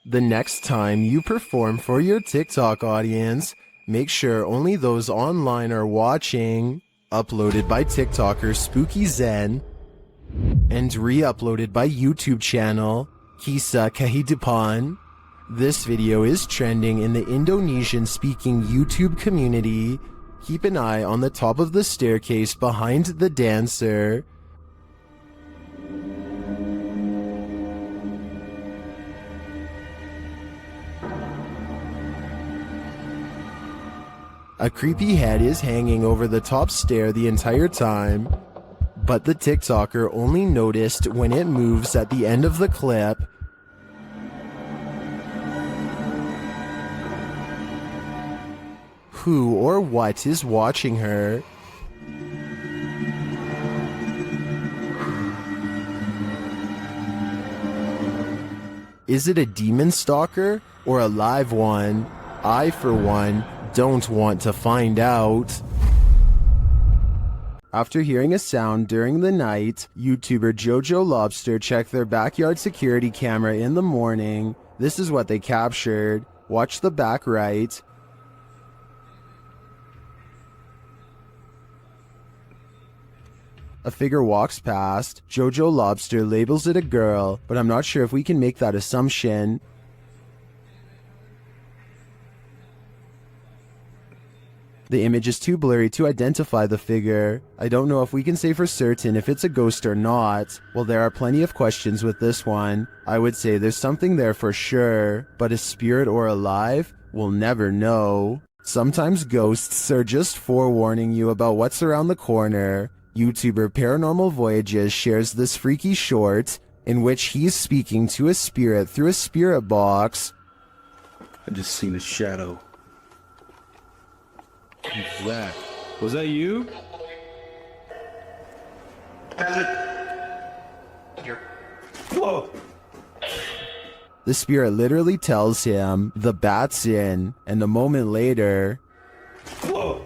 The next time you perform for your TikTok audience, make sure only those online are watching. Uploaded by TikToker Spooky Zen and re-uploaded by YouTube channel Kisah Kehidupan. This video is trending in the Indonesian-speaking YouTube community. Keep an eye on the top of the staircase behind the dancer. A creepy head is hanging over the top stair the entire time, but the TikToker only noticed when it moves at the end of the clip. Who or what is watching her? Is it a demon stalker or a live one? I, for one, don't want to find out. After hearing a sound during the night, YouTuber Jojo Lobster checked their backyard security camera in the morning. This is what they captured. Watch the back right. A figure walks past. Jojo Lobster labels it a girl, but I'm not sure if we can make that assumption. The image is too blurry to identify the figure. I don't know if we can say for certain if it's a ghost or not. Well, there are plenty of questions with this one. I would say there's something there for sure, but a spirit or alive? We'll never know. Sometimes ghosts are just forewarning you about what's around the corner. YouTuber Paranormal Voyages shares this freaky short in which he's speaking to a spirit through a spirit box. I just seen a shadow. Who's that? Was that you? Whoa! The spirit literally tells him the bat's in, and a moment later, Whoa!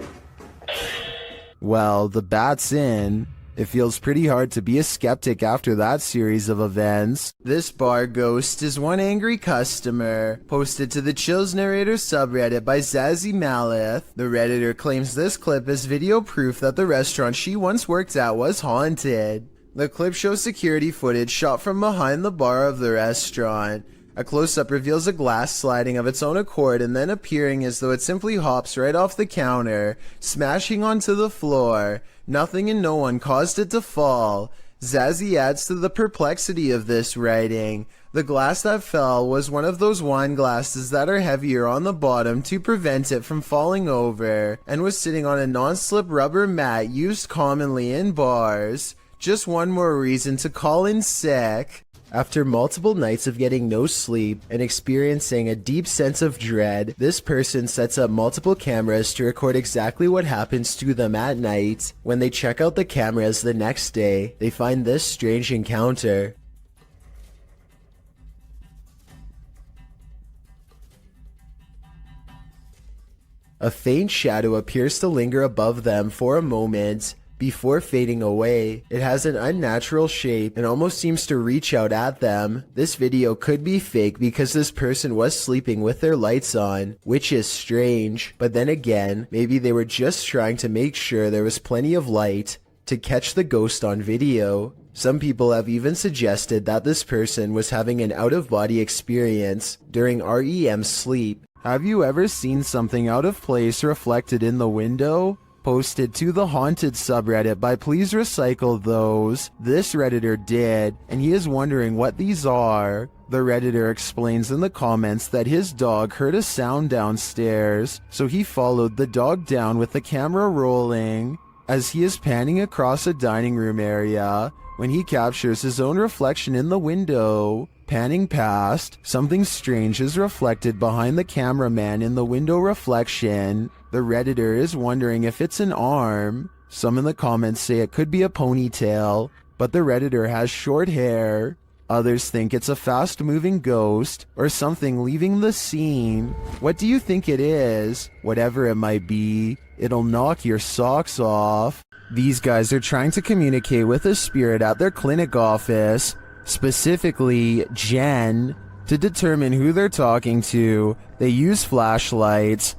well, the bat's in. It feels pretty hard to be a skeptic after that series of events. This bar ghost is one angry customer. Posted to the Chills Narrator subreddit by Zazzy Malith. The Redditor claims this clip is video proof that the restaurant she once worked at was haunted. The clip shows security footage shot from behind the bar of the restaurant. A close-up reveals a glass sliding of its own accord and then appearing as though it simply hops right off the counter, smashing onto the floor. Nothing and no one caused it to fall. Zazzy adds to the perplexity of this writing. The glass that fell was one of those wine glasses that are heavier on the bottom to prevent it from falling over, and was sitting on a non-slip rubber mat used commonly in bars. Just one more reason to call in sick. After multiple nights of getting no sleep and experiencing a deep sense of dread, this person sets up multiple cameras to record exactly what happens to them at night. When they check out the cameras the next day, they find this strange encounter. A faint shadow appears to linger above them for a moment before fading away. It has an unnatural shape and almost seems to reach out at them. This video could be fake because this person was sleeping with their lights on, which is strange. But then again, maybe they were just trying to make sure there was plenty of light to catch the ghost on video. Some people have even suggested that this person was having an out-of-body experience during REM sleep. Have you ever seen something out of place reflected in the window? Posted to the haunted subreddit by Please Recycle Those. This Redditor did, and he is wondering what these are. The Redditor explains in the comments that his dog heard a sound downstairs, so he followed the dog down with the camera rolling. As he is panning across a dining room area, when he captures his own reflection in the window. Panning past, something strange is reflected behind the cameraman in the window reflection. The Redditor is wondering if it's an arm. Some in the comments say it could be a ponytail, but the Redditor has short hair. Others think it's a fast-moving ghost or something leaving the scene. What do you think it is? Whatever it might be, it'll knock your socks off. These guys are trying to communicate with a spirit at their clinic office. Specifically, Jen. To determine who they're talking to, they use flashlights.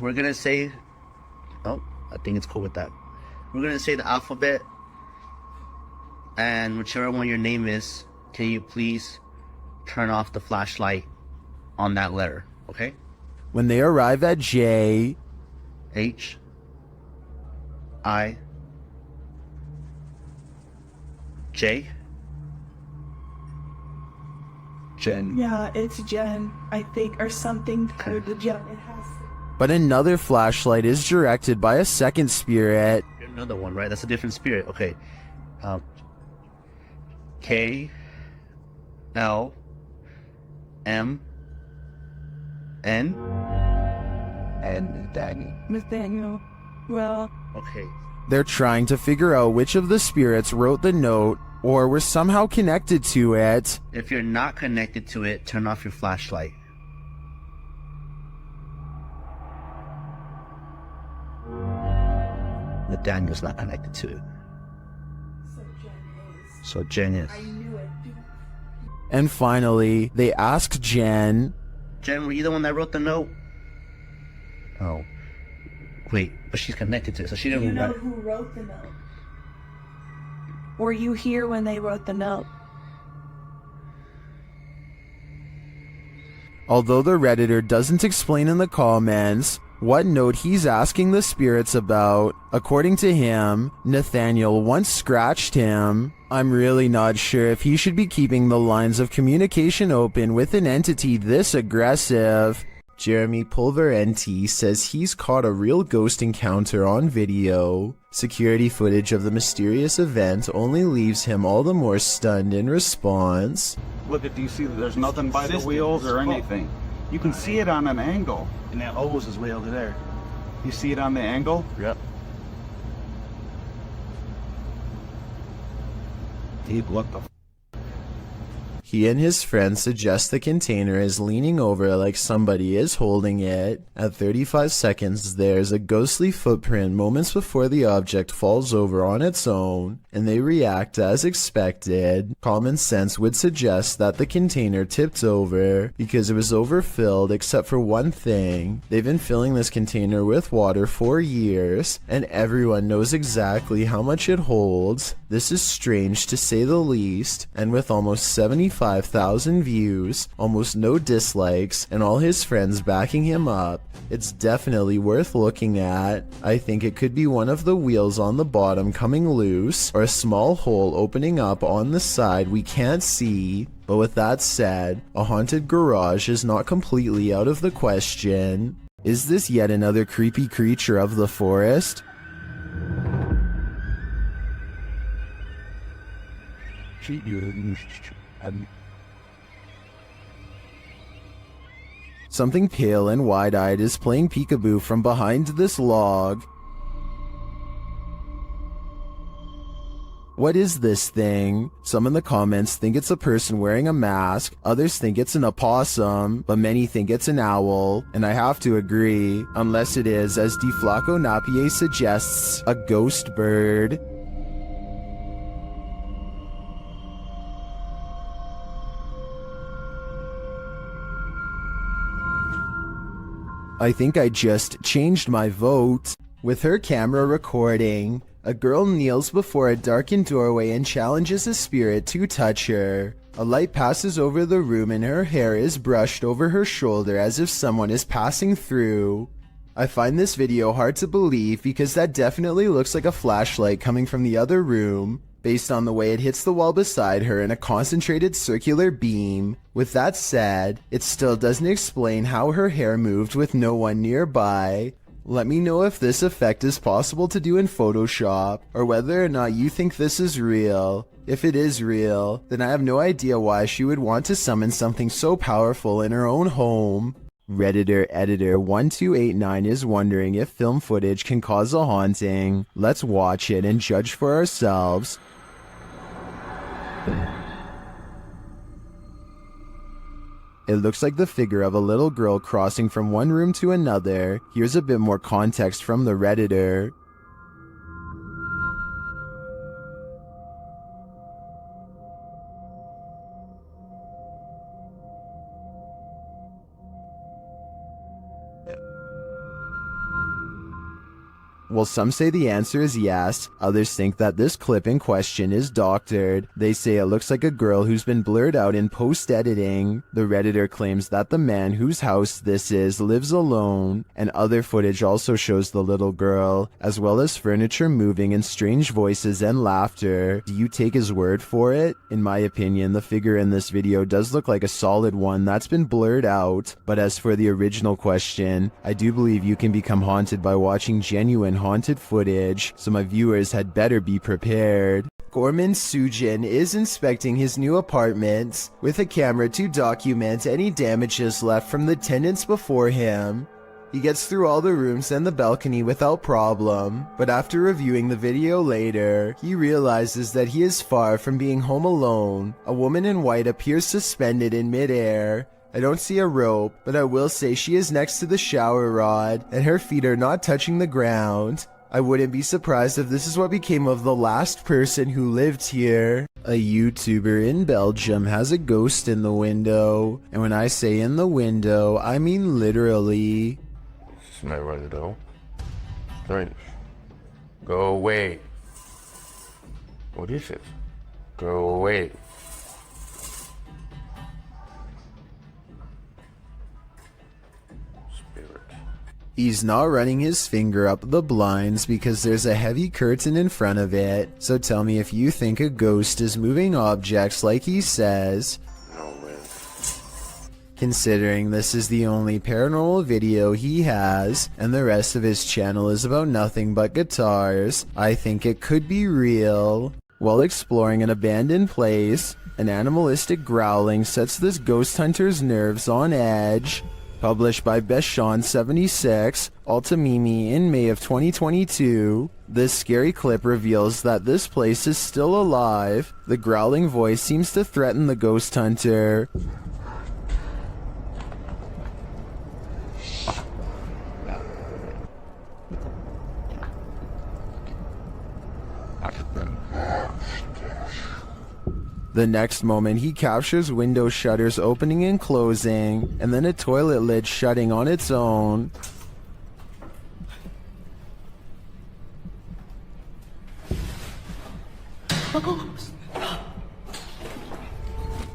We're gonna say, oh, I think it's cool with that. We're gonna say the alphabet, and whichever one your name is, can you please turn off the flashlight on that letter, okay? When they arrive at J, H, I, J. Jen. Yeah, it's Jen, I think, or something to the Jen. It has to. but another flashlight is directed by a second spirit. Another one, right? That's a different spirit. Okay. K, L, M, N. And Danny. Nathaniel. Well, Okay. They're trying to figure out which of the spirits wrote the note or were somehow connected to it. If you're not connected to it, turn off your flashlight. Nathaniel's not connected to it. so Jen is. So Jen is. I knew it. And finally, they ask Jen, Jen, were you the one that wrote the note? Oh. Wait, but she's connected to it, so she Do didn't you know write. who wrote the note? Were you here when they wrote the note? although the Redditor doesn't explain in the comments what note he's asking the spirits about. According to him, Nathaniel once scratched him. I'm really not sure if he should be keeping the lines of communication open with an entity this aggressive. Jeremy Pulverenti says he's caught a real ghost encounter on video. Security footage of the mysterious event only leaves him all the more stunned in response. Look at, do you see that there's nothing by the wheels or anything? You can see it on an angle. And that hose is way over there. You see it on the angle? Yep. Dude, what the He and his friend suggest the container is leaning over like somebody is holding it. At 35 seconds, there's a ghostly footprint moments before the object falls over on its own, and they react as expected. Common sense would suggest that the container tipped over because it was overfilled except for one thing. They've been filling this container with water for years, and everyone knows exactly how much it holds. This is strange to say the least, and with almost 75,000 views, almost no dislikes, and all his friends backing him up, it's definitely worth looking at. I think it could be one of the wheels on the bottom coming loose, or a small hole opening up on the side we can't see. But with that said, a haunted garage is not completely out of the question. Is this yet another creepy creature of the forest? Something pale and wide-eyed is playing peekaboo from behind this log. What is this thing? Some in the comments think it's a person wearing a mask, others think it's an opossum, but many think it's an owl, and I have to agree, unless it is, as Deflaco Napier suggests, a ghost bird. I think I just changed my vote. With her camera recording, a girl kneels before a darkened doorway and challenges a spirit to touch her. A light passes over the room and her hair is brushed over her shoulder as if someone is passing through. I find this video hard to believe because that definitely looks like a flashlight coming from the other room, based on the way it hits the wall beside her in a concentrated circular beam. With that said, it still doesn't explain how her hair moved with no one nearby. Let me know if this effect is possible to do in Photoshop, or whether or not you think this is real. If it is real, then I have no idea why she would want to summon something so powerful in her own home. Redditor Editor 1289 is wondering if film footage can cause a haunting. Let's watch it and judge for ourselves. It looks like the figure of a little girl crossing from one room to another. Here's a bit more context from the Redditor. Well, some say the answer is yes, others think that this clip in question is doctored. They say it looks like a girl who's been blurred out in post-editing. The Redditor claims that the man whose house this is lives alone, and other footage also shows the little girl, as well as furniture moving and strange voices and laughter. Do you take his word for it? In my opinion, the figure in this video does look like a solid one that's been blurred out, but as for the original question, I do believe you can become haunted by watching genuine haunted footage, so my viewers had better be prepared. Gorman Sujin is inspecting his new apartment with a camera to document any damages left from the tenants before him. He gets through all the rooms and the balcony without problem, but after reviewing the video later, he realizes that he is far from being home alone. A woman in white appears suspended in midair. I don't see a rope, but I will say she is next to the shower rod, and her feet are not touching the ground. I wouldn't be surprised if this is what became of the last person who lived here. A YouTuber in Belgium has a ghost in the window, and when I say in the window, I mean literally. This is my window. Strange. Go away. What is it? Go away. He's not running his finger up the blinds because there's a heavy curtain in front of it, so tell me if you think a ghost is moving objects like he says. No way. Considering this is the only paranormal video he has, and the rest of his channel is about nothing but guitars, I think it could be real. While exploring an abandoned place, an animalistic growling sets this ghost hunter's nerves on edge. Published by Beshon76, Altamimi in May of 2022, this scary clip reveals that this place is still alive. The growling voice seems to threaten the ghost hunter. The next moment, he captures window shutters opening and closing, and then a toilet lid shutting on its own.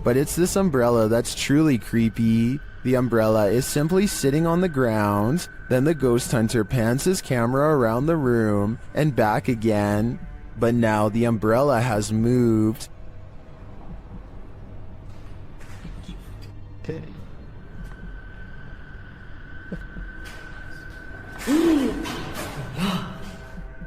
But it's this umbrella that's truly creepy. The umbrella is simply sitting on the ground, then the ghost hunter pans his camera around the room and back again. But now the umbrella has moved.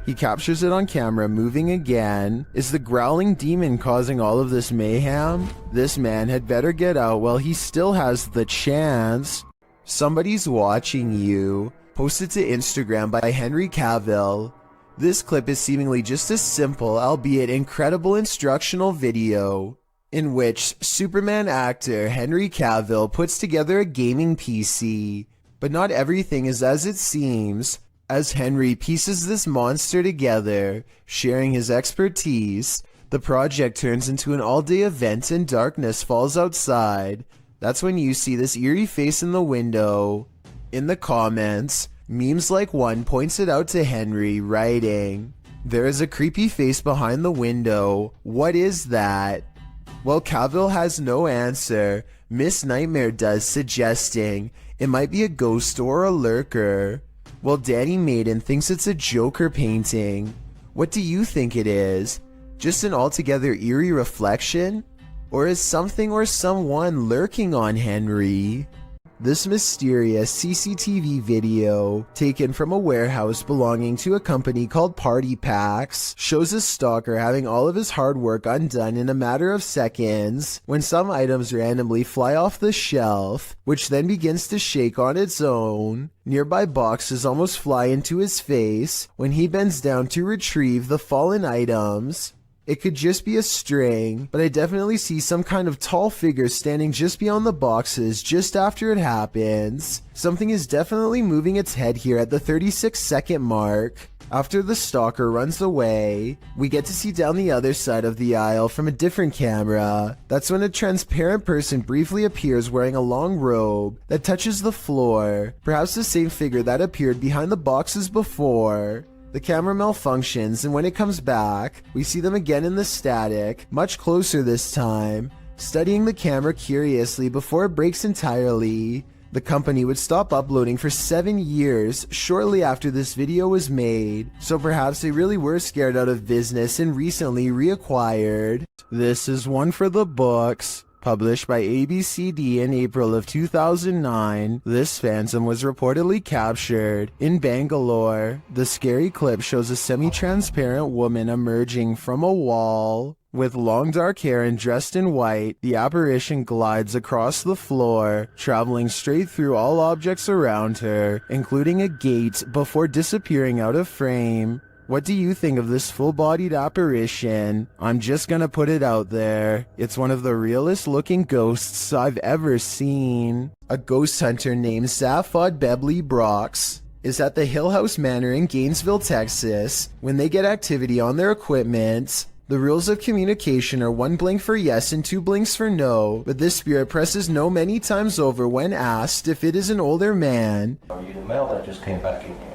He captures it on camera moving again. Is the growling demon causing all of this mayhem? This man had better get out while he still has the chance. Somebody's watching you. Posted to Instagram by Henry Cavill. This clip is seemingly just a simple, albeit incredible instructional video, in which Superman actor Henry Cavill puts together a gaming PC. But not everything is as it seems. As Henry pieces this monster together, sharing his expertise, the project turns into an all-day event and darkness falls outside. That's when you see this eerie face in the window. In the comments, memes like one points it out to Henry, writing, "There is a creepy face behind the window. What is that?" Well, Cavill has no answer. Miss Nightmare does, suggesting it might be a ghost or a lurker. Well, Danny Maiden thinks it's a Joker painting. What do you think it is? Just an altogether eerie reflection? Or is something or someone lurking on Henry? This mysterious CCTV video, taken from a warehouse belonging to a company called Party Packs, shows a stalker having all of his hard work undone in a matter of seconds, when some items randomly fly off the shelf, which then begins to shake on its own. Nearby boxes almost fly into his face when he bends down to retrieve the fallen items. It could just be a string, but I definitely see some kind of tall figure standing just beyond the boxes just after it happens. Something is definitely moving its head here at the 36-second mark. After the stalker runs away, we get to see down the other side of the aisle from a different camera. That's when a transparent person briefly appears wearing a long robe that touches the floor, perhaps the same figure that appeared behind the boxes before. The camera malfunctions, and when it comes back, we see them again in the static, much closer this time, studying the camera curiously before it breaks entirely. The company would stop uploading for 7 years shortly after this video was made, so perhaps they really were scared out of business and recently reacquired. This is one for the books. Published by ABCD in April of 2009, this phantom was reportedly captured in Bangalore. The scary clip shows a semi-transparent woman emerging from a wall. With long dark hair and dressed in white, the apparition glides across the floor, traveling straight through all objects around her, including a gate, before disappearing out of frame. What do you think of this full-bodied apparition? I'm just gonna put it out there. It's one of the realest looking ghosts I've ever seen. A ghost hunter named Safad Bebley Brox is at the Hill House Manor in Gainesville, Texas. When they get activity on their equipment, the rules of communication are 1 blink for yes and 2 blinks for no, but this spirit presses no many times over when asked if it is an older man. Are you the male that just came back in here?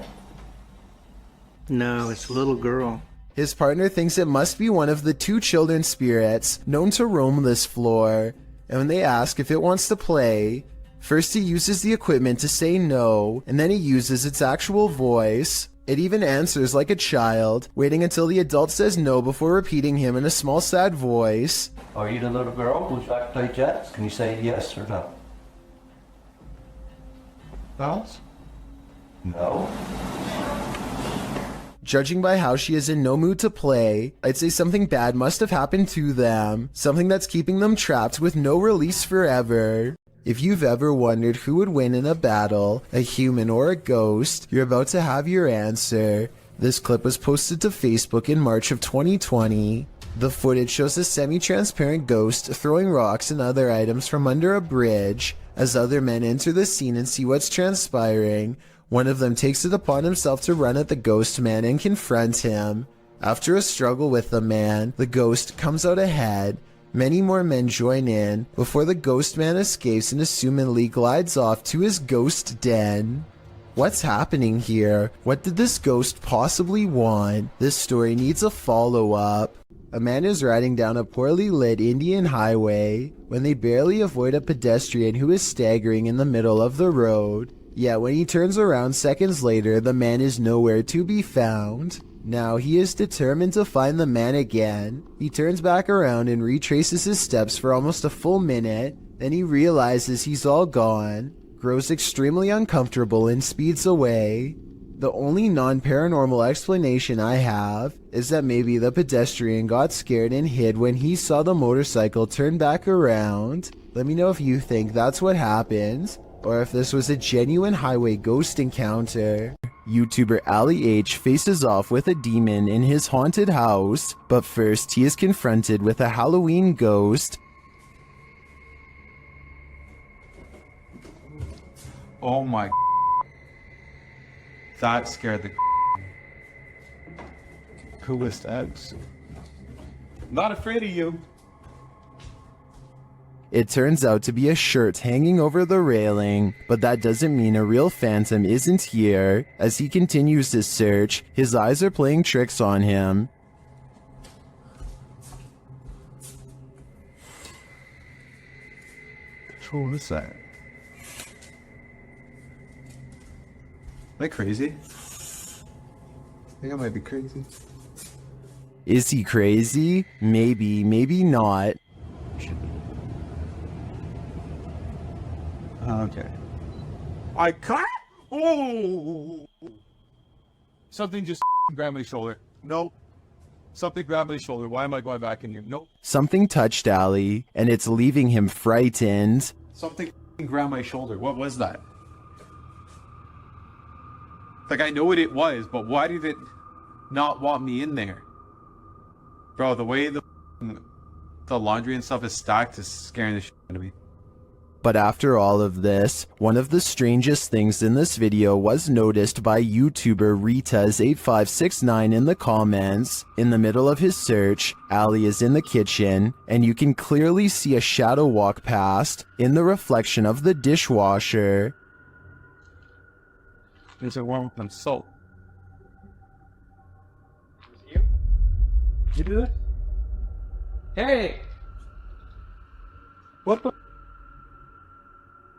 No, it's a little girl. His partner thinks it must be one of the 2 children spirits known to roam this floor, and when they ask if it wants to play, first he uses the equipment to say no, and then he uses its actual voice. It even answers like a child, waiting until the adult says no before repeating him in a small sad voice. Are you the little girl who's like to play jets? Can you say yes or no? Bells? No. Judging by how she is in no mood to play, I'd say something bad must have happened to them, something that's keeping them trapped with no release forever. If you've ever wondered who would win in a battle, a human or a ghost, you're about to have your answer. This clip was posted to Facebook in March of 2020. The footage shows a semi-transparent ghost throwing rocks and other items from under a bridge. As other men enter the scene and see what's transpiring, one of them takes it upon himself to run at the ghost man and confront him. After a struggle with the man, the ghost comes out ahead. Many more men join in before the ghost man escapes and assumedly glides off to his ghost den. What's happening here? What did this ghost possibly want? This story needs a follow-up. A man is riding down a poorly lit Indian highway when they barely avoid a pedestrian who is staggering in the middle of the road. Yet when he turns around seconds later, the man is nowhere to be found. Now he is determined to find the man again. He turns back around and retraces his steps for almost a full minute. Then he realizes he's all gone, grows extremely uncomfortable and speeds away. The only non-paranormal explanation I have is that maybe the pedestrian got scared and hid when he saw the motorcycle turn back around. Let me know if you think that's what happened, or if this was a genuine highway ghost encounter. YouTuber Ali H faces off with a demon in his haunted house, but first he is confronted with a Halloween ghost. Oh my. That scared the coolest eggs. Not afraid of you. It turns out to be a shirt hanging over the railing, but that doesn't mean a real phantom isn't here. As he continues his search, his eyes are playing tricks on him. What is that? Am I crazy? I think I might be crazy. Is he crazy? Maybe, maybe not. Okay. I can't. Oh! Something just grabbed my shoulder. Nope. Something grabbed my shoulder. Why am I going back in here? Nope. Something touched Ali, and it's leaving him frightened. Something grabbed my shoulder. What was that? Like, I know what it was, but why did it not want me in there? Bro, the way the laundry and stuff is stacked is scaring the shit out of me. But after all of this, one of the strangest things in this video was noticed by YouTuber Ritas8569 in the comments. In the middle of his search, Ali is in the kitchen, and you can clearly see a shadow walk past in the reflection of the dishwasher. There's a one with some salt. You do it? Hey! What the?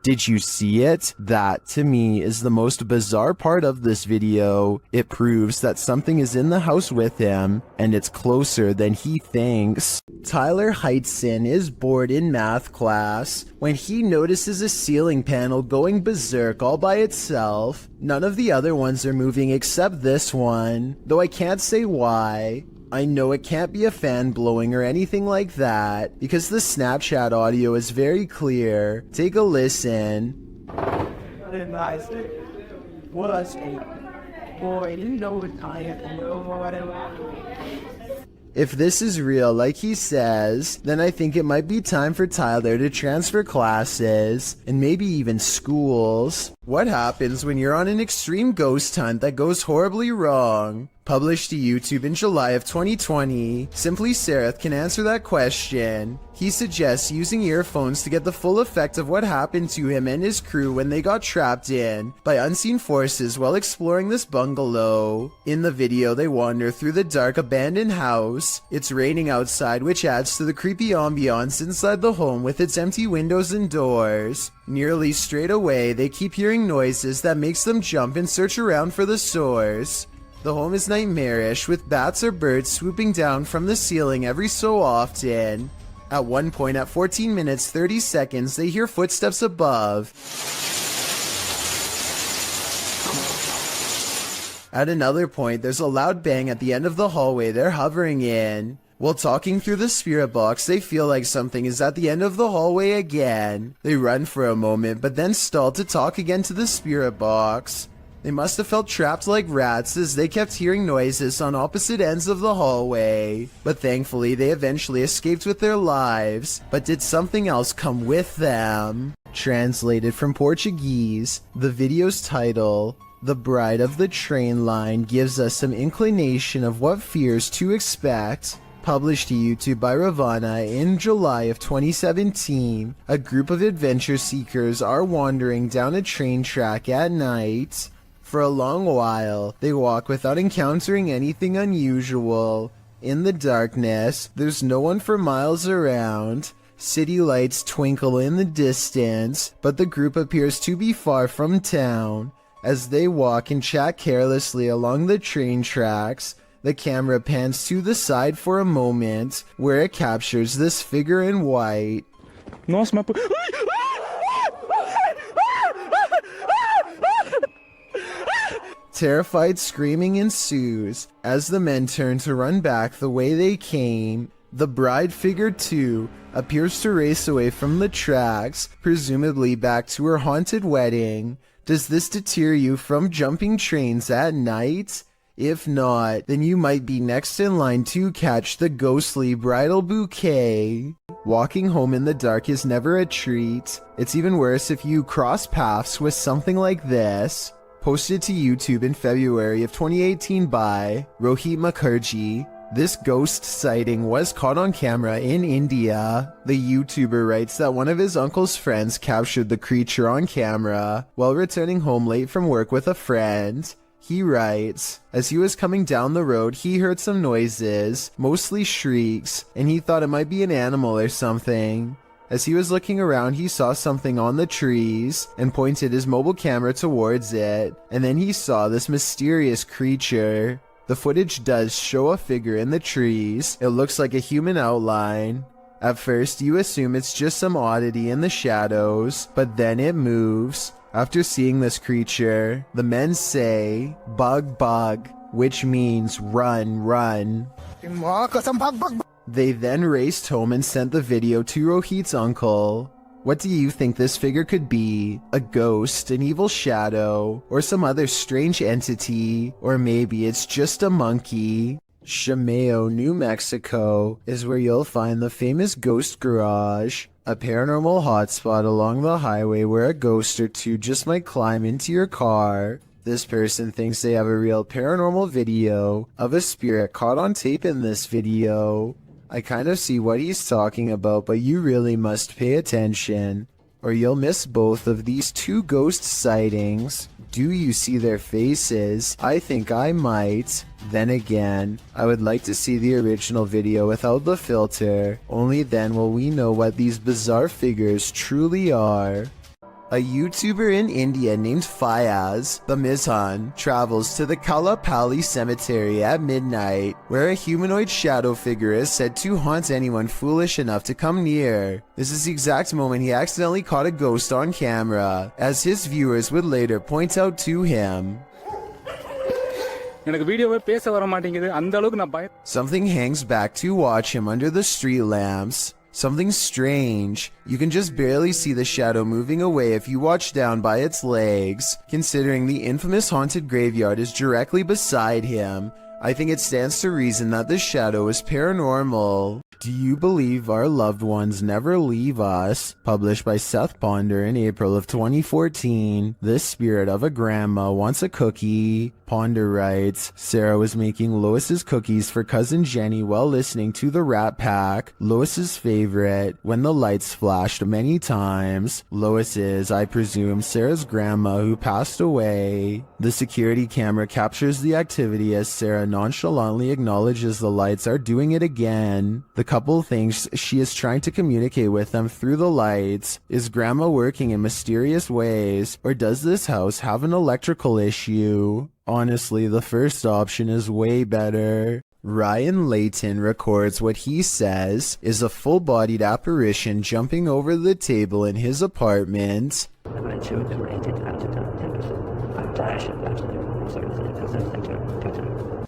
Did you see it? That, to me, is the most bizarre part of this video. It proves that something is in the house with him, and it's closer than he thinks. Tyler Heitzson is bored in math class when he notices a ceiling panel going berserk all by itself. None of the other ones are moving except this one, though I can't say why. I know it can't be a fan blowing or anything like that, because the Snapchat audio is very clear. Take a listen. Boy, you know what I have to know whatever. If this is real, like he says, then I think it might be time for Tyler to transfer classes, and maybe even schools. What happens when you're on an extreme ghost hunt that goes horribly wrong? Published to YouTube in July of 2020, Simply Sereth can answer that question. He suggests using earphones to get the full effect of what happened to him and his crew when they got trapped in by unseen forces while exploring this bungalow. In the video, they wander through the dark abandoned house. It's raining outside, which adds to the creepy ambiance inside the home with its empty windows and doors. Nearly straight away, they keep hearing noises that makes them jump and search around for the source. The home is nightmarish, with bats or birds swooping down from the ceiling every so often. At one point, at 14 minutes 30 seconds, they hear footsteps above. At another point, there's a loud bang at the end of the hallway they're hovering in. While talking through the spirit box, they feel like something is at the end of the hallway again. They run for a moment, but then stall to talk again to the spirit box. They must have felt trapped like rats as they kept hearing noises on opposite ends of the hallway. But thankfully, they eventually escaped with their lives. But did something else come with them? Translated from Portuguese, the video's title, The Bride of the Train Line, gives us some inclination of what fears to expect. Published to YouTube by Ravana in July of 2017, a group of adventure seekers are wandering down a train track at night. For a long while, they walk without encountering anything unusual. In the darkness, there's no one for miles around. City lights twinkle in the distance, but the group appears to be far from town. As they walk and chat carelessly along the train tracks, the camera pans to the side for a moment, where it captures this figure in white. Nossa, mas... Terrified screaming ensues as the men turn to run back the way they came. The bride figure, too, appears to race away from the tracks, presumably back to her haunted wedding. Does this deter you from jumping trains at night? If not, then you might be next in line to catch the ghostly bridal bouquet. Walking home in the dark is never a treat. It's even worse if you cross paths with something like this. Posted to YouTube in February of 2018 by Rohit Mukherjee. This ghost sighting was caught on camera in India. The YouTuber writes that one of his uncle's friends captured the creature on camera while returning home late from work with a friend. He writes, as he was coming down the road, he heard some noises, mostly shrieks, and he thought it might be an animal or something. As he was looking around, he saw something on the trees and pointed his mobile camera towards it, and then he saw this mysterious creature. The footage does show a figure in the trees. It looks like a human outline. At first, you assume it's just some oddity in the shadows, but then it moves. After seeing this creature, the men say, "Bug, bug," which means run, run. They then raced home and sent the video to Rohit's uncle. What do you think this figure could be? A ghost, an evil shadow, or some other strange entity? Or maybe it's just a monkey? Shimeo, New Mexico is where you'll find the famous Ghost Garage, a paranormal hotspot along the highway where a ghost or two just might climb into your car. This person thinks they have a real paranormal video of a spirit caught on tape in this video. I kind of see what he's talking about, but you really must pay attention, or you'll miss both of these two ghost sightings. Do you see their faces? I think I might. Then again, I would like to see the original video without the filter. Only then will we know what these bizarre figures truly are. A YouTuber in India named Fayaz, the Mizhan, travels to the Kalapali cemetery at midnight, where a humanoid shadow figure is said to haunt anyone foolish enough to come near. This is the exact moment he accidentally caught a ghost on camera, as his viewers would later point out to him. Something hangs back to watch him under the street lamps. Something strange. You can just barely see the shadow moving away if you watch down by its legs. Considering the infamous haunted graveyard is directly beside him, I think it stands to reason that the shadow is paranormal. Do you believe our loved ones never leave us? Published by Seth Ponder in April of 2014. This spirit of a grandma wants a cookie. Ponder writes, Sarah was making Lois's cookies for cousin Jenny while listening to the Rat Pack, Lois's favorite, when the lights flashed many times. Lois is, I presume, Sarah's grandma who passed away. The security camera captures the activity as Sarah nonchalantly acknowledges the lights are doing it again. The couple thinks she is trying to communicate with them through the lights. Is grandma working in mysterious ways, or does this house have an electrical issue? Honestly, the first option is way better. Ryan Layton records what he says is a full-bodied apparition jumping over the table in his apartment.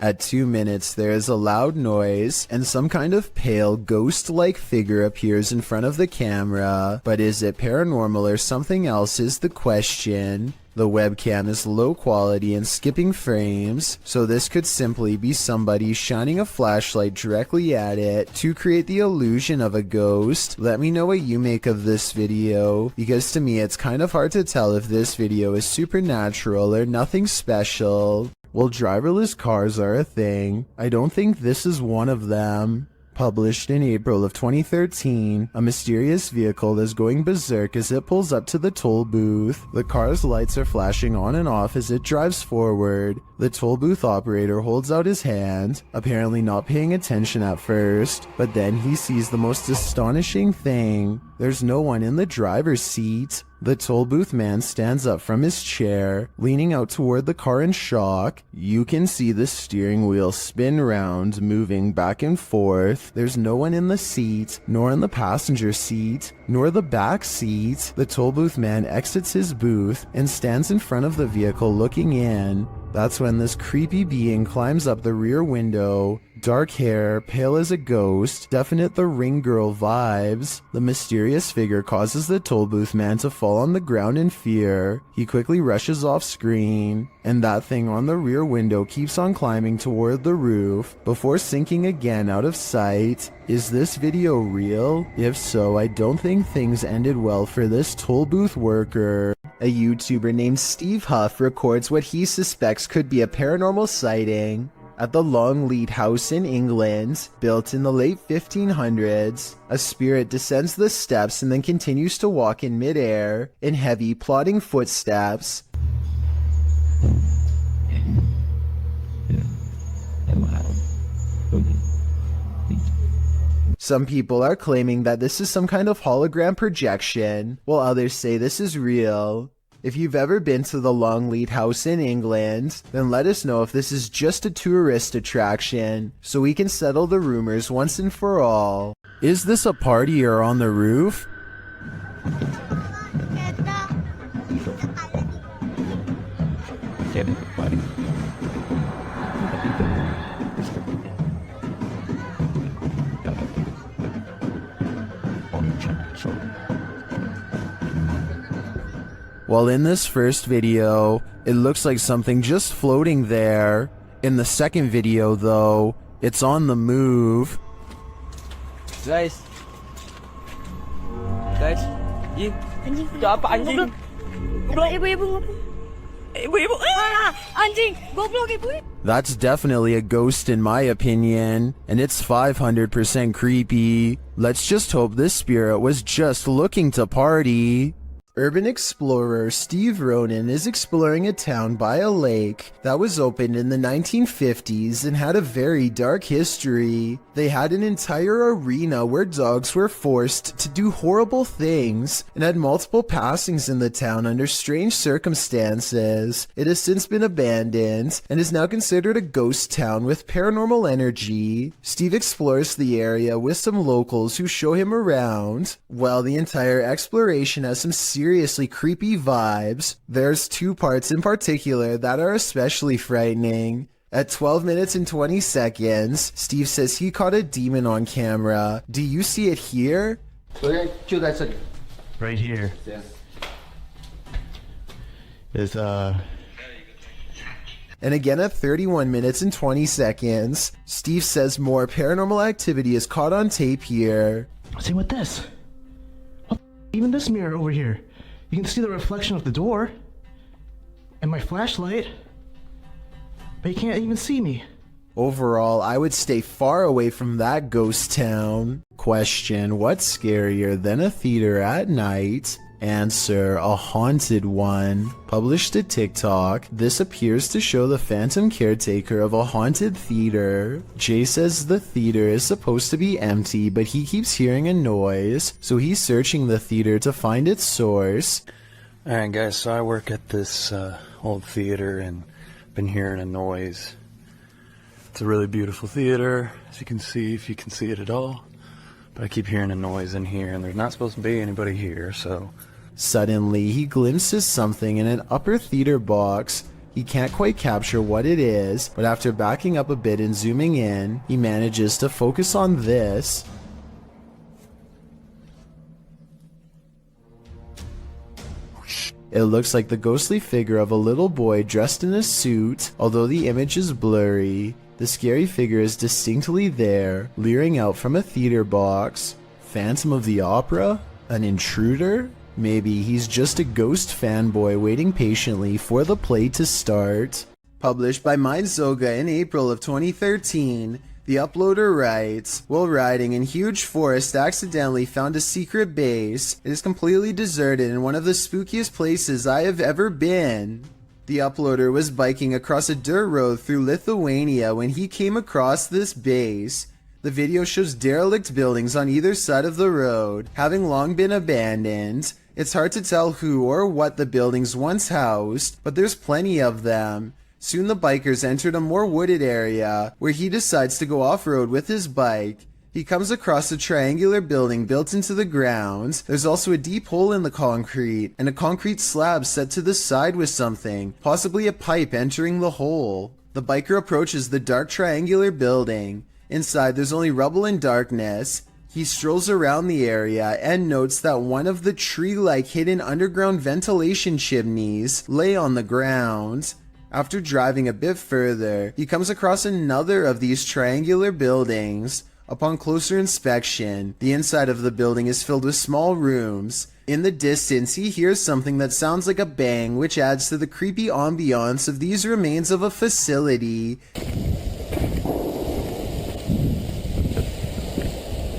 At 2 minutes, there is a loud noise, and some kind of pale, ghost-like figure appears in front of the camera. But is it paranormal or something else is the question. The webcam is low quality and skipping frames, so this could simply be somebody shining a flashlight directly at it to create the illusion of a ghost. Let me know what you make of this video, because to me it's kind of hard to tell if this video is supernatural or nothing special. Well, driverless cars are a thing. I don't think this is one of them. Published in April of 2013, a mysterious vehicle is going berserk as it pulls up to the toll booth. The car's lights are flashing on and off as it drives forward. The toll booth operator holds out his hand, apparently not paying attention at first, but then he sees the most astonishing thing. There's no one in the driver's seat. The toll booth man stands up from his chair, leaning out toward the car in shock. You can see the steering wheel spin round, moving back and forth. There's no one in the seat, nor in the passenger seat, nor the back seat. The toll booth man exits his booth and stands in front of the vehicle looking in. That's when this creepy being climbs up the rear window. Dark hair, pale as a ghost, definite the Ring Girl vibes. The mysterious figure causes the toll booth man to fall on the ground in fear. He quickly rushes off screen, and that thing on the rear window keeps on climbing toward the roof before sinking again out of sight. Is this video real? If so, I don't think things ended well for this toll booth worker. A YouTuber named Steve Huff records what he suspects could be a paranormal sighting. At the Longleat House in England, built in the late 1500s, a spirit descends the steps and then continues to walk in midair in heavy, plodding footsteps. Some people are claiming that this is some kind of hologram projection, while others say this is real. If you've ever been to the Longleat House in England, then let us know if this is just a tourist attraction, so we can settle the rumors once and for all. Is this a party or on the roof? While in this first video, it looks like something just floating there. In the second video though, It's on the move. Guys, Yi, itu apa anjing? Ibu, Anjing, goblok ibu. That's definitely a ghost in my opinion, and it's 500% creepy. Let's just hope this spirit was just looking to party. Urban explorer Steve Ronan is exploring a town by a lake that was opened in the 1950s and had a very dark history. They had an entire arena where dogs were forced to do horrible things and had multiple passings in the town under strange circumstances. It has since been abandoned and is now considered a ghost town with paranormal energy. Steve explores the area with some locals who show him around. While the entire exploration has some seriously creepy vibes, there's two parts in particular that are especially frightening. At 12 minutes and 20 seconds, Steve says he caught a demon on camera. Do you see it here? Right here. Yeah. Is And again at 31 minutes and 20 seconds, Steve says more paranormal activity is caught on tape here. see with this. What even this mirror over here. You can see the reflection of the door and my flashlight, but you can't even see me. Overall, I would stay far away from that ghost town. Question: what's scarier than a theater at night? Answer: a haunted one. Published to TikTok, this appears to show the phantom caretaker of a haunted theater. Jay says the theater is supposed to be empty, but he keeps hearing a noise, so he's searching the theater to find its source. Alright guys, so I work at this old theater and been hearing a noise. It's a really beautiful theater, as you can see, if you can see it at all. But I keep hearing a noise in here and there's not supposed to be anybody here, so... Suddenly, he glimpses something in an upper theater box. He can't quite capture what it is, but after backing up a bit and zooming in, he manages to focus on this. It looks like the ghostly figure of a little boy dressed in a suit. Although the image is blurry, the scary figure is distinctly there, leering out from a theater box. Phantom of the Opera? An intruder? Maybe he's just a ghost fanboy waiting patiently for the play to start. Published by Mindzoga in April of 2013, the uploader writes, while riding in huge forest accidentally found a secret base. It is completely deserted in one of the spookiest places I have ever been. The uploader was biking across a dirt road through Lithuania when he came across this base. The video shows derelict buildings on either side of the road, having long been abandoned. It's hard to tell who or what the buildings once housed, but there's plenty of them. Soon the bikers entered a more wooded area, where he decides to go off-road with his bike. He comes across a triangular building built into the ground. There's also a deep hole in the concrete, and a concrete slab set to the side with something, possibly a pipe entering the hole. The biker approaches the dark triangular building. Inside, there's only rubble and darkness. He strolls around the area and notes that one of the tree-like hidden underground ventilation chimneys lay on the ground. After driving a bit further, he comes across another of these triangular buildings. Upon closer inspection, the inside of the building is filled with small rooms. In the distance, he hears something that sounds like a bang, which adds to the creepy ambiance of these remains of a facility.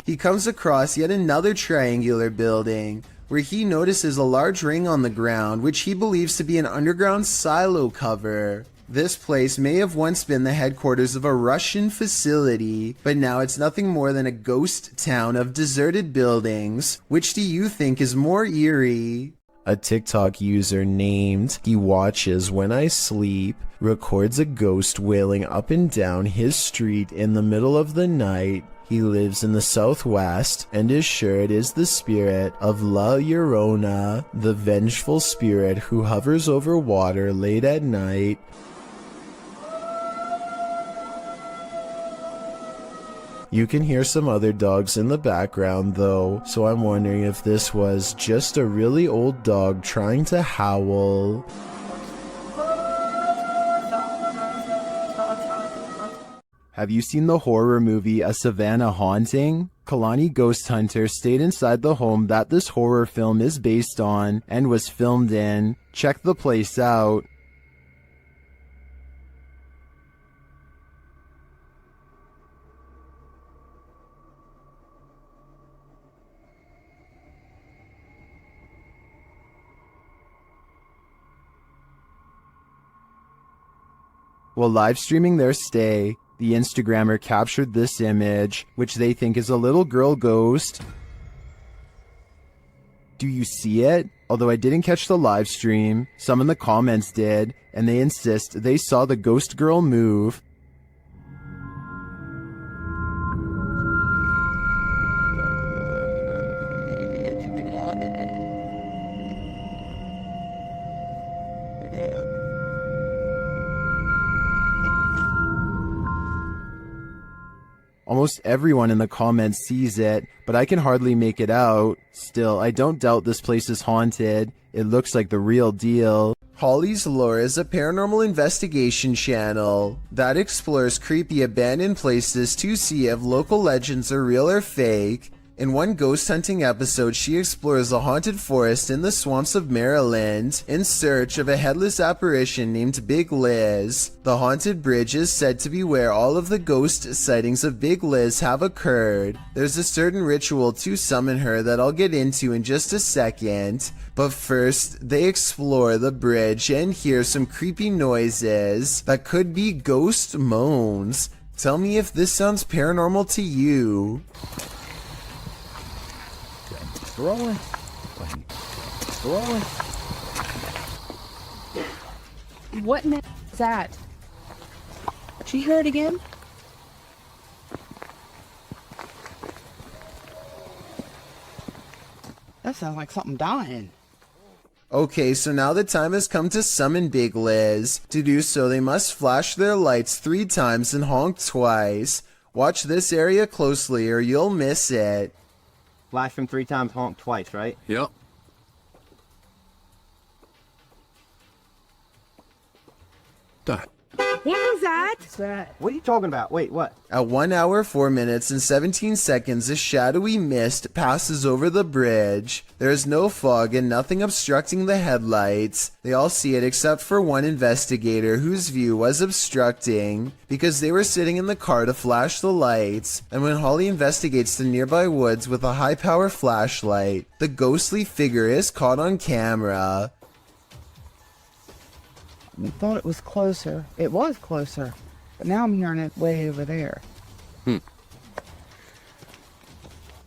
He comes across yet another triangular building, where he notices a large ring on the ground, which he believes to be an underground silo cover. This place may have once been the headquarters of a Russian facility, but now it's nothing more than a ghost town of deserted buildings. Which do you think is more eerie? A TikTok user named He Watches When I Sleep records a ghost wailing up and down his street in the middle of the night. He lives in the southwest and is sure it is the spirit of La Llorona, the vengeful spirit who hovers over water late at night. You can hear some other dogs in the background though, so I'm wondering if this was just a really old dog trying to howl. Have you seen the horror movie A Savannah Haunting? Kalani Ghost Hunter stayed inside the home that this horror film is based on and was filmed in. Check the place out. While live streaming their stay, the Instagrammer captured this image, which they think is a little girl ghost. Do you see it? Although I didn't catch the live stream, some in the comments did, and they insist they saw the ghost girl move. Almost everyone in the comments sees it, but I can hardly make it out. Still, I don't doubt this place is haunted. It looks like the real deal. Holly's Lore is a paranormal investigation channel that explores creepy abandoned places to see if local legends are real or fake. In one ghost hunting episode, she explores a haunted forest in the swamps of Maryland in search of a headless apparition named Big Liz. The haunted bridge is said to be where all of the ghost sightings of Big Liz have occurred. There's a certain ritual to summon her that I'll get into in just a second, but first they explore the bridge and hear some creepy noises that could be ghost moans. Tell me if this sounds paranormal to you. Rolling. Rolling. What is that? Did you hear it again? That sounds like something dying. Okay, so now the time has come to summon Big Liz. To do so, they must flash their lights 3 times and honk twice. Watch this area closely or you'll miss it. Flash him 3 times, honk twice, right? Yep. That. What was that? What's that? What are you talking about? Wait, what? At 1 hour, 4 minutes, and 17 seconds, a shadowy mist passes over the bridge. There is no fog and nothing obstructing the headlights. They all see it except for one investigator whose view was obstructing because they were sitting in the car to flash the lights. And when Holly investigates the nearby woods with a high-power flashlight, the ghostly figure is caught on camera. I thought it was closer. It was closer. But now I'm hearing it way over there.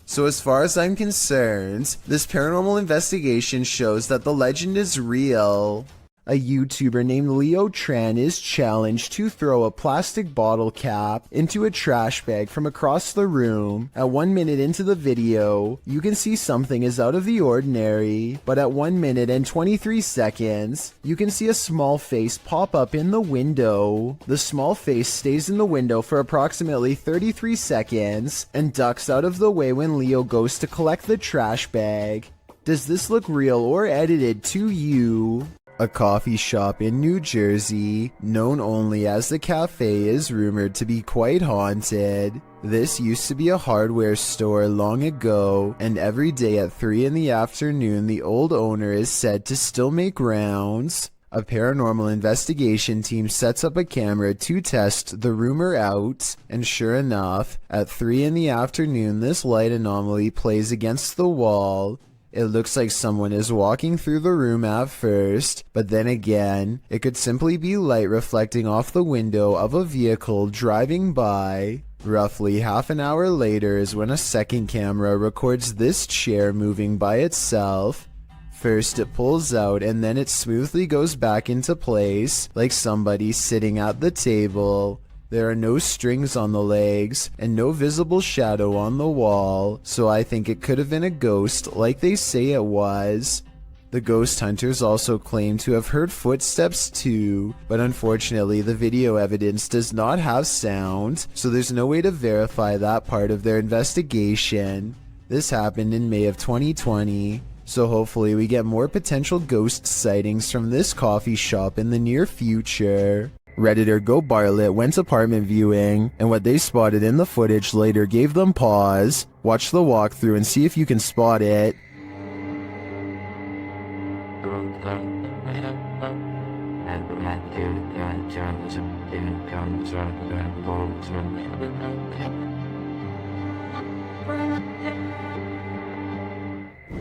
So as far as I'm concerned, this paranormal investigation shows that the legend is real. A YouTuber named Leo Tran is challenged to throw a plastic bottle cap into a trash bag from across the room. At 1 minute into the video, you can see something is out of the ordinary, but at 1 minute and 23 seconds, you can see a small face pop up in the window. The small face stays in the window for approximately 33 seconds and ducks out of the way when Leo goes to collect the trash bag. Does this look real or edited to you? A coffee shop in New Jersey, known only as the Cafe, is rumored to be quite haunted. This used to be a hardware store long ago, and every day at 3 in the afternoon, the old owner is said to still make rounds. A paranormal investigation team sets up a camera to test the rumor out, and sure enough, at 3 in the afternoon, this light anomaly plays against the wall. It looks like someone is walking through the room at first, but then again, it could simply be light reflecting off the window of a vehicle driving by. Roughly half an hour later is when a second camera records this chair moving by itself. First it pulls out and then it smoothly goes back into place, like somebody sitting at the table. There are no strings on the legs and no visible shadow on the wall, so I think it could have been a ghost like they say it was. The ghost hunters also claim to have heard footsteps too, but unfortunately the video evidence does not have sound, so there's no way to verify that part of their investigation. This happened in May of 2020, so hopefully we get more potential ghost sightings from this coffee shop in the near future. Redditor Go Bartlett went apartment viewing, and what they spotted in the footage later gave them pause. Watch the walkthrough and see if you can spot it.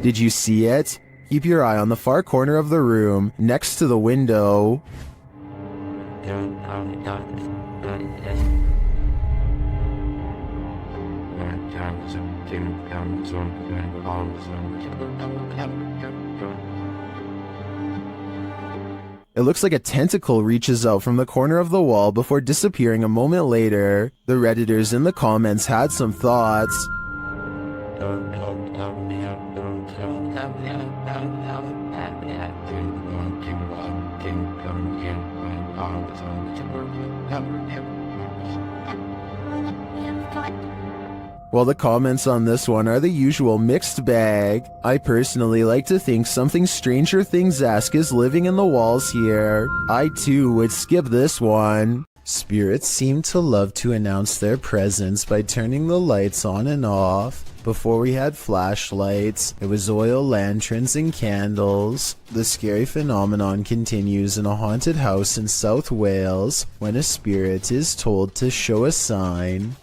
Did you see it? Keep your eye on the far corner of the room, next to the window. It looks like a tentacle reaches out from the corner of the wall before disappearing a moment later. The Redditors in the comments had some thoughts. Well, the comments on this one are the usual mixed bag. I personally like to think something Stranger Things-esque is living in the walls here. I too would skip this one. Spirits seem to love to announce their presence by turning the lights on and off. Before we had flashlights, it was oil lanterns and candles. The scary phenomenon continues in a haunted house in South Wales when a spirit is told to show a sign.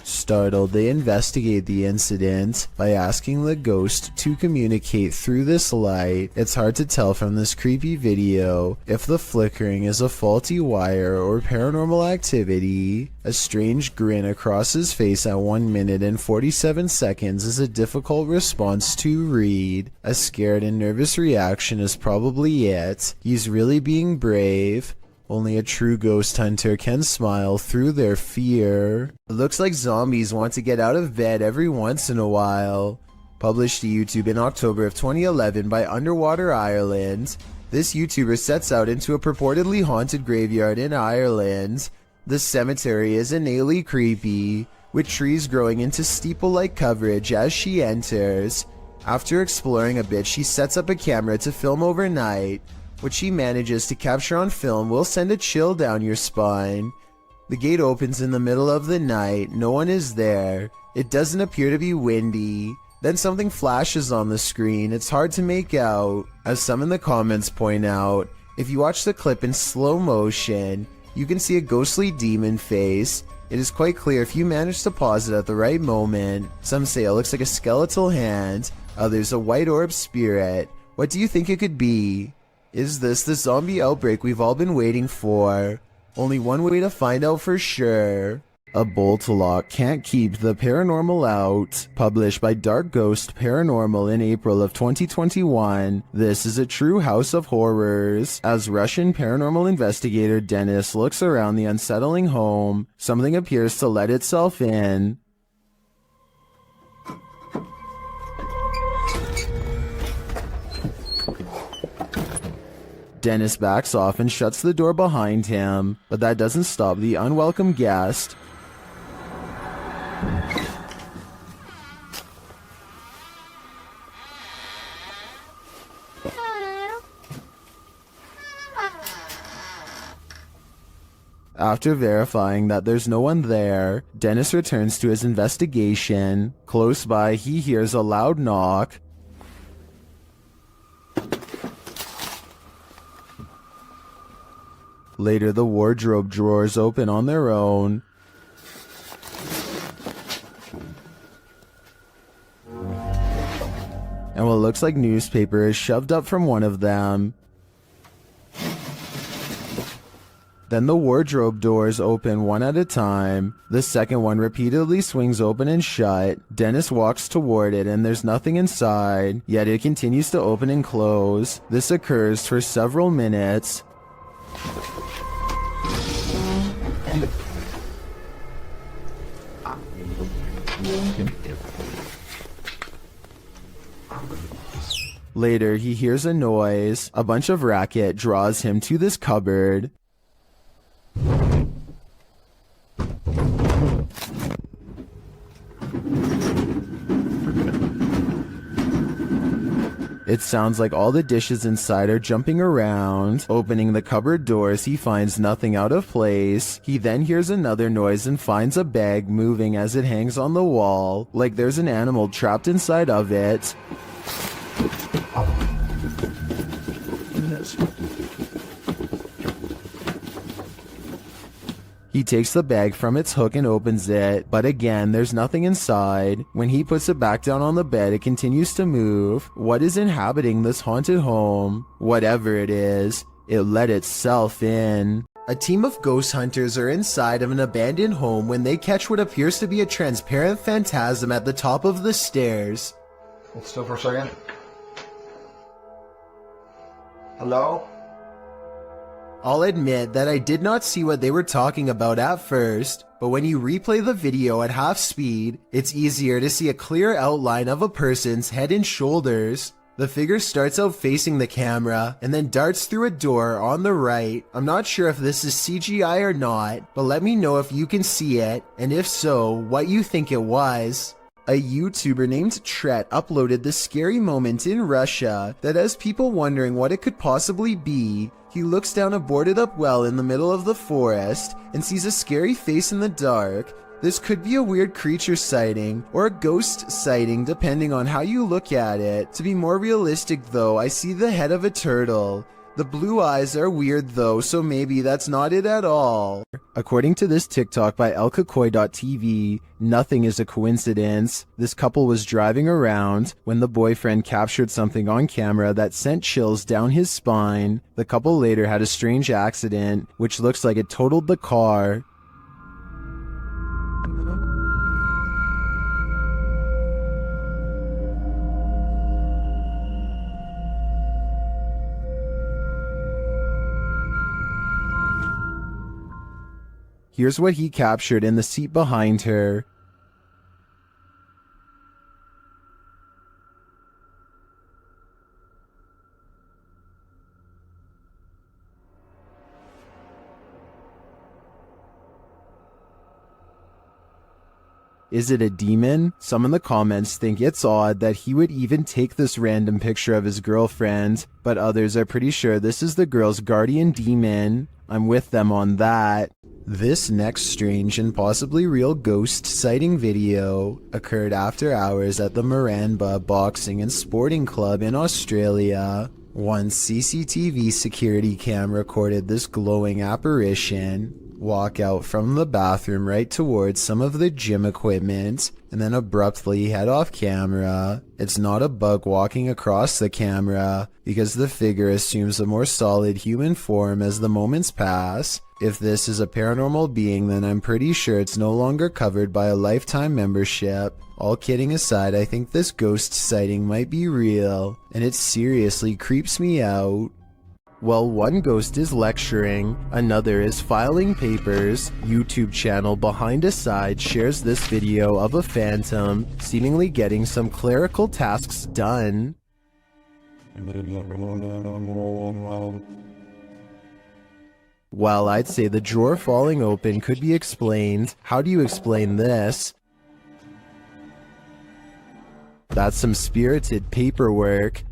Startled, they investigate the incident by asking the ghost to communicate through this light. It's hard to tell from this creepy video if the flickering is a faulty wire or paranormal activity. A strange grin across his face at 1 minute and 47 seconds is a difficult response to read. A scared and nervous reaction is probably it. He's really being brave. Only a true ghost hunter can smile through their fear. It looks like zombies want to get out of bed every once in a while. Published to YouTube in October of 2011 by Underwater Ireland. This YouTuber sets out into a purportedly haunted graveyard in Ireland. The cemetery is innately creepy, with trees growing into steeple-like coverage as she enters. After exploring a bit, she sets up a camera to film overnight. What she manages to capture on film will send a chill down your spine. The gate opens in the middle of the night, no one is there. It doesn't appear to be windy. Then something flashes on the screen, it's hard to make out. As some in the comments point out, if you watch the clip in slow motion, you can see a ghostly demon face. It is quite clear if you manage to pause it at the right moment. Some say it looks like a skeletal hand, others a white orb spirit. What do you think it could be? Is this the zombie outbreak we've all been waiting for? Only one way to find out for sure. A bolt lock can't keep the paranormal out. Published by Dark Ghost Paranormal in April of 2021. This is a true house of horrors. As Russian paranormal investigator Dennis looks around the unsettling home, something appears to let itself in. Dennis backs off and shuts the door behind him, but that doesn't stop the unwelcome guest. After verifying that there's no one there, Dennis returns to his investigation. Close by, he hears a loud knock. Later, the wardrobe drawers open on their own. And what looks like newspaper is shoved up from one of them. Then the wardrobe doors open one at a time. The second one repeatedly swings open and shut. Dennis walks toward it and there's nothing inside, yet it continues to open and close. This occurs for several minutes. Later, he hears a noise. A bunch of racket draws him to this cupboard. It sounds like all the dishes inside are jumping around. Opening the cupboard doors, he finds nothing out of place. He then hears another noise and finds a bag moving as it hangs on the wall, like there's an animal trapped inside of it. He takes the bag from its hook and opens it, but again, there's nothing inside. When he puts it back down on the bed, it continues to move. What is inhabiting this haunted home? Whatever it is, it let itself in. A team of ghost hunters are inside of an abandoned home when they catch what appears to be a transparent phantasm at the top of the stairs. Hold still for a second. Hello? I'll admit that I did not see what they were talking about at first, but when you replay the video at half speed, it's easier to see a clear outline of a person's head and shoulders. The figure starts out facing the camera and then darts through a door on the right. I'm not sure if this is CGI or not, but let me know if you can see it, and if so, what you think it was. A YouTuber named Tret uploaded this scary moment in Russia that has people wondering what it could possibly be. He looks down a boarded up well in the middle of the forest and sees a scary face in the dark. This could be a weird creature sighting or a ghost sighting depending on how you look at it. To be more realistic though, I see the head of a turtle. The blue eyes are weird though, so maybe that's not it at all. According to this TikTok by elkakoi.tv, nothing is a coincidence. This couple was driving around when the boyfriend captured something on camera that sent chills down his spine. The couple later had a strange accident, which looks like it totaled the car. Here's what he captured in the seat behind her. Is it a demon? Some in the comments think it's odd that he would even take this random picture of his girlfriend, but others are pretty sure this is the girl's guardian demon. I'm with them on that. This next strange and possibly real ghost sighting video occurred after hours at the Maramba Boxing and Sporting Club in Australia. One CCTV security cam recorded this glowing apparition walk out from the bathroom right towards some of the gym equipment and then abruptly head off camera. It's not a bug walking across the camera because the figure assumes a more solid human form as the moments pass. If this is a paranormal being, then I'm pretty sure it's no longer covered by a lifetime membership. All kidding aside, I think this ghost sighting might be real, and it seriously creeps me out. While one ghost is lecturing, another is filing papers. YouTube channel Behind a Side shares this video of a phantom seemingly getting some clerical tasks done. While I'd say the drawer falling open could be explained, how do you explain this? That's some spirited paperwork.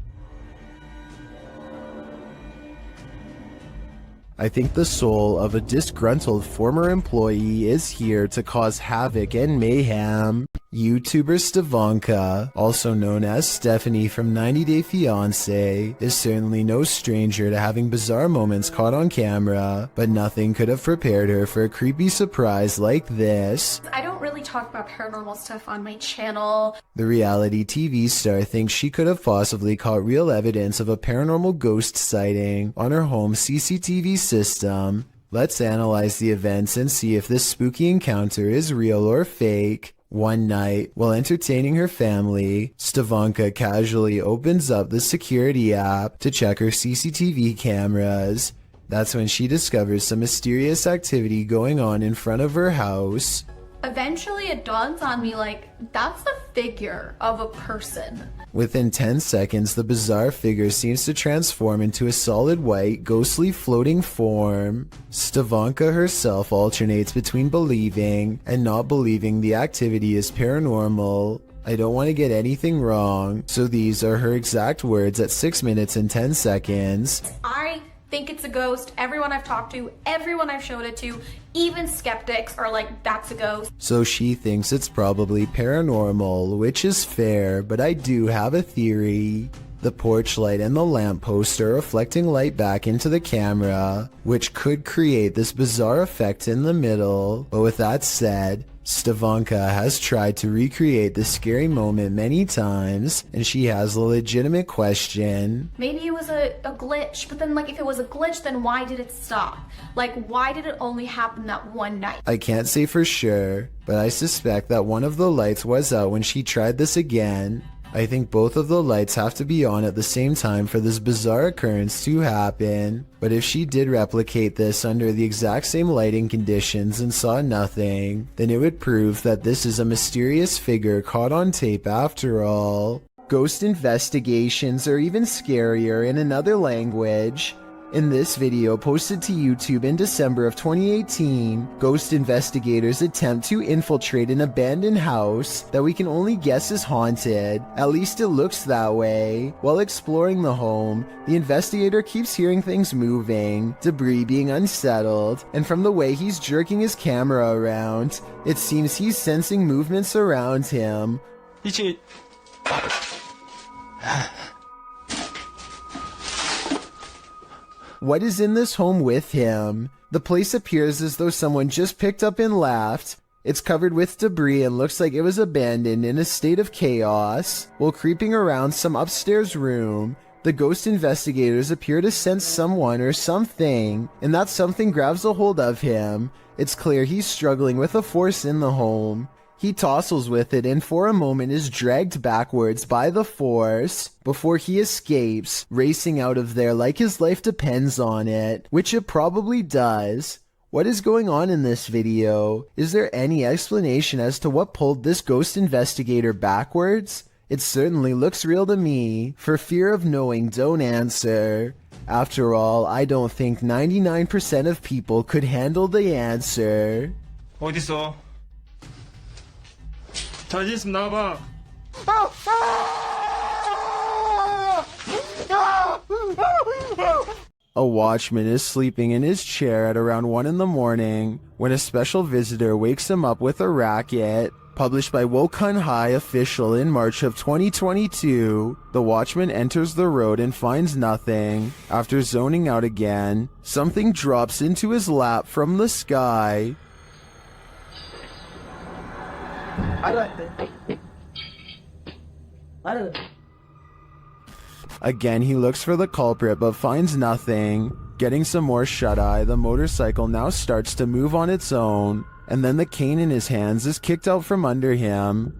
I think the soul of a disgruntled former employee is here to cause havoc and mayhem. YouTuber Stavanka, also known as Stephanie from 90 Day Fiancé, is certainly no stranger to having bizarre moments caught on camera, but nothing could have prepared her for a creepy surprise like this. I don't really talk about paranormal stuff on my channel. The reality TV star thinks she could have possibly caught real evidence of a paranormal ghost sighting on her home CCTV system. Let's analyze the events and see if this spooky encounter is real or fake. One night, while entertaining her family, Stavanka casually opens up the security app to check her CCTV cameras. That's when she discovers some mysterious activity going on in front of her house. Eventually it dawns on me, like, that's the figure of a person. Within 10 seconds, the bizarre figure seems to transform into a solid white, ghostly floating form. Stavanka herself alternates between believing and not believing the activity is paranormal. I don't want to get anything wrong, so these are her exact words at 6 minutes and 10 seconds. I think it's a ghost. Everyone I've talked to, everyone I've showed it to, even skeptics are like, that's a ghost. So she thinks it's probably paranormal, which is fair, but I do have a theory. The porch light and the lamppost are reflecting light back into the camera, which could create this bizarre effect in the middle. But with that said, Stavanka has tried to recreate this scary moment many times, and she has a legitimate question. Maybe it was a glitch, but then like if it was a glitch, then why did it stop? Like why did it only happen that one night? I can't say for sure, but I suspect that one of the lights was out when she tried this again. I think both of the lights have to be on at the same time for this bizarre occurrence to happen. But if she did replicate this under the exact same lighting conditions and saw nothing, then it would prove that this is a mysterious figure caught on tape after all. Ghost investigations are even scarier in another language. In this video posted to YouTube in December of 2018, ghost investigators attempt to infiltrate an abandoned house that we can only guess is haunted. At least it looks that way. While exploring the home, the investigator keeps hearing things moving, debris being unsettled, and from the way he's jerking his camera around, it seems he's sensing movements around him. What is in this home with him? The place appears as though someone just picked up and left. It's covered with debris and looks like it was abandoned in a state of chaos. While creeping around some upstairs room, the ghost investigators appear to sense someone or something, and that something grabs a hold of him. It's clear he's struggling with a force in the home. He tussles with it and for a moment is dragged backwards by the force before he escapes, racing out of there like his life depends on it, which it probably does. What is going on in this video? Is there any explanation as to what pulled this ghost investigator backwards? It certainly looks real to me. For fear of knowing, don't answer. After all, I don't think 99% of people could handle the answer. 어딨어? 자신 있으면 나와봐. A watchman is sleeping in his chair at around 1 in the morning when a special visitor wakes him up with a racket. Published by Wokun High Official in March of 2022, the watchman enters the road and finds nothing. After zoning out again, something drops into his lap from the sky. Again, he looks for the culprit but finds nothing. Getting some more shut-eye, the motorcycle now starts to move on its own, and then the cane in his hands is kicked out from under him.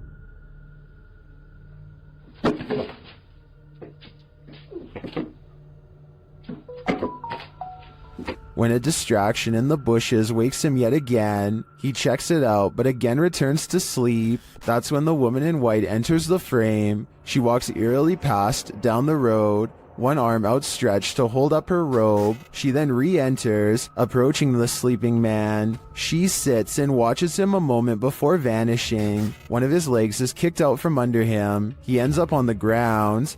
When a distraction in the bushes wakes him yet again, he checks it out but again returns to sleep. That's when the woman in white enters the frame. She walks eerily past down the road, one arm outstretched to hold up her robe. She then re-enters, approaching the sleeping man. She sits and watches him a moment before vanishing. One of his legs is kicked out from under him. He ends up on the ground.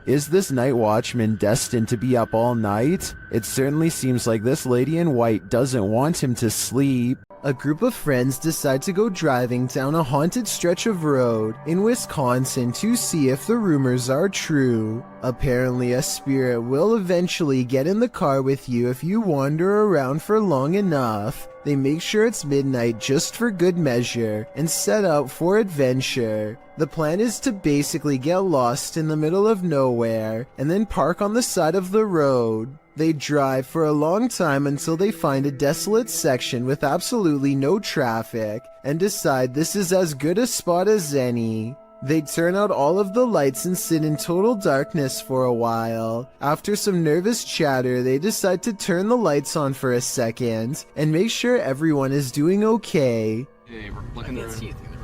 Is this night watchman destined to be up all night? It certainly seems like this lady in white doesn't want him to sleep. A group of friends decide to go driving down a haunted stretch of road in Wisconsin to see if the rumors are true. Apparently, a spirit will eventually get in the car with you if you wander around for long enough. They make sure it's midnight just for good measure and set out for adventure. The plan is to basically get lost in the middle of nowhere and then park on the side of the road. They drive for a long time until they find a desolate section with absolutely no traffic and decide this is as good a spot as any. They turn out all of the lights and sit in total darkness for a while. After some nervous chatter, they decide to turn the lights on for a second and make sure everyone is doing okay. Hey, we're looking to see anything.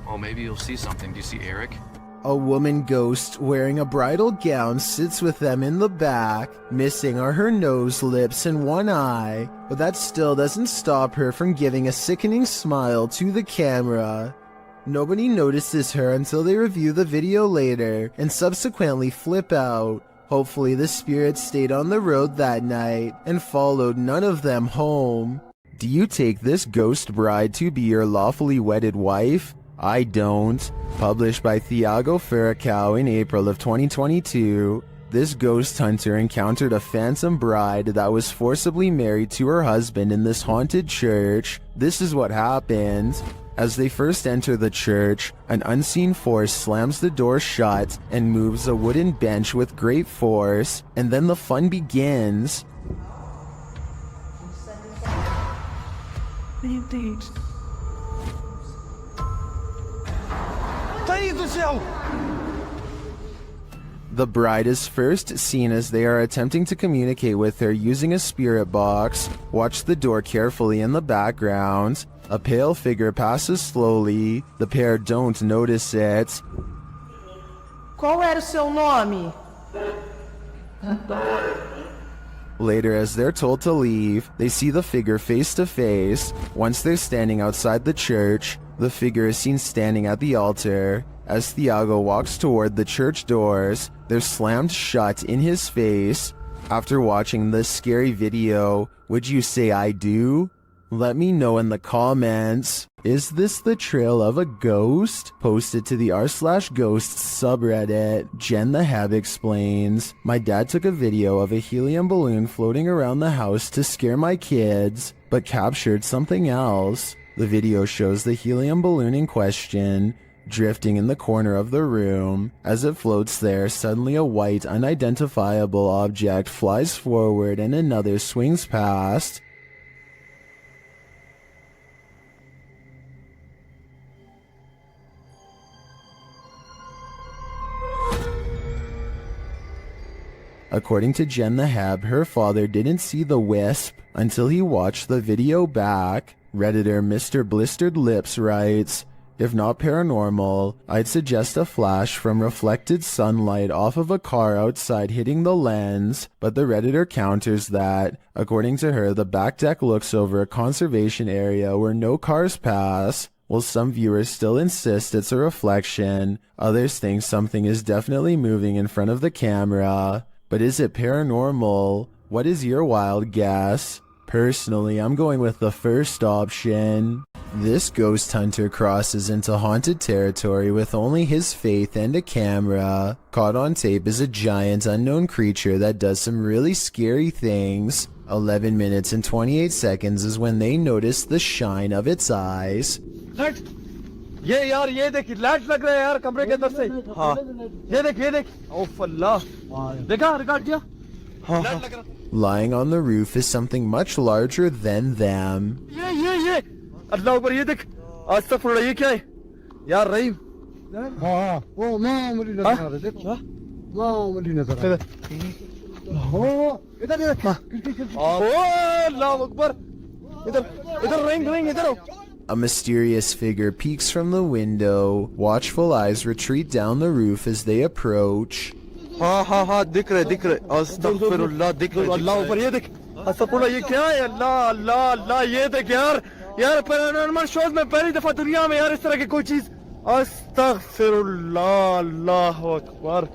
Oh, maybe you'll see something. Do you see Eric? A woman ghost wearing a bridal gown sits with them in the back. Missing are her nose, lips, and one eye, but that still doesn't stop her from giving a sickening smile to the camera. Nobody notices her until they review the video later and subsequently flip out. Hopefully the spirits stayed on the road that night and followed none of them home. Do you take this ghost bride to be your lawfully wedded wife? I don't. Published by Thiago Ferracao in April of 2022, this ghost hunter encountered a phantom bride that was forcibly married to her husband in this haunted church. This is what happened. As they first enter the church, an unseen force slams the door shut and moves a wooden bench with great force, and then the fun begins. The bride is first seen as they are attempting to communicate with her using a spirit box. Watch the door carefully in the background. A pale figure passes slowly. The pair don't notice it. Qual era o seu nome? Later, as they're told to leave, they see the figure face to face. Once they're standing outside the church, the figure is seen standing at the altar. As Thiago walks toward the church doors, they're slammed shut in his face. After watching this scary video, would you say I do? Let me know in the comments. Is this the trail of a ghost? Posted to the r/ghosts subreddit. Jen the Hab explains, my dad took a video of a helium balloon floating around the house to scare my kids, but captured something else. The video shows the helium balloon in question drifting in the corner of the room. As it floats there, suddenly a white, unidentifiable object flies forward and another swings past. According to Jen the Hab, her father didn't see the wisp until he watched the video back. Redditor Mr. Blistered Lips writes, if not paranormal, I'd suggest a flash from reflected sunlight off of a car outside hitting the lens, but the Redditor counters that, according to her, the back deck looks over a conservation area where no cars pass. While some viewers still insist it's a reflection, others think something is definitely moving in front of the camera. But is it paranormal? What is your wild guess? Personally, I'm going with the first option. This ghost hunter crosses into haunted territory with only his faith and a camera. Caught on tape is a giant unknown creature that does some really scary things. 11 minutes and 28 seconds is when they notice the shine of its eyes. ये यार ये देख light लग रहा है यार कमरे के अंदर से हाँ ये देख ओफ अल्लाह देखा रिकॉर्ड किया लाइट लग रहा Lying on the roof is something much larger than them. ये अल्लाह ऊपर ये देख अस्तगफुरुल्लाह ये क्या है यार रहीम हाँ वो मां मुझे नजर आ रहा है देख मां मुझे नजर आ रहा है ओ इधर देख ओ अल्लाह अकबर इधर रिंग इधर A mysterious figure peeks from the window. Watchful eyes retreat down the roof as they approach. हाँ दिख रहे अस्तगफिरुल्लाह दिख रहे अल्लाह ऊपर ये देख अस्तगफिरुल्लाह ये क्या है अल्लाह ये देख यार पैरानॉर्मल शोज में पहली दफा दुनिया में यार इस तरह की कोई चीज अस्तगफिरुल्लाह अल्लाहु Akbar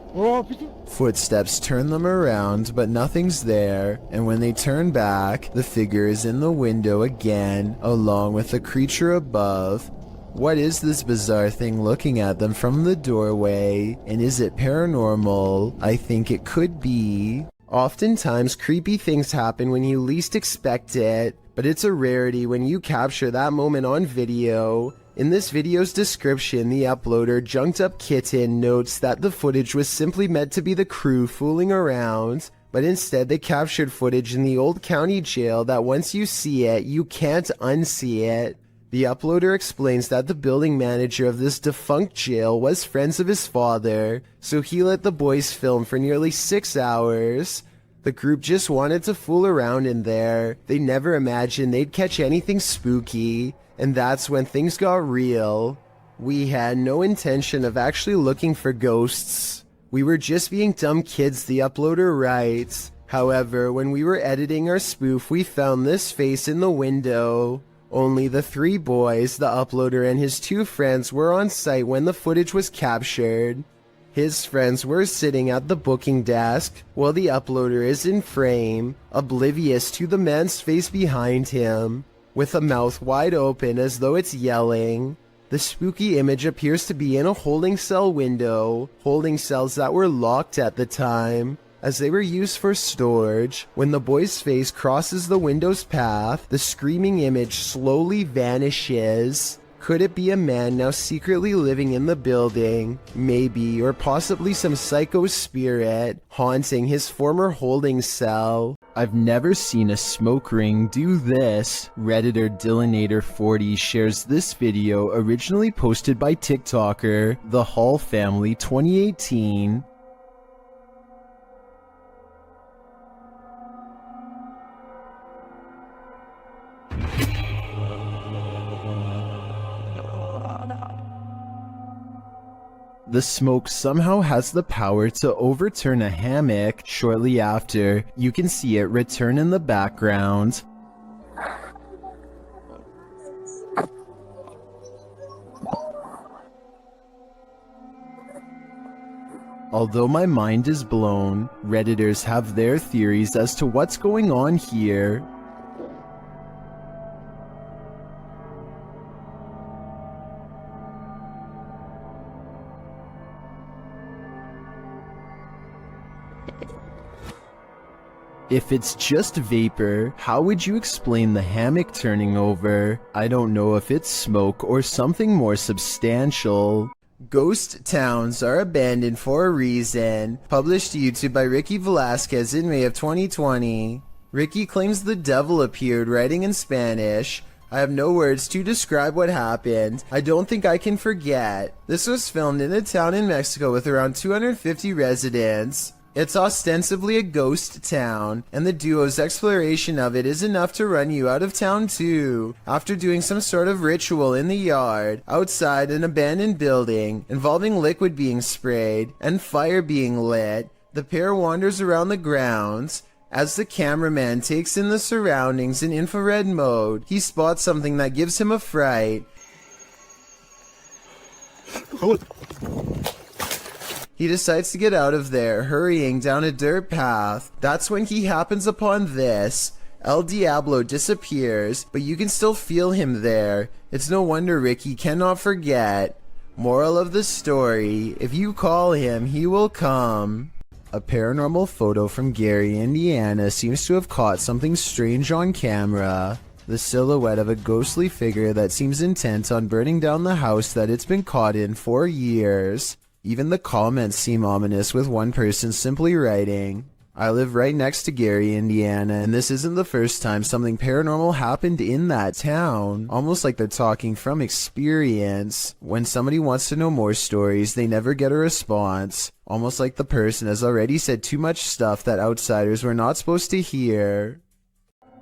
Footsteps turn them around, but nothing's there, and when they turn back, the figure is in the window again, along with the creature above. What is this bizarre thing looking at them from the doorway, and is it paranormal? I think it could be. Oftentimes, creepy things happen when you least expect it, but it's a rarity when you capture that moment on video. In this video's description, the uploader Junked Up Kitten notes that the footage was simply meant to be the crew fooling around, but instead they captured footage in the old county jail that once you see it, you can't unsee it. The uploader explains that the building manager of this defunct jail was friends of his father, so he let the boys film for nearly 6 hours. The group just wanted to fool around in there. They never imagined they'd catch anything spooky, and that's when things got real. We had no intention of actually looking for ghosts. We were just being dumb kids, the uploader writes. However, when we were editing our spoof, we found this face in the window. Only the 3 boys, the uploader and his 2 friends were on site when the footage was captured. His friends were sitting at the booking desk, while the uploader is in frame, oblivious to the man's face behind him, with a mouth wide open as though it's yelling. The spooky image appears to be in a holding cell window, holding cells that were locked at the time, as they were used for storage. When the boy's face crosses the window's path, the screaming image slowly vanishes. Could it be a man now secretly living in the building? Maybe, or possibly some psycho spirit haunting his former holding cell. I've never seen a smoke ring do this. Redditor Dillinator40 shares this video, originally posted by TikToker The Hall Family 2018. The smoke somehow has the power to overturn a hammock. Shortly after, you can see it return in the background. Although my mind is blown, Redditors have their theories as to what's going on here. If it's just vapor, how would you explain the hammock turning over? I don't know if it's smoke or something more substantial. Ghost towns are abandoned for a reason. Published to YouTube by Ricky Velasquez in May of 2020. Ricky claims the devil appeared, writing in Spanish. I have no words to describe what happened. I don't think I can forget. This was filmed in a town in Mexico with around 250 residents. It's ostensibly a ghost town, and the duo's exploration of it is enough to run you out of town too. After doing some sort of ritual in the yard, outside an abandoned building, involving liquid being sprayed and fire being lit, the pair wanders around the grounds. As the cameraman takes in the surroundings in infrared mode, he spots something that gives him a fright. He decides to get out of there, hurrying down a dirt path. That's when he happens upon this. El Diablo disappears, but you can still feel him there. It's no wonder Ricky cannot forget. Moral of the story, if you call him, he will come. A paranormal photo from Gary, Indiana seems to have caught something strange on camera. The silhouette of a ghostly figure that seems intent on burning down the house that it's been caught in for years. Even the comments seem ominous, with one person simply writing, I live right next to Gary, Indiana, and this isn't the first time something paranormal happened in that town. Almost like they're talking from experience. When somebody wants to know more stories, they never get a response. Almost like the person has already said too much stuff that outsiders were not supposed to hear.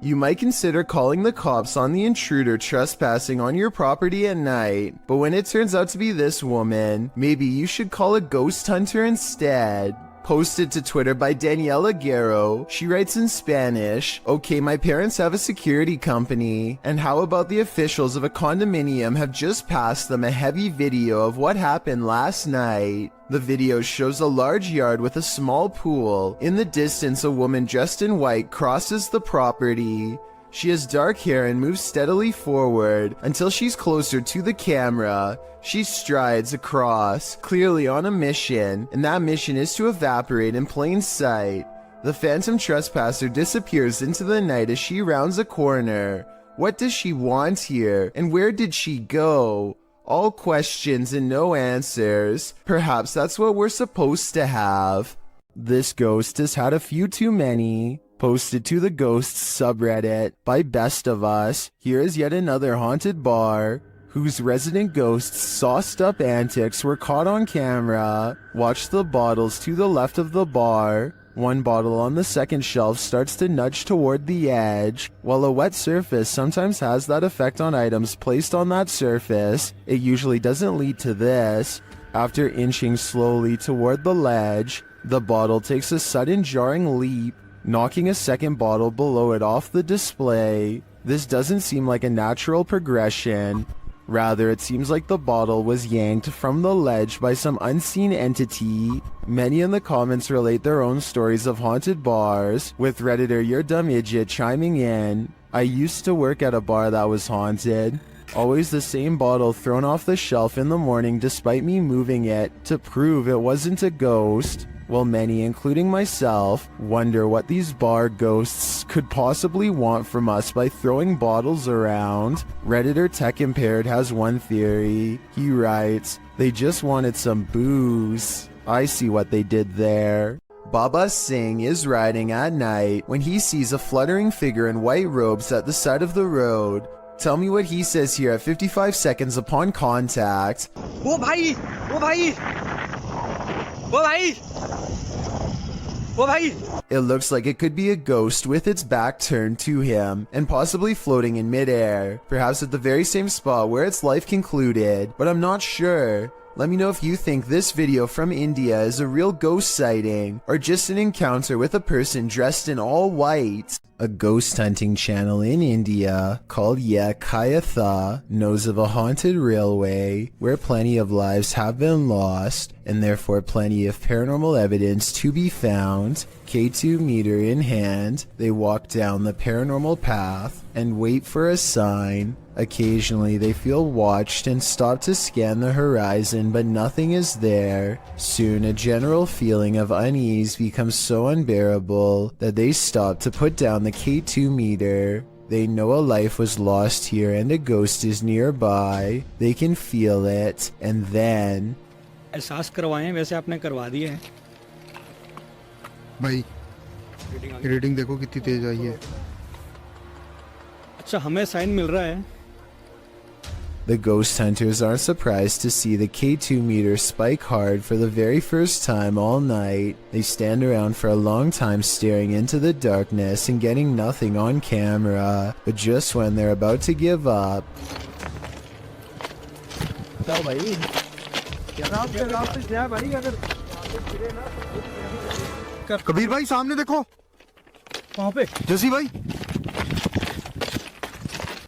You might consider calling the cops on the intruder trespassing on your property at night, but when it turns out to be this woman, maybe you should call a ghost hunter instead. Posted to Twitter by Daniela Guerrero, she writes in Spanish, okay, my parents have a security company, and how about the officials of a condominium have just passed them a heavy video of what happened last night. The video shows a large yard with a small pool. In the distance, a woman dressed in white crosses the property. She has dark hair and moves steadily forward until she's closer to the camera. She strides across, clearly on a mission, and that mission is to evaporate in plain sight. The phantom trespasser disappears into the night as she rounds a corner. What does she want here, and where did she go? All questions and no answers. Perhaps that's what we're supposed to have. This ghost has had a few too many. Posted to the Ghosts subreddit by Best of Us, here is yet another haunted bar whose resident ghosts' sauced up antics were caught on camera. Watch the bottles to the left of the bar. One bottle on the second shelf starts to nudge toward the edge. While a wet surface sometimes has that effect on items placed on that surface, it usually doesn't lead to this. After inching slowly toward the ledge, the bottle takes a sudden jarring leap, knocking a second bottle below it off the display. This doesn't seem like a natural progression. Rather, it seems like the bottle was yanked from the ledge by some unseen entity. Many in the comments relate their own stories of haunted bars, with Redditor Your Dumb Idiot chiming in. I used to work at a bar that was haunted. Always the same bottle thrown off the shelf in the morning despite me moving it to prove it wasn't a ghost. Well, many, including myself, wonder what these bar ghosts could possibly want from us by throwing bottles around. Redditor Tech Impaired has one theory. He writes, they just wanted some booze. I see what they did there. Baba Singh is riding at night when he sees a fluttering figure in white robes at the side of the road. Tell me what he says here at 55 seconds upon contact. Oh, bhai! Oh, bhai! Oh, bhai! Oh, bhai! It looks like it could be a ghost with its back turned to him and possibly floating in midair, perhaps at the very same spot where its life concluded, but I'm not sure. Let me know if you think this video from India is a real ghost sighting or just an encounter with a person dressed in all white. A ghost hunting channel in India called Ye Kayatha knows of a haunted railway where plenty of lives have been lost and therefore plenty of paranormal evidence to be found. K2 meter in hand, they walk down the paranormal path and wait for a sign. Occasionally they feel watched and stop to scan the horizon, but nothing is there. Soon a general feeling of unease becomes so unbearable that they stop to put down the K2 meter. They know a life was lost here and a ghost is nearby. They can feel it, and then... एहसास करवाएं वैसे आपने करवा दिए हैं भाई reading देखो कितनी तेज आई है अच्छा हमें साइन मिल रहा है The ghost hunters aren't surprised to see the K2 meter spike hard for the very first time all night. They stand around for a long time staring into the darkness and getting nothing on camera. But just when they're about to give up... Kabir भाई सामने देखो वहाँ पे जसी भाई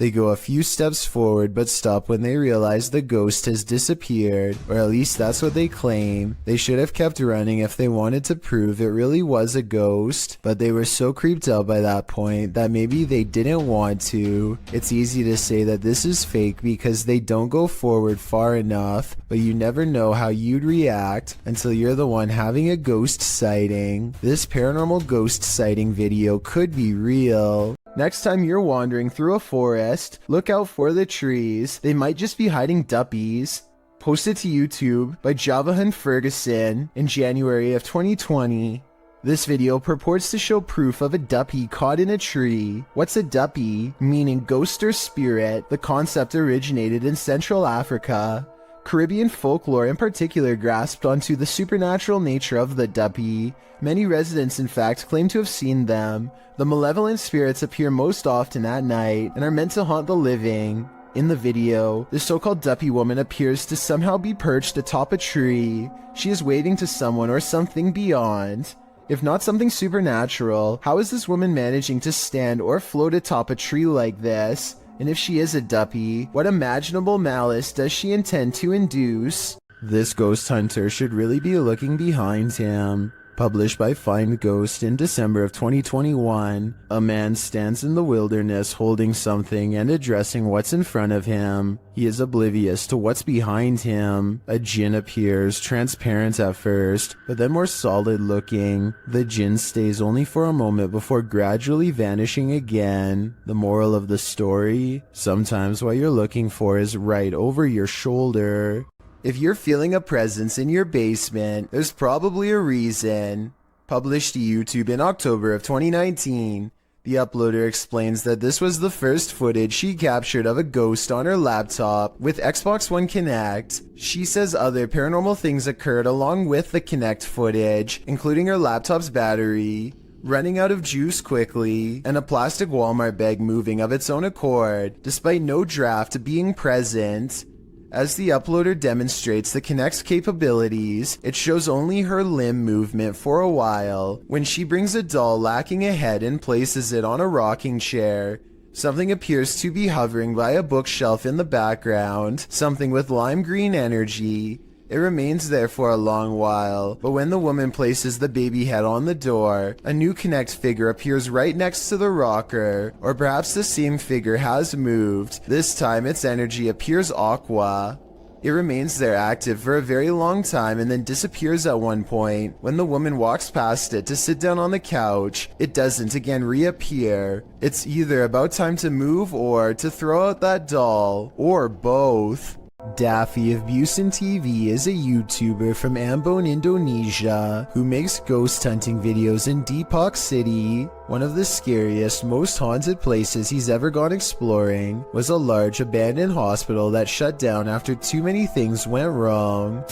They go a few steps forward but stop when they realize the ghost has disappeared, or at least that's what they claim. They should have kept running if they wanted to prove it really was a ghost, but they were so creeped out by that point that maybe they didn't want to. It's easy to say that this is fake because they don't go forward far enough, but you never know how you'd react until you're the one having a ghost sighting. This paranormal ghost sighting video could be real. Next time you're wandering through a forest, look out for the trees. They might just be hiding duppies. Posted to YouTube by Javahan Ferguson in January of 2020. This video purports to show proof of a duppy caught in a tree. What's a duppy? Meaning ghost or spirit. The concept originated in Central Africa. Caribbean folklore in particular grasped onto the supernatural nature of the duppy. Many residents in fact claim to have seen them. The malevolent spirits appear most often at night and are meant to haunt the living. In the video, the so-called duppy woman appears to somehow be perched atop a tree. She is waving to someone or something beyond. If not something supernatural, how is this woman managing to stand or float atop a tree like this? And if she is a duppy, what imaginable malice does she intend to induce? This ghost hunter should really be looking behind him. Published by Find Ghost in December of 2021, a man stands in the wilderness holding something and addressing what's in front of him. He is oblivious to what's behind him. A djinn appears, transparent at first, but then more solid looking. The djinn stays only for a moment before gradually vanishing again. The moral of the story? Sometimes what you're looking for is right over your shoulder. If you're feeling a presence in your basement, there's probably a reason. Published to YouTube in October of 2019. The uploader explains that this was the first footage she captured of a ghost on her laptop with Xbox One Kinect. She says other paranormal things occurred along with the Kinect footage, including her laptop's battery running out of juice quickly, and a plastic Walmart bag moving of its own accord, despite no draft being present. As the uploader demonstrates the Kinect's capabilities, it shows only her limb movement for a while, when she brings a doll lacking a head and places it on a rocking chair. Something appears to be hovering by a bookshelf in the background, something with lime green energy. It remains there for a long while, but when the woman places the baby head on the door, a new Kinect figure appears right next to the rocker, or perhaps the same figure has moved. This time its energy appears aqua. It remains there active for a very long time and then disappears at one point. When the woman walks past it to sit down on the couch, it doesn't again reappear. It's either about time to move or to throw out that doll, or both. Daffy of Busan TV is a YouTuber from Ambon, Indonesia, who makes ghost hunting videos in Depok City. One of the scariest, most haunted places he's ever gone exploring was a large abandoned hospital that shut down after too many things went wrong.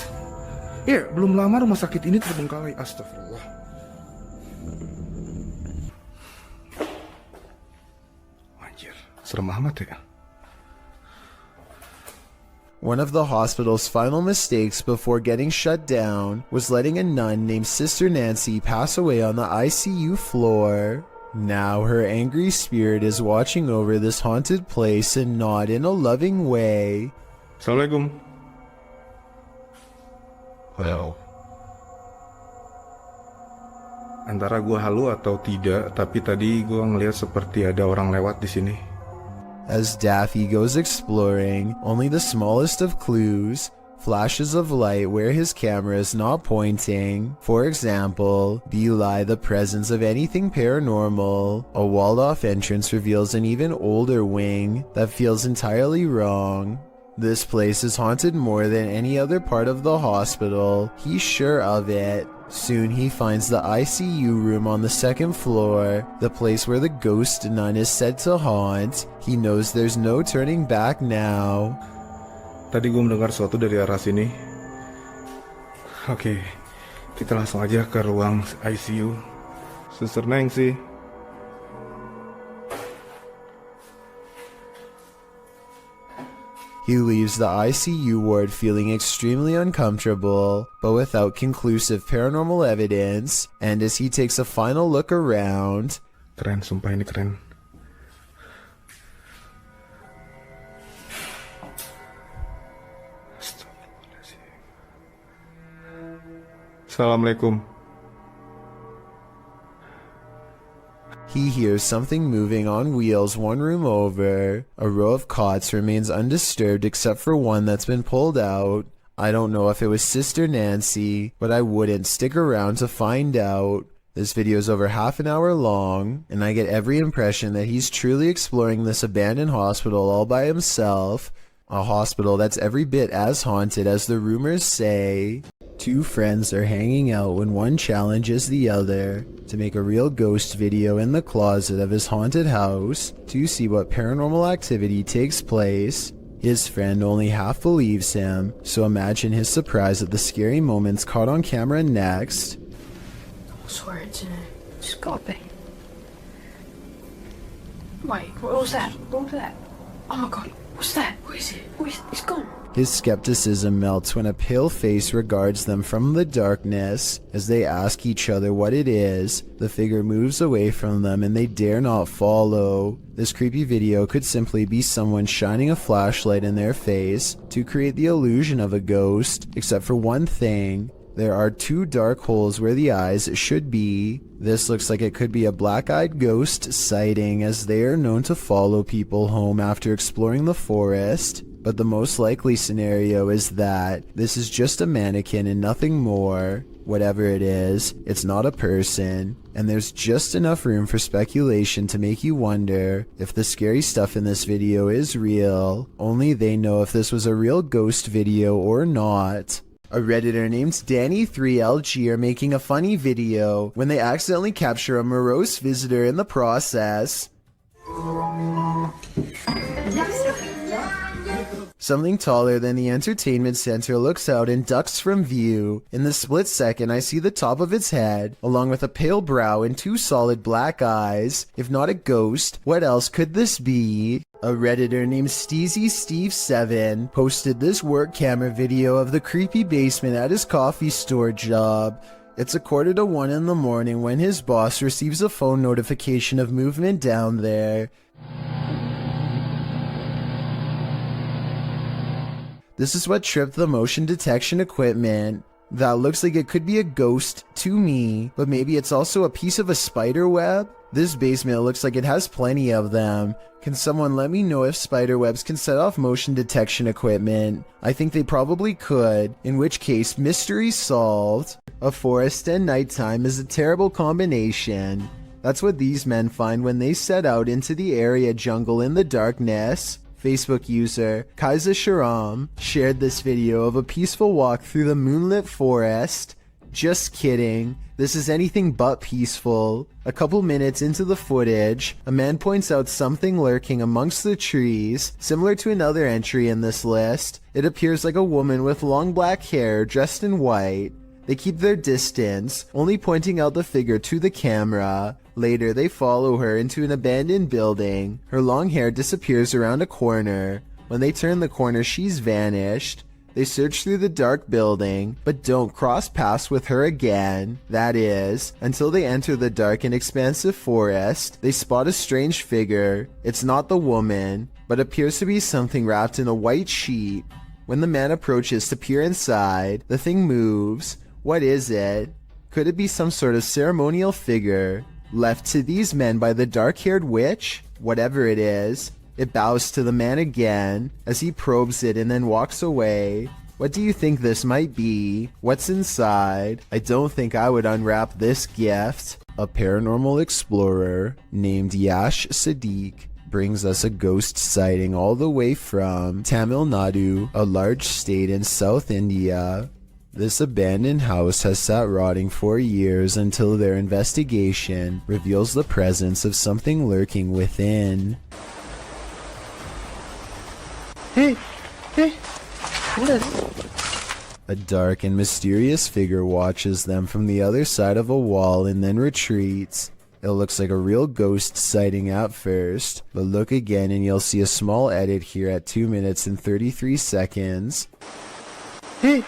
Belum lama rumah sakit ini terbengkalai. Astagfirullah. Anjir, serem amat ya. One of the hospital's final mistakes before getting shut down was letting a nun named Sister Nancy pass away on the ICU floor. Now her angry spirit is watching over this haunted place and not in a loving way. Assalamualaikum. Well. Antara gua halu atau tidak, tapi tadi gua ngelihat seperti ada orang lewat di sini. As Daffy goes exploring, only the smallest of clues, flashes of light where his camera is not pointing, for example, belie the presence of anything paranormal. A walled-off entrance reveals an even older wing that feels entirely wrong. This place is haunted more than any other part of the hospital, he's sure of it. Soon he finds the ICU room on the second floor, the place where the ghost nun is said to haunt. He knows there's no turning back now. Tadi gue mendengar sesuatu dari arah sini. Oke, kita langsung aja ke ruang ICU. Suster Nancy. He leaves the ICU ward feeling extremely uncomfortable, but without conclusive paranormal evidence, and as he takes a final look around... Keren, sumpah ini keren. Assalamualaikum. He hears something moving on wheels one room over. A row of cots remains undisturbed except for one that's been pulled out. I don't know if it was Sister Nancy, but I wouldn't stick around to find out. This video is over half an hour long, and I get every impression that he's truly exploring this abandoned hospital all by himself. A hospital that's every bit as haunted as the rumors say. Two friends are hanging out when one challenges the other to make a real ghost video in the closet of his haunted house to see what paranormal activity takes place. His friend only half believes him, so imagine his surprise at the scary moments caught on camera next. I swear it's in it. It's gulping. Wait, what was that? What was that? Oh my god, what's that? What is it? It's gone. His skepticism melts when a pale face regards them from the darkness. As they ask each other what it is, the figure moves away from them and they dare not follow. This creepy video could simply be someone shining a flashlight in their face to create the illusion of a ghost, except for one thing. There are two dark holes where the eyes should be. This looks like it could be a black-eyed ghost sighting, as they are known to follow people home after exploring the forest. But the most likely scenario is that this is just a mannequin and nothing more. Whatever it is, it's not a person, and there's just enough room for speculation to make you wonder if the scary stuff in this video is real. Only they know if this was a real ghost video or not. A Redditor named Danny3LG are making a funny video when they accidentally capture a morose visitor in the process. Something taller than the entertainment center looks out and ducks from view. In the split second, I see the top of its head, along with a pale brow and 2 solid black eyes. If not a ghost, what else could this be? A Redditor named SteezySteve7 posted this work camera video of the creepy basement at his coffee store job. It's 1:45 in the morning when his boss receives a phone notification of movement down there. This is what tripped the motion detection equipment. That looks like it could be a ghost to me, but maybe it's also a piece of a spider web? This basement looks like it has plenty of them. Can someone let me know if spider webs can set off motion detection equipment? I think they probably could, in which case mystery solved. A forest and nighttime is a terrible combination. That's what these men find when they set out into the area jungle in the darkness. Facebook user Kaiser Sharam shared this video of a peaceful walk through the moonlit forest. Just kidding, this is anything but peaceful. A couple minutes into the footage, a man points out something lurking amongst the trees, similar to another entry in this list. It appears like a woman with long black hair dressed in white. They keep their distance, only pointing out the figure to the camera. Later, they follow her into an abandoned building. Her long hair disappears around a corner. When they turn the corner, she's vanished. They search through the dark building, but don't cross paths with her again. That is, until they enter the dark and expansive forest. They spot a strange figure. It's not the woman, but appears to be something wrapped in a white sheet. When the man approaches to peer inside, the thing moves. What is it? Could it be some sort of ceremonial figure? Left to these men by the dark-haired witch? Whatever it is, it bows to the man again as he probes it and then walks away. What do you think this might be? What's inside? I don't think I would unwrap this gift. A paranormal explorer named Yash Sadiq brings us a ghost sighting all the way from Tamil Nadu, a large state in South India. This abandoned house has sat rotting for years until their investigation reveals the presence of something lurking within. Hey! What is it? A dark and mysterious figure watches them from the other side of a wall and then retreats. It looks like a real ghost sighting at first, but look again and you'll see a small edit here at 2 minutes and 33 seconds. Hey!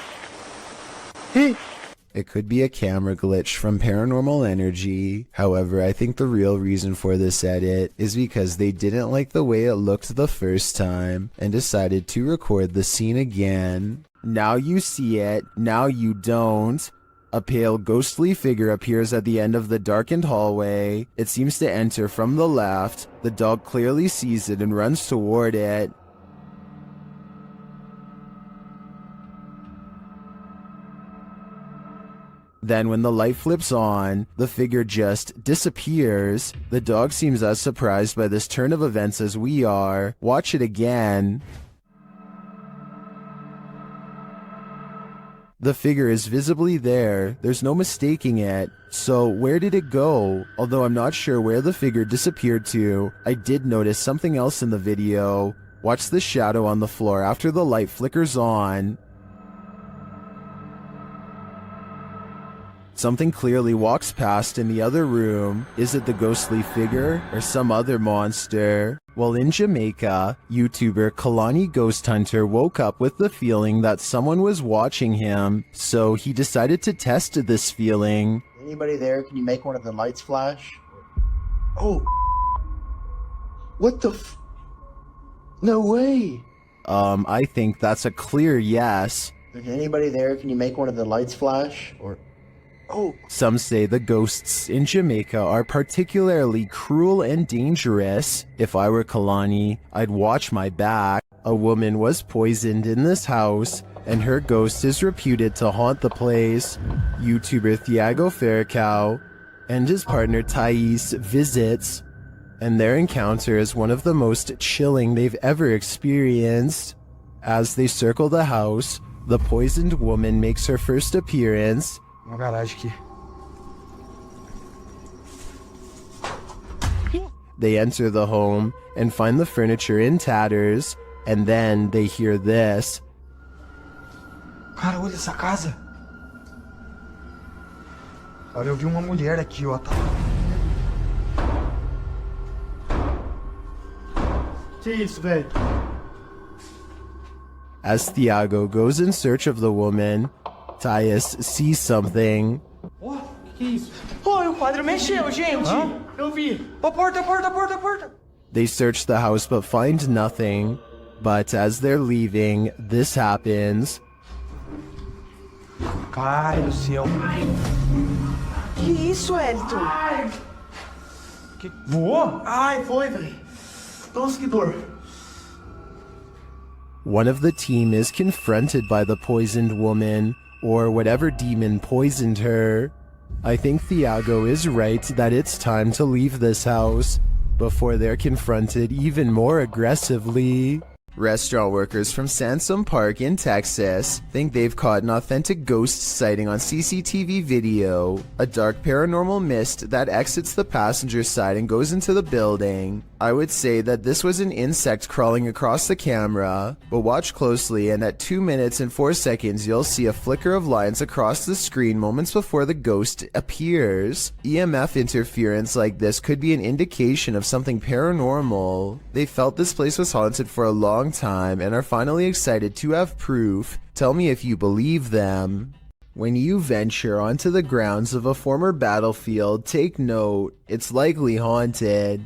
It could be a camera glitch from Paranormal Energy. However, I think the real reason for this edit is because they didn't like the way it looked the first time and decided to record the scene again. Now you see it, now you don't. A pale ghostly figure appears at the end of the darkened hallway. It seems to enter from the left. The dog clearly sees it and runs toward it. Then when the light flips on, the figure just disappears. The dog seems as surprised by this turn of events as we are. Watch it again. The figure is visibly there. There's no mistaking it. So where did it go? Although I'm not sure where the figure disappeared to, I did notice something else in the video. Watch the shadow on the floor after the light flickers on. Something clearly walks past in the other room. Is it the ghostly figure or some other monster? While in Jamaica, YouTuber Kalani Ghost Hunter woke up with the feeling that someone was watching him, so he decided to test this feeling. Anybody there? Can you make one of the lights flash? Oh. What the f... No way. I think that's a clear yes. Is anybody there? Can you make one of the lights flash? Or... Oh. Some say the ghosts in Jamaica are particularly cruel and dangerous. If I were Kalani, I'd watch my back. A woman was poisoned in this house, and her ghost is reputed to haunt the place. YouTuber Thiago Ferracao and his partner Thais visits, and their encounter is one of the most chilling they've ever experienced. As they circle the house, The poisoned woman makes her first appearance. Uma garagem aqui. They enter the home and find the furniture in tatters, and then they hear this. Cara, olha essa casa. Olha, eu vi uma mulher aqui, ó. Que isso, velho? As Thiago goes in search of the woman, Tyus sees something. Ó, que é isso? Ó, o quadro mexeu, gente. Eu vi. Ó, porta, porta, porta, porta. They search the house but find nothing. But as they're leaving, this happens. Ai, do céu. Que isso, Elton? Que... Voou? Ai, foi, velho. Nossa, que dor. One of the team is confronted by the poisoned woman, or whatever demon poisoned her. I think Thiago is right that it's time to leave this house before they're confronted even more aggressively. Restaurant workers from Sansom Park in Texas think they've caught an authentic ghost sighting on CCTV video. A dark paranormal mist that exits the passenger side and goes into the building. I would say that this was an insect crawling across the camera, but watch closely and at 2 minutes and 4 seconds you'll see a flicker of lines across the screen moments before the ghost appears. EMF interference like this could be an indication of something paranormal. They felt this place was haunted for a long time and are finally excited to have proof. Tell me if you believe them. When you venture onto the grounds of a former battlefield, take note, it's likely haunted.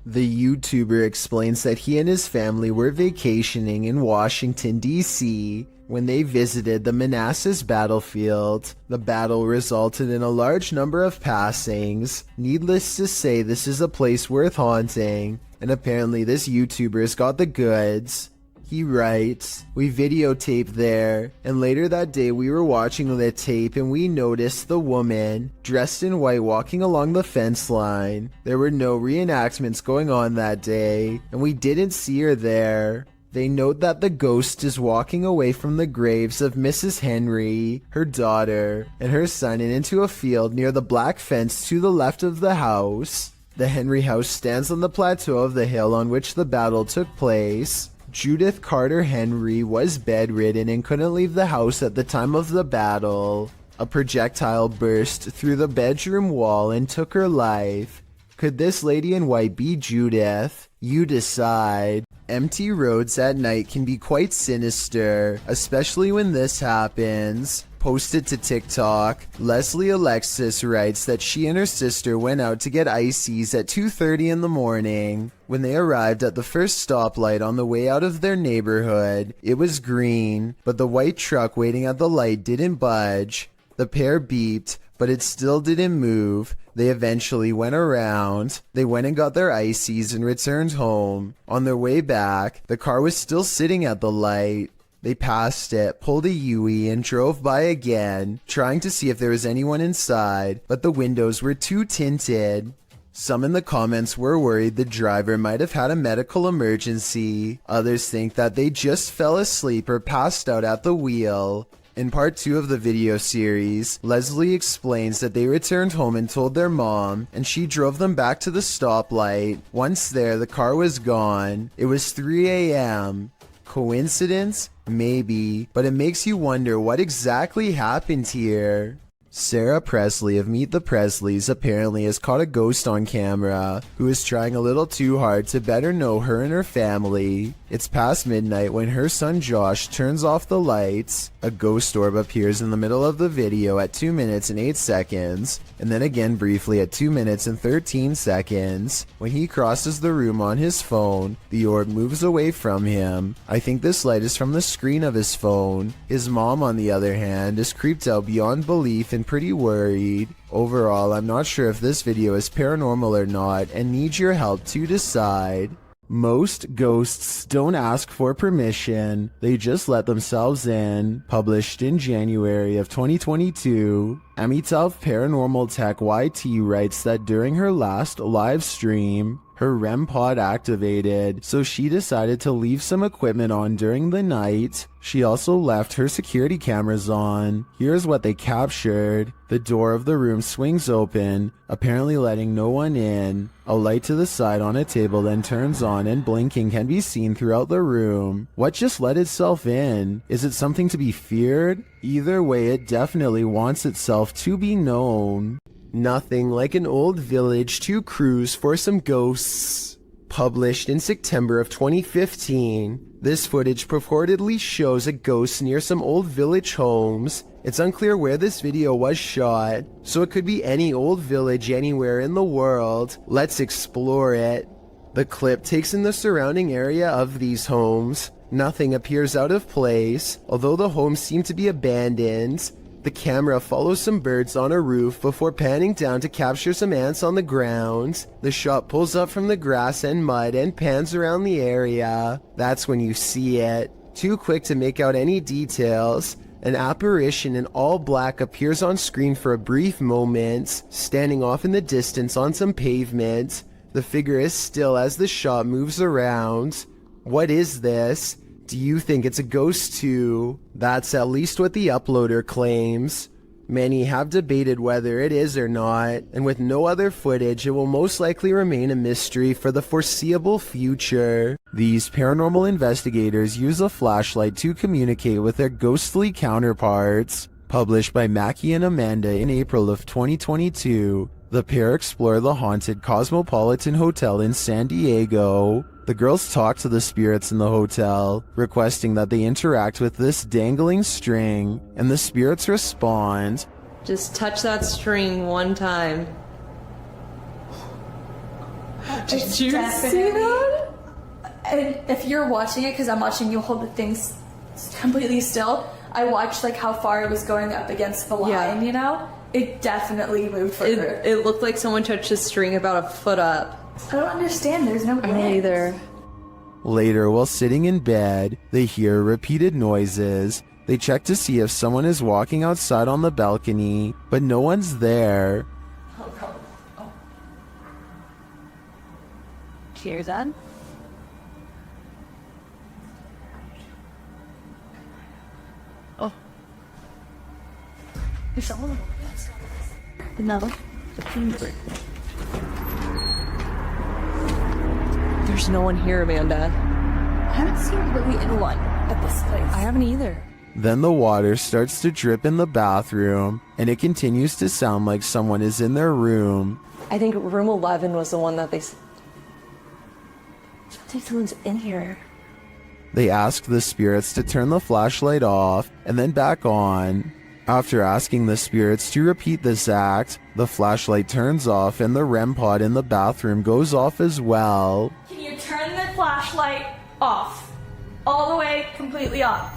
The YouTuber explains that he and his family were vacationing in Washington, D.C. when they visited the Manassas battlefield. The battle resulted in a large number of passings. Needless to say, this is a place worth haunting, and apparently this YouTuber's got the goods. He writes, "We videotaped there, and later that day we were watching the tape and we noticed the woman, dressed in white, walking along the fence line. There were no reenactments going on that day, and we didn't see her there." They note that the ghost is walking away from the graves of Mrs. Henry, her daughter, and her son and into a field near the black fence to the left of the house. The Henry house stands on the plateau of the hill on which the battle took place. Judith Carter Henry was bedridden and couldn't leave the house at the time of the battle. A projectile burst through the bedroom wall and took her life. Could this lady in white be Judith? You decide. Empty roads at night can be quite sinister, especially when this happens. Posted to TikTok, Leslie Alexis writes that she and her sister went out to get ices at 2:30 in the morning. When they arrived at the first stoplight on the way out of their neighborhood, it was green, but the white truck waiting at the light didn't budge. The pair beeped, but it still didn't move. They eventually went around. They went and got their ices and returned home. On their way back, the car was still sitting at the light. They passed it, pulled a U-turn, and drove by again, trying to see if there was anyone inside, but the windows were too tinted. Some in the comments were worried the driver might have had a medical emergency. Others think that they just fell asleep or passed out at the wheel. In part 2 of the video series, Leslie explains that they returned home and told their mom, and she drove them back to the stoplight. Once there, the car was gone. It was 3 a.m. Coincidence? Maybe, but it makes you wonder what exactly happened here. Sarah Presley of Meet the Presleys apparently has caught a ghost on camera who is trying a little too hard to better know her and her family. It's past midnight when her son Josh turns off the lights. A ghost orb appears in the middle of the video at 2 minutes and 8 seconds, and then again briefly at 2 minutes and 13 seconds. When he crosses the room on his phone, the orb moves away from him. I think this light is from the screen of his phone. His mom, on the other hand, is creeped out beyond belief and pretty worried. Overall, I'm not sure if this video is paranormal or not and need your help to decide. Most ghosts don't ask for permission, they just let themselves in. Published in January of 2022, Amitav Paranormal Tech YT writes that during her last live stream, Her REM pod activated, so she decided to leave some equipment on during the night. She also left her security cameras on. Here's what they captured. The door of the room swings open, apparently letting no one in. A light to the side on a table then turns on and blinking can be seen throughout the room. What just let itself in? Is it something to be feared? Either way, it definitely wants itself to be known. Nothing like an old village to cruise for some ghosts. Published in September of 2015, this footage purportedly shows a ghost near some old village homes. It's unclear where this video was shot, so it could be any old village anywhere in the world. Let's explore it. The clip takes in the surrounding area of these homes. Nothing appears out of place, although the homes seem to be abandoned. The camera follows some birds on a roof before panning down to capture some ants on the ground. The shot pulls up from the grass and mud and pans around the area. That's when you see it. Too quick to make out any details. An apparition in all black appears on screen for a brief moment, standing off in the distance on some pavement. The figure is still as the shot moves around. What is this? Do you think it's a ghost too? That's at least what the uploader claims. Many have debated whether it is or not, and with no other footage, it will most likely remain a mystery for the foreseeable future. These paranormal investigators use a flashlight to communicate with their ghostly counterparts. Published by Mackie and Amanda in April of 2022, the pair explore the haunted Cosmopolitan Hotel in San Diego. The girls talk to the spirits in the hotel, requesting that they interact with this dangling string, and the spirits respond. Just touch that string one time. Did you see that? And if you're watching it, because I'm watching you hold the things completely still, I watched like how far it was going up against the line, you know? It definitely moved further. It looked like someone touched the string about a foot up. I don't understand, there's no wind. Me either. Later, while sitting in bed, they hear repeated noises. They check to see if someone is walking outside on the balcony, but no one's there. Cheers, Anne. Oh. There's someone. Another. There's no one here, Amanda. I haven't seen really anyone at this place. I haven't either. Then the water starts to drip in the bathroom, and it continues to sound like someone is in their room. I think room 11 was the one that they... I think someone's in here. They ask the spirits to turn the flashlight off and then back on. After asking the spirits to repeat this act, the flashlight turns off and the REM pod in the bathroom goes off as well. Can you turn the flashlight off? All the way, completely off.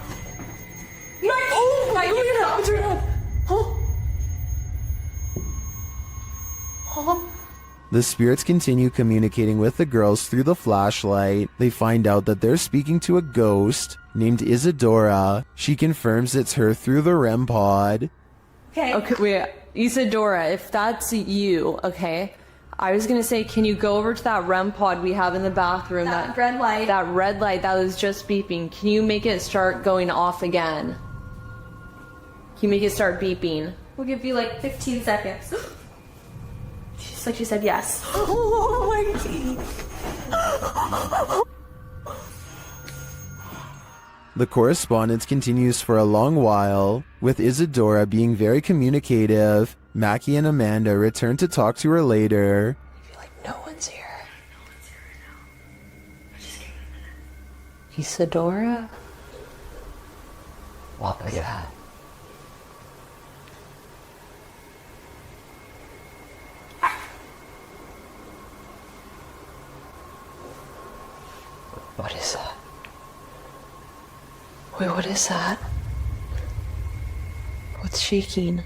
The spirits continue communicating with the girls through the flashlight. They find out that they're speaking to a ghost named Isadora. She confirms it's her through the REM pod. Okay, wait. Isadora, if that's you, okay? I was gonna say, can you go over to that REM pod we have in the bathroom? That red light. That red light that was just beeping. Can you make it start going off again? Can you make it start beeping? We'll give you like 15 seconds. She's like, she said yes. Oh my God. The correspondence continues for a long while, with Isadora being very communicative. Mackie and Amanda return to talk to her later. I feel like no one's here. Isadora? What is that? What is that? Wait, what is that? What's shaking?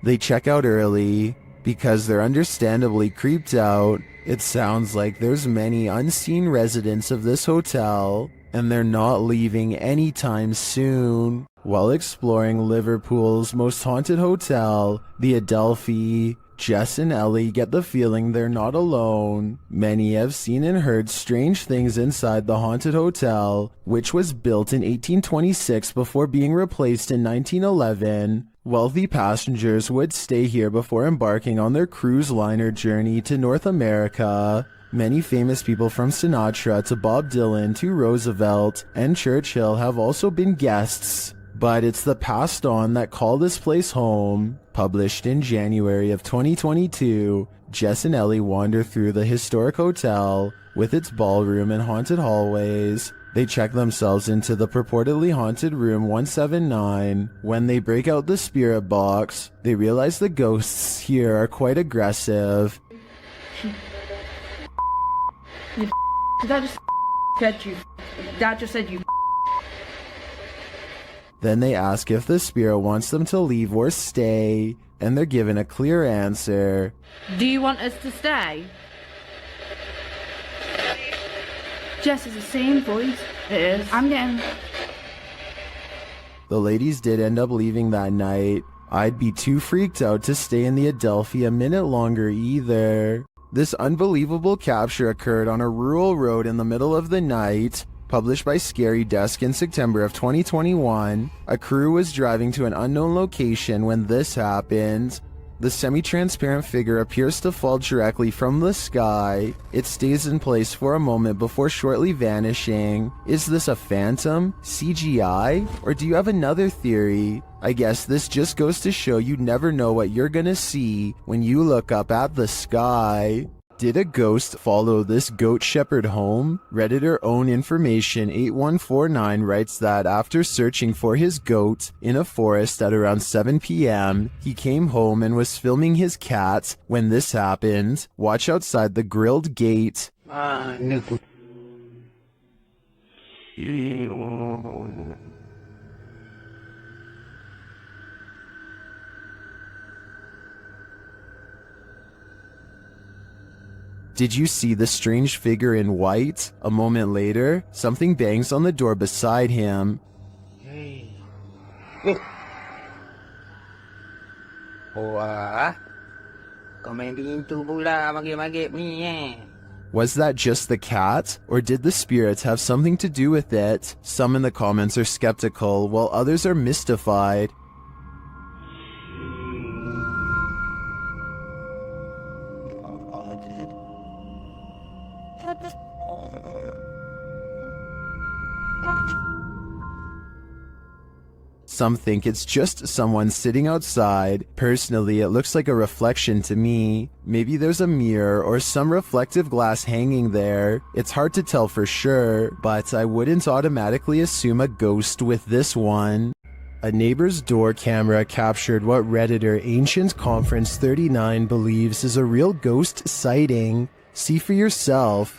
They check out early because they're understandably creeped out. It sounds like there's many unseen residents of this hotel, and they're not leaving anytime soon. While exploring Liverpool's most haunted hotel, the Adelphi, Jess and Ellie get the feeling they're not alone. Many have seen and heard strange things inside the haunted hotel, which was built in 1826 before being replaced in 1911. Wealthy passengers would stay here before embarking on their cruise liner journey to North America. Many famous people from Sinatra to Bob Dylan to Roosevelt and Churchill have also been guests. But it's the passed on that call this place home. Published in January of 2022, Jess and Ellie wander through the historic hotel with its ballroom and haunted hallways. They check themselves into the purportedly haunted room 179. When they break out the spirit box, they realize the ghosts here are quite aggressive. Did that just said you? That just said you. Then they ask if the spirit wants them to leave or stay, and they're given a clear answer. Do you want us to stay? Jess is the same voice. It is. I'm getting... The ladies did end up leaving that night. I'd be too freaked out to stay in the Adelphi a minute longer either. This unbelievable capture occurred on a rural road in the middle of the night. Published by Scary Desk in September of 2021, a crew was driving to an unknown location when this happened. The semi-transparent figure appears to fall directly from the sky. It stays in place for a moment before shortly vanishing. Is this a phantom, CGI, or do you have another theory? I guess this just goes to show you never know what you're gonna see when you look up at the sky. Did a ghost follow this goat shepherd home? Redditor Own Information 8149 writes that after searching for his goat in a forest at around 7 p.m., he came home and was filming his cat when this happened. Watch outside the grilled gate. Did you see the strange figure in white? A moment later, something bangs on the door beside him. Was that just the cat, or did the spirits have something to do with it? Some in the comments are skeptical, while others are mystified. Some think it's just someone sitting outside. Personally, it looks like a reflection to me. Maybe there's a mirror or some reflective glass hanging there. It's hard to tell for sure, but I wouldn't automatically assume a ghost with this one. A neighbor's door camera captured what Redditor Ancient Conference 39 believes is a real ghost sighting. See for yourself.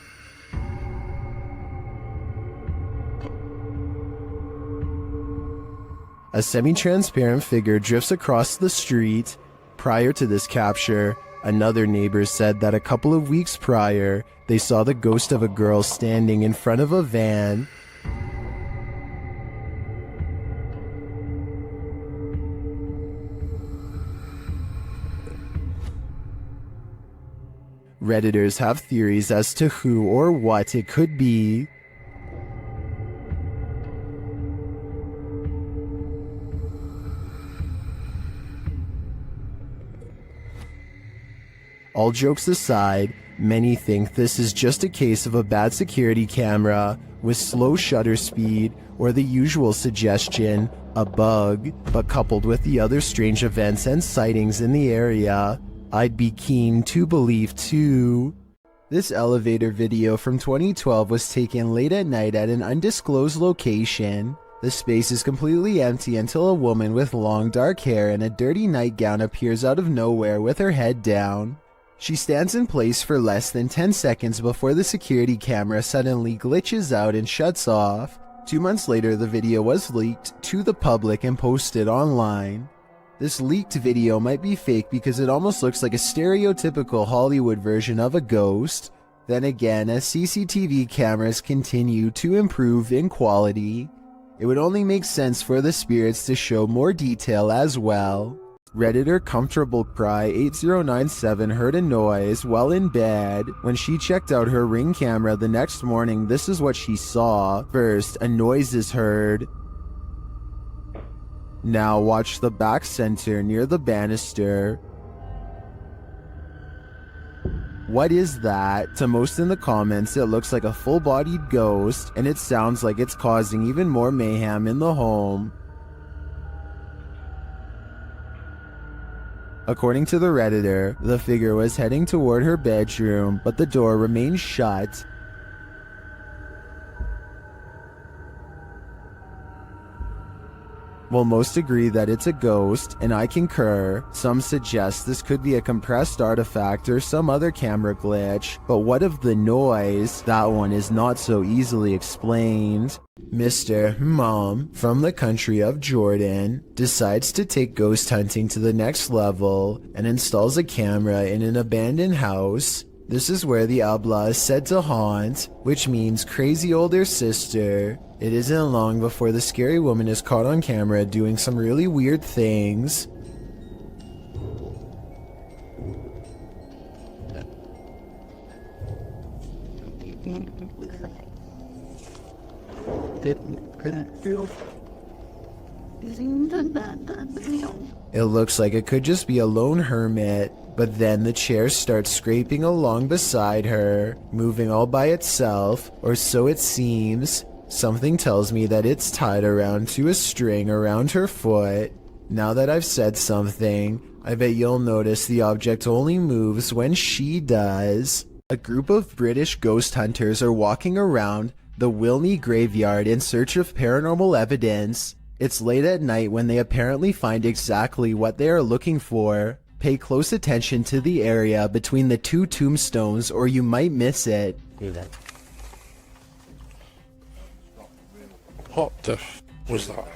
A semi-transparent figure drifts across the street. Prior to this capture, another neighbor said that a couple of weeks prior, they saw the ghost of a girl standing in front of a van. Redditors have theories as to who or what it could be. All jokes aside, many think this is just a case of a bad security camera with slow shutter speed or the usual suggestion, a bug, but coupled with the other strange events and sightings in the area, I'd be keen to believe too. This elevator video from 2012 was taken late at night at an undisclosed location. The space is completely empty until a woman with long dark hair and a dirty nightgown appears out of nowhere with her head down. She stands in place for less than 10 seconds before the security camera suddenly glitches out and shuts off. 2 months later, the video was leaked to the public and posted online. This leaked video might be fake because it almost looks like a stereotypical Hollywood version of a ghost. Then again, as CCTV cameras continue to improve in quality, it would only make sense for the spirits to show more detail as well. Redditor Comfortable Cry 8097 heard a noise while in bed. When she checked out her Ring camera the next morning, this is what she saw. First, a noise is heard. Now watch the back center near the banister. What is that? To most in the comments, it looks like a full-bodied ghost, and it sounds like it's causing even more mayhem in the home. According to the Redditor, the figure was heading toward her bedroom, but the door remained shut. Well, most agree that it's a ghost, and I concur. Some suggest this could be a compressed artifact or some other camera glitch, but what of the noise? That one is not so easily explained. Mr. Mom, from the country of Jordan, decides to take ghost hunting to the next level and installs a camera in an abandoned house. This is where the Abla is said to haunt, which means crazy older sister. It isn't long before the scary woman is caught on camera doing some really weird things. It looks like it could just be a lone hermit, but then the chair starts scraping along beside her, moving all by itself, or so it seems. Something tells me that it's tied around to a string around her foot. Now that I've said something, I bet you'll notice the object only moves when she does. A group of British ghost hunters are walking around the Wilney graveyard in search of paranormal evidence. It's late at night when they apparently find exactly what they are looking for. Pay close attention to the area between the two tombstones or you might miss it. Do that. What the was that?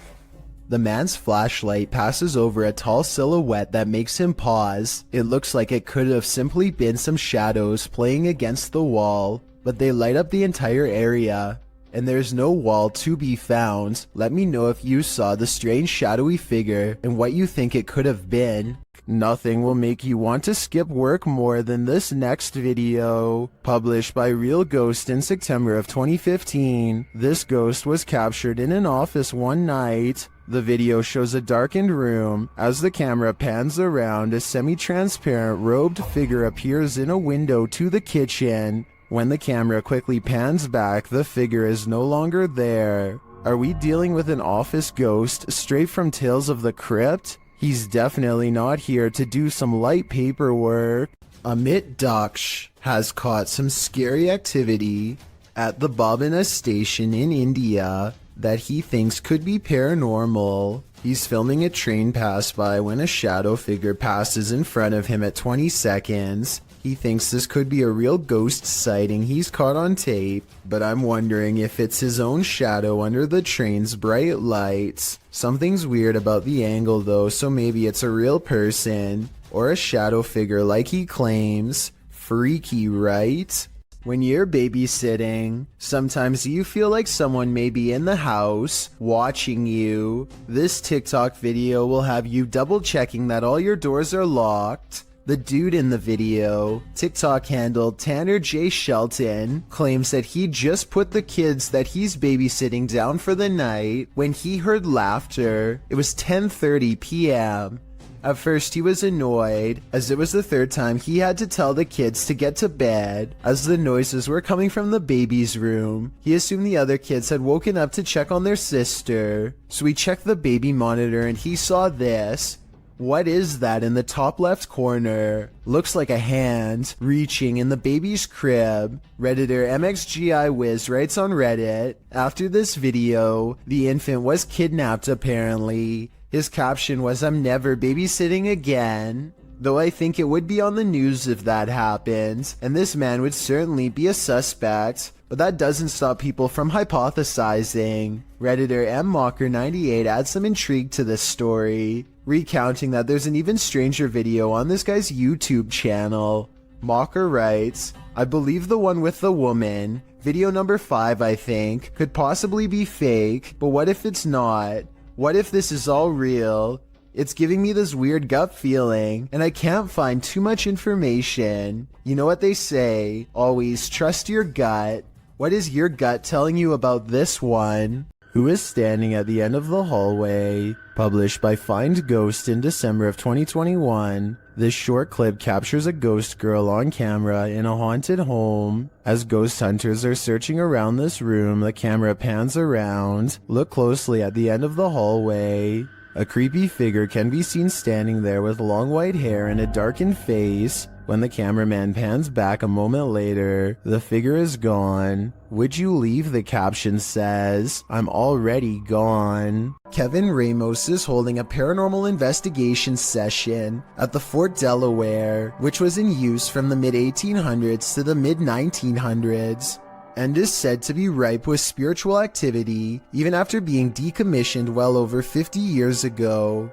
The man's flashlight passes over a tall silhouette that makes him pause. It looks like it could have simply been some shadows playing against the wall, but they light up the entire area. And there's no wall to be found. Let me know if you saw the strange shadowy figure and what you think it could have been. Nothing will make you want to skip work more than this next video. Published by Real Ghost in September of 2015. This ghost was captured in an office one night. The video shows a darkened room. As the camera pans around, a semi-transparent robed figure appears in a window to the kitchen. When the camera quickly pans back, the figure is no longer there. Are we dealing with an office ghost straight from Tales of the Crypt? He's definitely not here to do some light paperwork. Amit Daksh has caught some scary activity at the Babina station in India that he thinks could be paranormal. He's filming a train pass by when a shadow figure passes in front of him at 20 seconds. He thinks this could be a real ghost sighting he's caught on tape, but I'm wondering if it's his own shadow under the train's bright lights. Something's weird about the angle though, so maybe it's a real person, or a shadow figure like he claims. Freaky, right? When you're babysitting, sometimes you feel like someone may be in the house, watching you. This TikTok video will have you double checking that all your doors are locked. The dude in the video, TikTok handle Tanner J. Shelton, claims that he just put the kids that he's babysitting down for the night when he heard laughter. It was 10:30 p.m. At first he was annoyed, as it was the third time he had to tell the kids to get to bed, as the noises were coming from the baby's room. He assumed the other kids had woken up to check on their sister, so he checked the baby monitor and he saw this. What is that in the top left corner? Looks like a hand reaching in the baby's crib. Redditor MXGIWiz writes on Reddit, after this video, the infant was kidnapped apparently. His caption was, "I'm never babysitting again." Though I think it would be on the news if that happened, and this man would certainly be a suspect. But that doesn't stop people from hypothesizing. Redditor MMocker98 adds some intrigue to this story, recounting that there's an even stranger video on this guy's YouTube channel. Mocker writes, I believe the one with the woman, video number 5 I think, could possibly be fake, but what if it's not? What if this is all real? It's giving me this weird gut feeling, and I can't find too much information. You know what they say, always trust your gut. What is your gut telling you about this one? Who is standing at the end of the hallway? Published by Find Ghost in December of 2021. This short clip captures a ghost girl on camera in a haunted home. As ghost hunters are searching around this room, the camera pans around. Look closely at the end of the hallway. A creepy figure can be seen standing there with long white hair and a darkened face. When the cameraman pans back a moment later, the figure is gone. Would you leave? The caption says. I'm already gone. Kevin Ramos is holding a paranormal investigation session at the Fort Delaware, which was in use from the mid-1800s to the mid-1900s, and is said to be ripe with spiritual activity even after being decommissioned well over 50 years ago.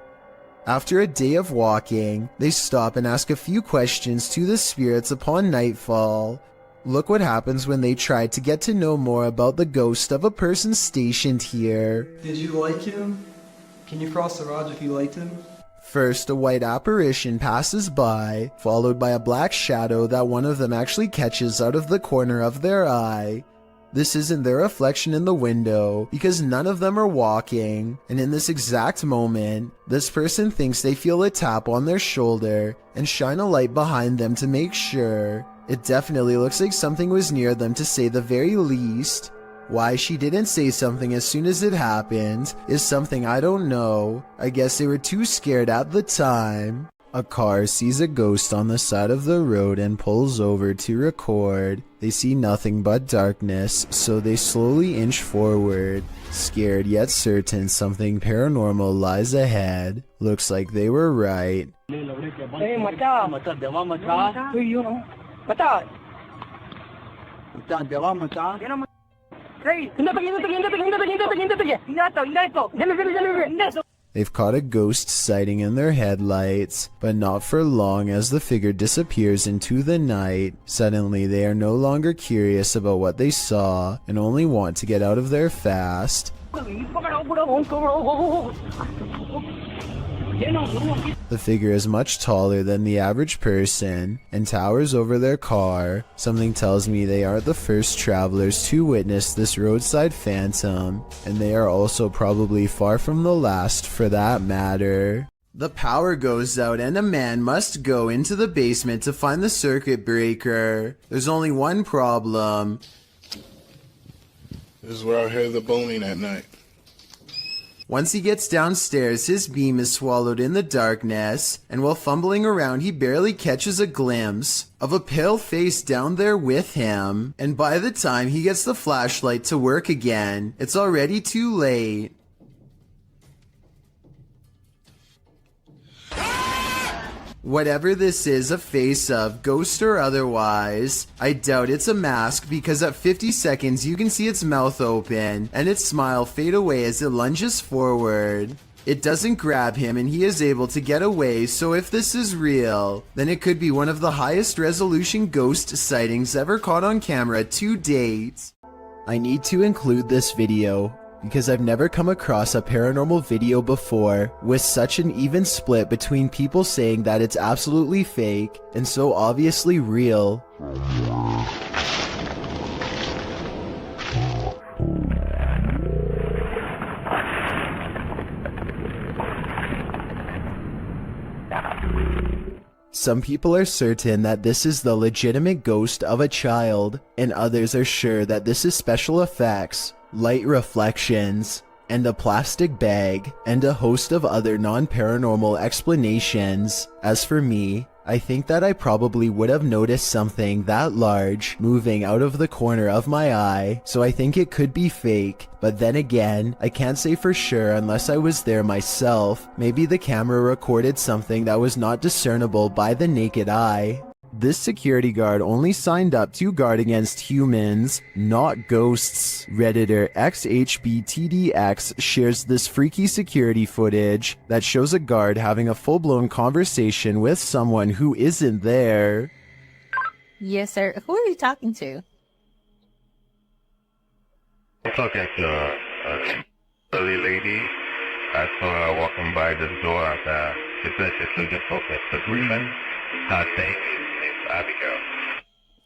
After a day of walking, they stop and ask a few questions to the spirits upon nightfall. Look what happens when they try to get to know more about the ghost of a person stationed here. Did you like him? Can you cross the rods if you liked him? First, a white apparition passes by, followed by a black shadow that one of them actually catches out of the corner of their eye. This isn't their reflection in the window because none of them are walking, and in this exact moment, this person thinks they feel a tap on their shoulder and shine a light behind them to make sure. It definitely looks like something was near them to say the very least. Why she didn't say something as soon as it happened is something I don't know. I guess they were too scared at the time. A car sees a ghost on the side of the road and pulls over to record. They see nothing but darkness, so they slowly inch forward, scared yet certain something paranormal lies ahead. Looks like they were right. They've caught a ghost sighting in their headlights, but not for long as the figure disappears into the night. Suddenly, they are no longer curious about what they saw and only want to get out of there fast. The figure is much taller than the average person and towers over their car. Something tells me they aren't the first travelers to witness this roadside phantom, and they are also probably far from the last for that matter. The power goes out and a man must go into the basement to find the circuit breaker. There's only one problem. This is where I hear the booming at night. Once he gets downstairs, his beam is swallowed in the darkness, and while fumbling around, he barely catches a glimpse of a pale face down there with him. And by the time he gets the flashlight to work again, it's already too late. Whatever this is a face of, ghost or otherwise, I doubt it's a mask because at 50 seconds you can see its mouth open and its smile fade away as it lunges forward. It doesn't grab him and he is able to get away, so if this is real, then it could be one of the highest resolution ghost sightings ever caught on camera to date. I need to include this video because I've never come across a paranormal video before with such an even split between people saying that it's absolutely fake and so obviously real. Some people are certain that this is the legitimate ghost of a child, and others are sure that this is special effects, light reflections, and a plastic bag, and a host of other non-paranormal explanations. As for me, I think that I probably would have noticed something that large moving out of the corner of my eye, so I think it could be fake. But then again, I can't say for sure unless I was there myself. Maybe the camera recorded something that was not discernible by the naked eye. This security guard only signed up to guard against humans, not ghosts. Redditor XHBTDX shares this freaky security footage that shows a guard having a full-blown conversation with someone who isn't there. Yes, sir. Who are you talking to? I'm talking to a lady. I saw her walking by the door. It's a woman. Her name is Abigail.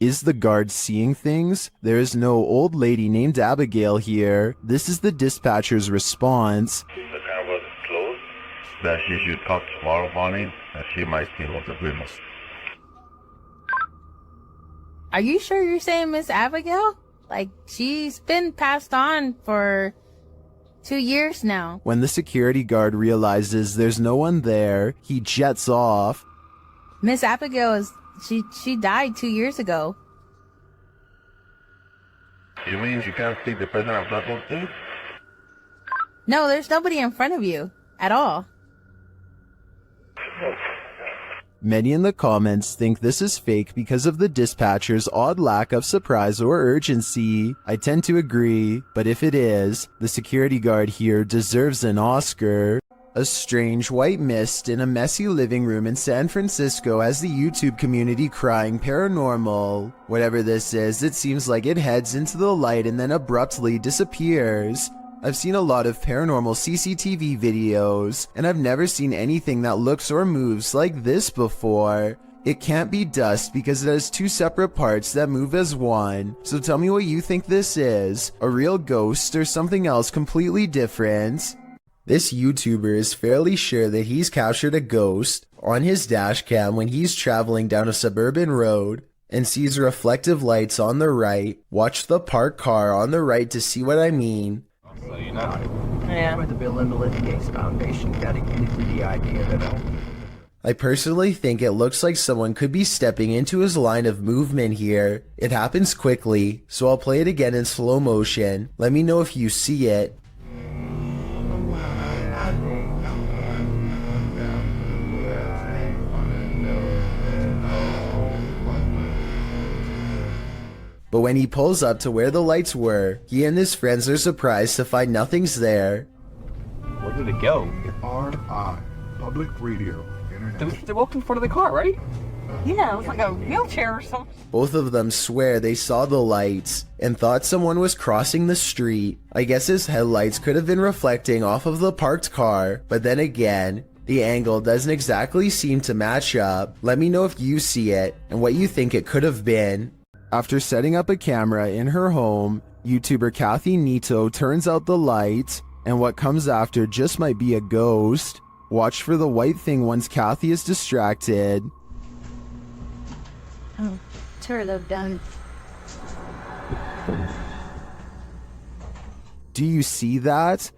Is the guard seeing things? There is no old lady named Abigail here. This is the dispatcher's response. The car was closed. That she should come tomorrow morning, and she might see what the rumors. Are you sure you're saying Miss Abigail? Like, she's been passed on for 2 years now. When the security guard realizes there's no one there, he jets off. Miss Abigail is... She died 2 years ago. You mean you can't see the person I'm talking to? No, there's nobody in front of you. At all. Many in the comments think this is fake because of the dispatcher's odd lack of surprise or urgency. I tend to agree, but if it is, the security guard here deserves an Oscar. A strange white mist in a messy living room in San Francisco has the YouTube community crying paranormal. Whatever this is, it seems like it heads into the light and then abruptly disappears. I've seen a lot of paranormal CCTV videos, and I've never seen anything that looks or moves like this before. It can't be dust because it has two separate parts that move as one. So tell me what you think this is, a real ghost or something else completely different. This YouTuber is fairly sure that he's captured a ghost on his dash cam when he's traveling down a suburban road and sees reflective lights on the right. Watch the parked car on the right to see what I mean. So you know, with the Bill and Melinda Gates Foundation dedicated to the idea that I personally think it looks like someone could be stepping into his line of movement here. It happens quickly, so I'll play it again in slow motion. Let me know if you see it. But when he pulls up to where the lights were, he and his friends are surprised to find nothing's there. Where did it go? RI, public radio, internet. They walked in front of the car, right? Yeah, it was like a wheelchair or something. Both of them swear they saw the lights and thought someone was crossing the street. I guess his headlights could have been reflecting off of the parked car, but then again, the angle doesn't exactly seem to match up. Let me know if you see it and what you think it could have been. After setting up a camera in her home, YouTuber Kathy Nito turns out the light, and what comes after just might be a ghost. Watch for the white thing once Kathy is distracted. Oh, turn it down. Do you see that?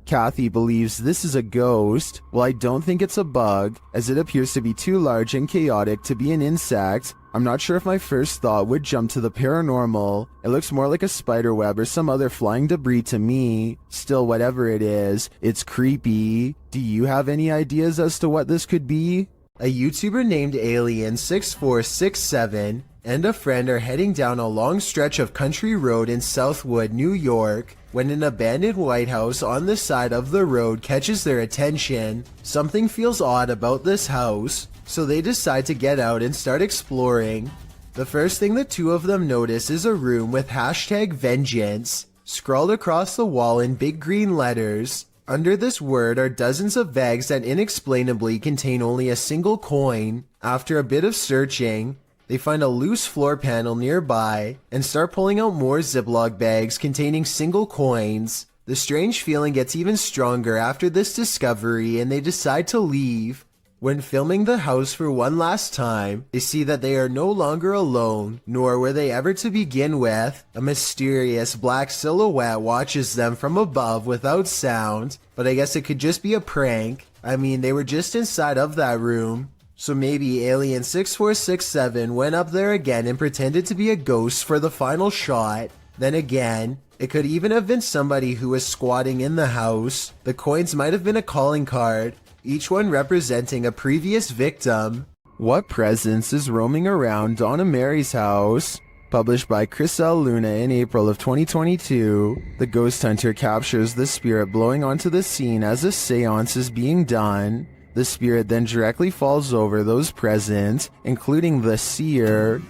Kathy believes this is a ghost. Well, I don't think it's a bug, as it appears to be too large and chaotic to be an insect. I'm not sure if my first thought would jump to the paranormal. It looks more like a spider web or some other flying debris to me. Still, whatever it is, it's creepy. Do you have any ideas as to what this could be? A YouTuber named Alien6467 and a friend are heading down a long stretch of country road in Southwood, New York, when an abandoned White House on the side of the road catches their attention. Something feels odd about this house, so they decide to get out and start exploring. The first thing the two of them notice is a room with #vengeance scrawled across the wall in big green letters. Under this word are dozens of bags that inexplainably contain only a single coin. After a bit of searching, they find a loose floor panel nearby and start pulling out more Ziploc bags containing single coins. The strange feeling gets even stronger after this discovery and they decide to leave. When filming the house for one last time, they see that they are no longer alone, nor were they ever to begin with. A mysterious black silhouette watches them from above without sound, but I guess it could just be a prank. I mean, they were just inside of that room. So maybe Alien6467 went up there again and pretended to be a ghost for the final shot. Then again, it could even have been somebody who was squatting in the house. The coins might have been a calling card, each one representing a previous victim. What presence is roaming around Donna Mary's house? Published by Chris L. Luna in April of 2022, the ghost hunter captures the spirit blowing onto the scene as a seance is being done. The spirit then directly falls over those present, including the seer.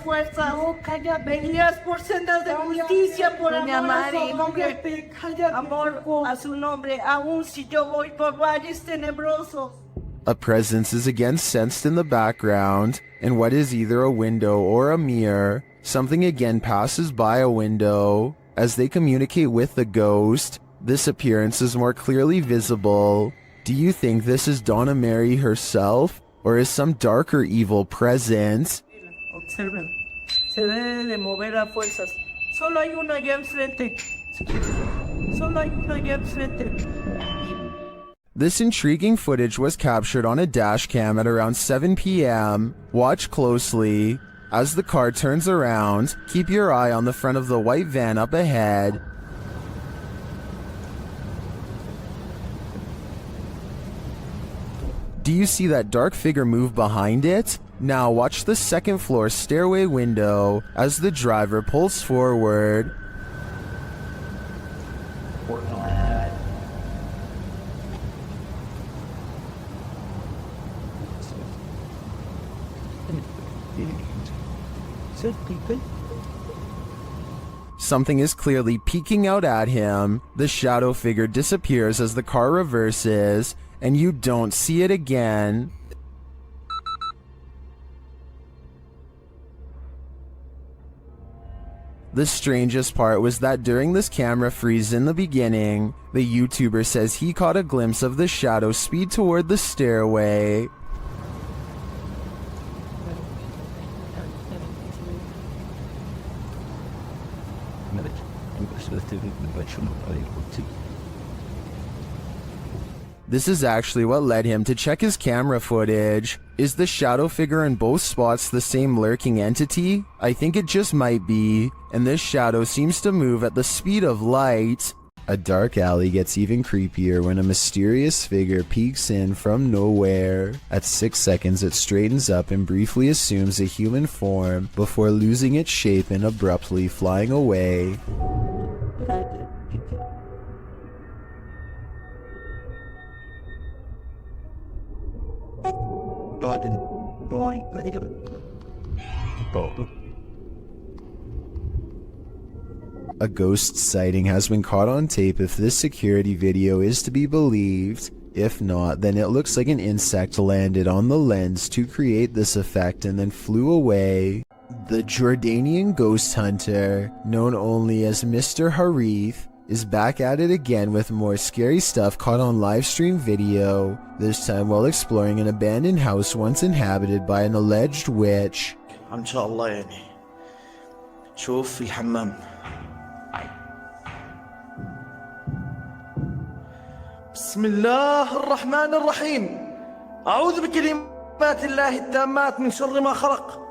fuerza, oh cállate, guías por sendas de justicia, por amor a su nombre, amor a su nombre, aun si yo voy por valles tenebrosos. A presence is again sensed in the background, and what is either a window or a mirror, something again passes by a window. As they communicate with the ghost, this appearance is more clearly visible. Do you think this is Donna Mary herself, or is some darker evil present? Observen, se debe de mover a fuerzas. Solo hay una allá enfrente. Solo hay una allá enfrente. This intriguing footage was captured on a dash cam at around 7 p.m. Watch closely. As the car turns around, keep your eye on the front of the white van up ahead. Do you see that dark figure move behind it? Now watch the second floor stairway window as the driver pulls forward. Something is clearly peeking out at him. The shadow figure disappears as the car reverses, and you don't see it again. The strangest part was that during this camera freeze in the beginning, the YouTuber says he caught a glimpse of the shadow speed toward the stairway. This is actually what led him to check his camera footage. Is the shadow figure in both spots the same lurking entity? I think it just might be, and this shadow seems to move at the speed of light. A dark alley gets even creepier when a mysterious figure peeks in from nowhere. At 6 seconds, it straightens up and briefly assumes a human form before losing its shape and abruptly flying away. A ghost sighting has been caught on tape if this security video is to be believed. If not, then it looks like an insect landed on the lens to create this effect and then flew away. The Jordanian ghost hunter, known only as Mr. Harith, is back at it again with more scary stuff caught on livestream video, this time while exploring an abandoned house once inhabited by an alleged witch. إن شاء الله يعني شوف في الحمام. بسم الله الرحمن الرحيم أعوذ بكلمات الله التامات من شر ما خلق.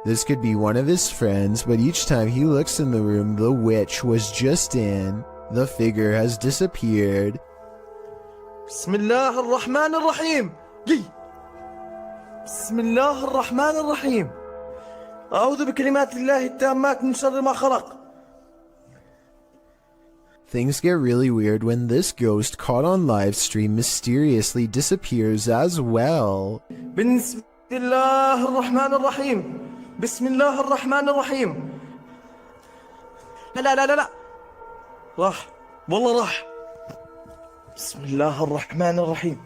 This could be one of his friends, but each time he looks in the room the witch was just in, the figure has disappeared. بسم الله الرحمن الرحيم. بسم الله الرحمن الرحيم أعوذ بكلمات الله التامات من شر ما خلق. Things get really weird when this ghost caught on live stream mysteriously disappears as well. بسم الله الرحمن الرحيم. بسم الله الرحمن الرحيم. لا لا لا لا لا راح والله راح. بسم الله الرحمن الرحيم.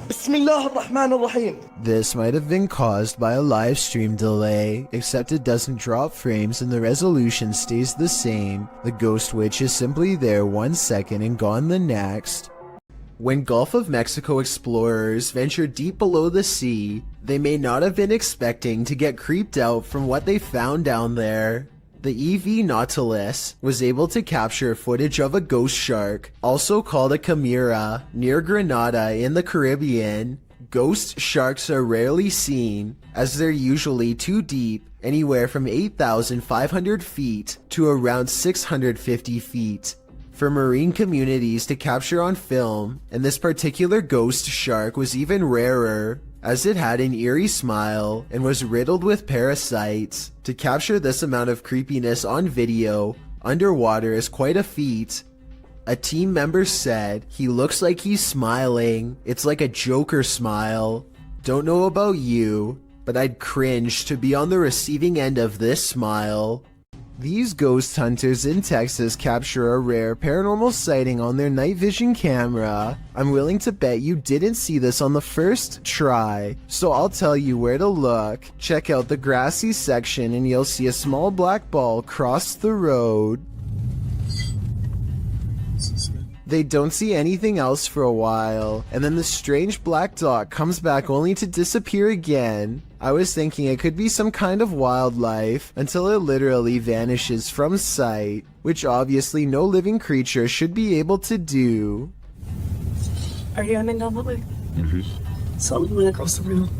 بسم الله الرحمن الرحيم. This might have been caused by a live stream delay, except it doesn't drop frames and the resolution stays the same. The ghost witch is simply there 1 second and gone the next. When Gulf of Mexico explorers ventured deep below the sea, they may not have been expecting to get creeped out from what they found down there. The EV Nautilus was able to capture footage of a ghost shark, also called a chimera, near Grenada in the Caribbean. Ghost sharks are rarely seen, as they're usually too deep, anywhere from 8,500 feet to around 650 feet. For marine communities to capture on film, and this particular ghost shark was even rarer, as it had an eerie smile and was riddled with parasites. To capture this amount of creepiness on video, underwater is quite a feat. A team member said, "He looks like he's smiling. It's like a Joker smile." Don't know about you, but I'd cringe to be on the receiving end of this smile. These ghost hunters in Texas capture a rare paranormal sighting on their night vision camera. I'm willing to bet you didn't see this on the first try, so I'll tell you where to look. Check out the grassy section and you'll see a small black ball cross the road. They don't see anything else for a while, and then the strange black dot comes back only to disappear again. I was thinking it could be some kind of wildlife until it literally vanishes from sight, which obviously no living creature should be able to do. Are you running down the way? Mm-hmm. Something went across the room.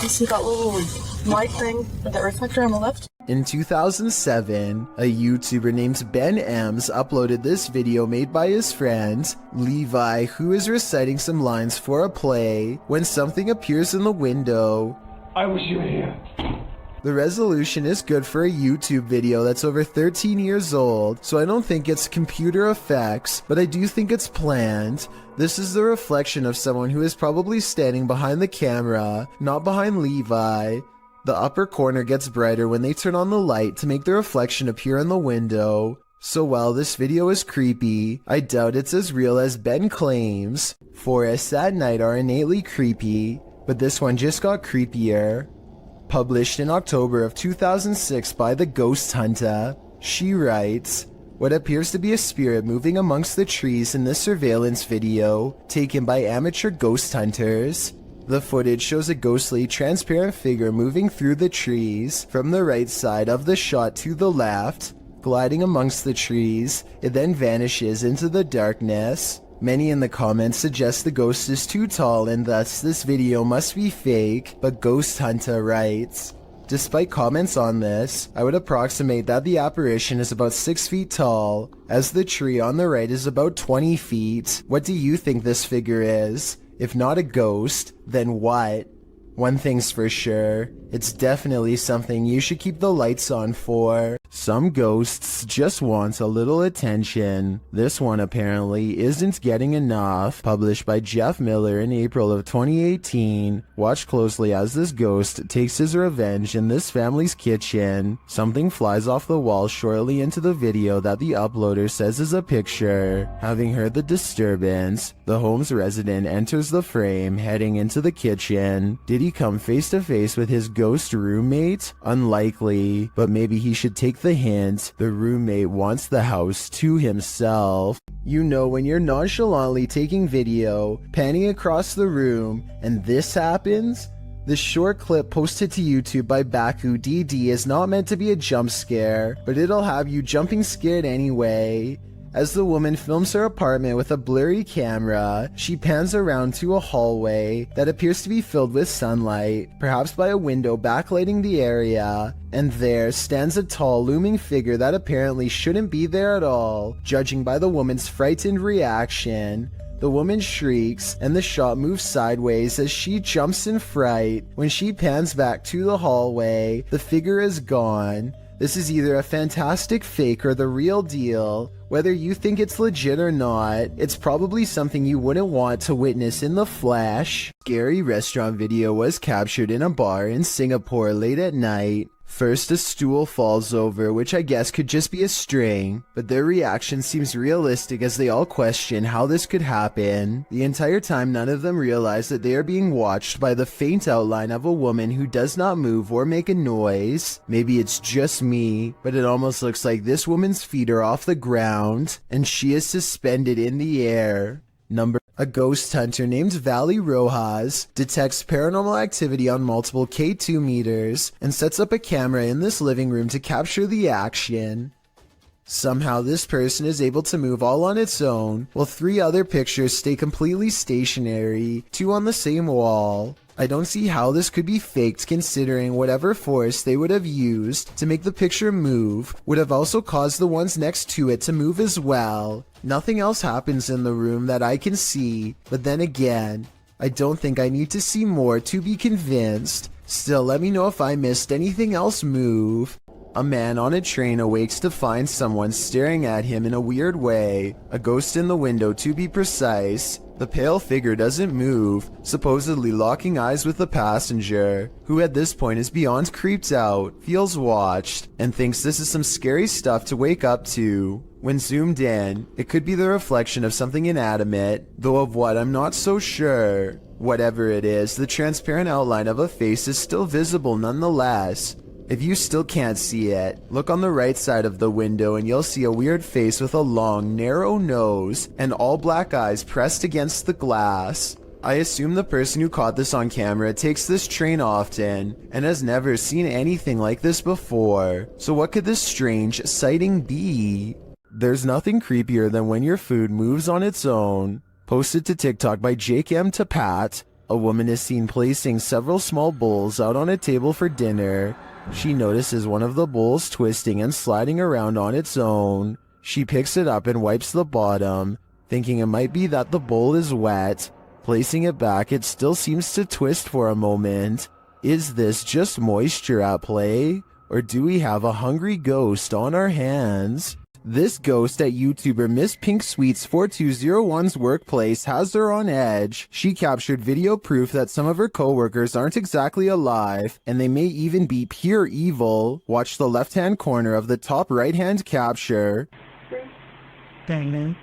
You see that little light thing with that reflector on the left? In 2007, a YouTuber named Ben Ems uploaded this video made by his friend, Levi, who is reciting some lines for a play when something appears in the window. I wish you were here. The resolution is good for a YouTube video that's over 13 years old, so I don't think it's computer effects, but I do think it's planned. This is the reflection of someone who is probably standing behind the camera, not behind Levi. The upper corner gets brighter when they turn on the light to make the reflection appear in the window. So while this video is creepy, I doubt it's as real as Ben claims. Forests at night are innately creepy, but this one just got creepier. Published in October of 2006 by The Ghost Hunter, she writes, "What appears to be a spirit moving amongst the trees in this surveillance video, taken by amateur ghost hunters. The footage shows a ghostly, transparent figure moving through the trees from the right side of the shot to the left, gliding amongst the trees. It then vanishes into the darkness. Many in the comments suggest the ghost is too tall and thus this video must be fake, but Ghost Hunter writes, despite comments on this, I would approximate that the apparition is about 6 feet tall, as the tree on the right is about 20 feet. What do you think this figure is? If not a ghost, then what? One thing's for sure, it's definitely something you should keep the lights on for. Some ghosts just want a little attention. This one apparently isn't getting enough. Published by Jeff Miller in April of 2018. Watch closely as this ghost takes his revenge in this family's kitchen. Something flies off the wall shortly into the video that the uploader says is a picture. Having heard the disturbance, the home's resident enters the frame, heading into the kitchen. Did he come face to face with his ghost roommate? Unlikely, but maybe he should take the hint. The roommate wants the house to himself. You know when you're nonchalantly taking video, panning across the room, and this happens? This short clip posted to YouTube by Baku DD is not meant to be a jump scare, but it'll have you jumping scared anyway. As the woman films her apartment with a blurry camera, she pans around to a hallway that appears to be filled with sunlight, perhaps by a window backlighting the area, and there stands a tall looming figure that apparently shouldn't be there at all, judging by the woman's frightened reaction. The woman shrieks, and the shot moves sideways as she jumps in fright. When she pans back to the hallway, the figure is gone. This is either a fantastic fake or the real deal. Whether you think it's legit or not, it's probably something you wouldn't want to witness in the flesh. Scary restaurant video was captured in a bar in Singapore late at night. First, a stool falls over, which I guess could just be a string, but their reaction seems realistic as they all question how this could happen. The entire time, none of them realize that they are being watched by the faint outline of a woman who does not move or make a noise. Maybe it's just me, but it almost looks like this woman's feet are off the ground, and she is suspended in the air. A ghost hunter named Valley Rojas detects paranormal activity on multiple K2 meters and sets up a camera in this living room to capture the action. Somehow this person is able to move all on its own, while 3 other pictures stay completely stationary, 2 on the same wall. I don't see how this could be faked considering whatever force they would have used to make the picture move would have also caused the ones next to it to move as well. Nothing else happens in the room that I can see, but then again, I don't think I need to see more to be convinced. Still, let me know if I missed anything else move. A man on a train awakes to find someone staring at him in a weird way, a ghost in the window to be precise. The pale figure doesn't move, supposedly locking eyes with the passenger, who at this point is beyond creeped out, feels watched, and thinks this is some scary stuff to wake up to. When zoomed in, it could be the reflection of something inanimate, though of what I'm not so sure. Whatever it is, the transparent outline of a face is still visible nonetheless. If you still can't see it, look on the right side of the window and you'll see a weird face with a long, narrow nose and all black eyes pressed against the glass. I assume the person who caught this on camera takes this train often and has never seen anything like this before. So what could this strange sighting be? There's nothing creepier than when your food moves on its own. Posted to TikTok by Jake M to Pat, a woman is seen placing several small bowls out on a table for dinner. She notices one of the bowls twisting and sliding around on its own. She picks it up and wipes the bottom, thinking it might be that the bowl is wet. Placing it back, it still seems to twist for a moment. Is this just moisture at play? Or do we have a hungry ghost on our hands? This ghost at YouTuber Miss Pink Sweets 4201's workplace has her on edge. She captured video proof that some of her co-workers aren't exactly alive, and they may even be pure evil. Watch the left-hand corner of the top right-hand capture. Dang, man.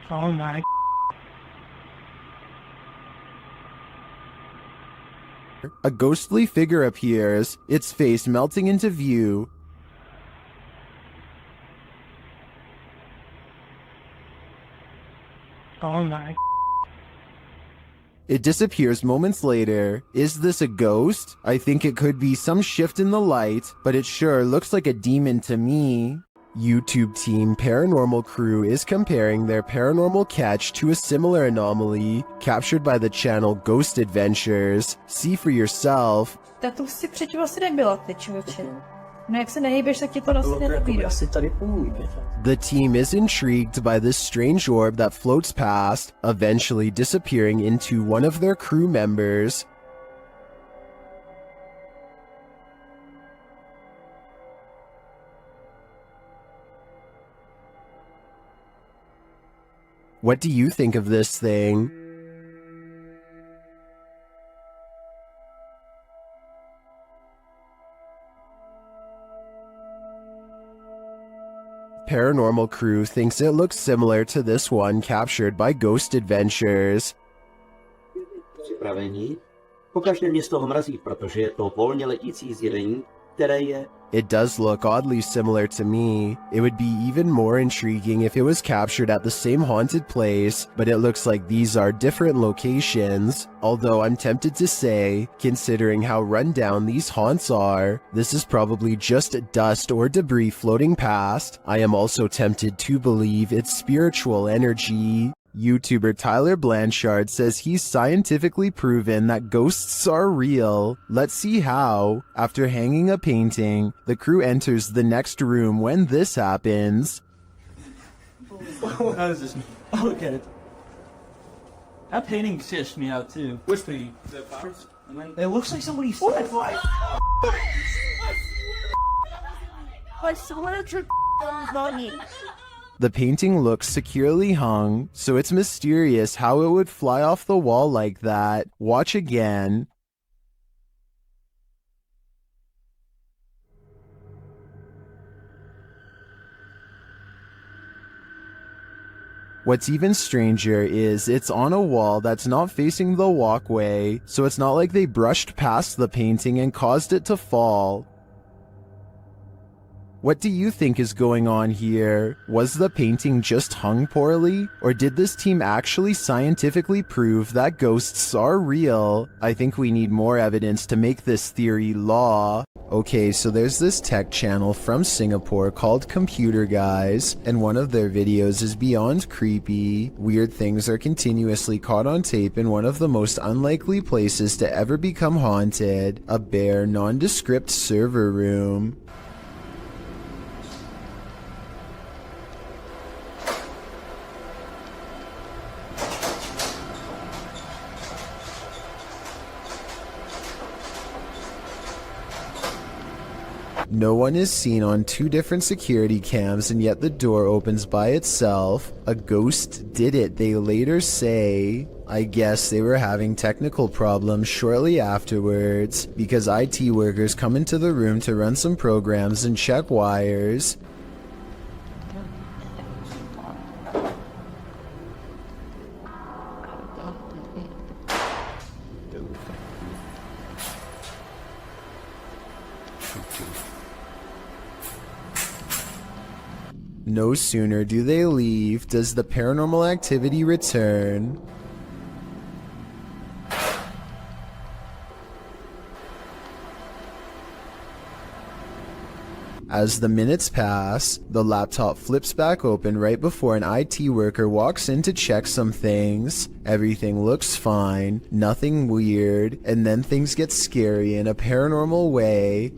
Oh my. A ghostly figure appears, its face melting into view. Oh my. It disappears moments later. Is this a ghost? I think it could be some shift in the light, but it sure looks like a demon to me. YouTube team Paranormal Crew is comparing their paranormal catch to a similar anomaly captured by the channel Ghost Adventures. See for yourself. Tak to si předtím asi nebyla, ty člověče. No jak se nehýbeš, tak ti to asi nenabídá. The team is intrigued by this strange orb that floats past, eventually disappearing into one of their crew members. What do you think of this thing? Paranormal Crew thinks it looks similar to this one captured by Ghost Adventures. Připravení? Pokaždé mě z toho mrazí, protože je to volně letící zjevení, které je... It does look oddly similar to me. It would be even more intriguing if it was captured at the same haunted place, but it looks like these are different locations. Although I'm tempted to say, considering how run down these haunts are, this is probably just dust or debris floating past. I am also tempted to believe it's spiritual energy. YouTuber Tyler Blanchard says he's scientifically proven that ghosts are real. Let's see how. After hanging a painting, the crew enters the next room when this happens. How is this? Oh, look at it. That painting stitched me out too. Which painting? The flowers? It looks like somebody said like. I swear to money. The painting looks securely hung, so it's mysterious how it would fly off the wall like that. Watch again. What's even stranger is it's on a wall that's not facing the walkway, so it's not like they brushed past the painting and caused it to fall. What do you think is going on here? Was the painting just hung poorly? Or did this team actually scientifically prove that ghosts are real? I think we need more evidence to make this theory law. Okay, so there's this tech channel from Singapore called Computer Guys, and one of their videos is beyond creepy. Weird things are continuously caught on tape in one of the most unlikely places to ever become haunted, a bare, nondescript server room. No one is seen on 2 different security cams, and yet the door opens by itself. A ghost did it, they later say. I guess they were having technical problems shortly afterwards, because IT workers come into the room to run some programs and check wires. No sooner do they leave does the paranormal activity return. As the minutes pass, the laptop flips back open right before an IT worker walks in to check some things. Everything looks fine, nothing weird, and then things get scary in a paranormal way.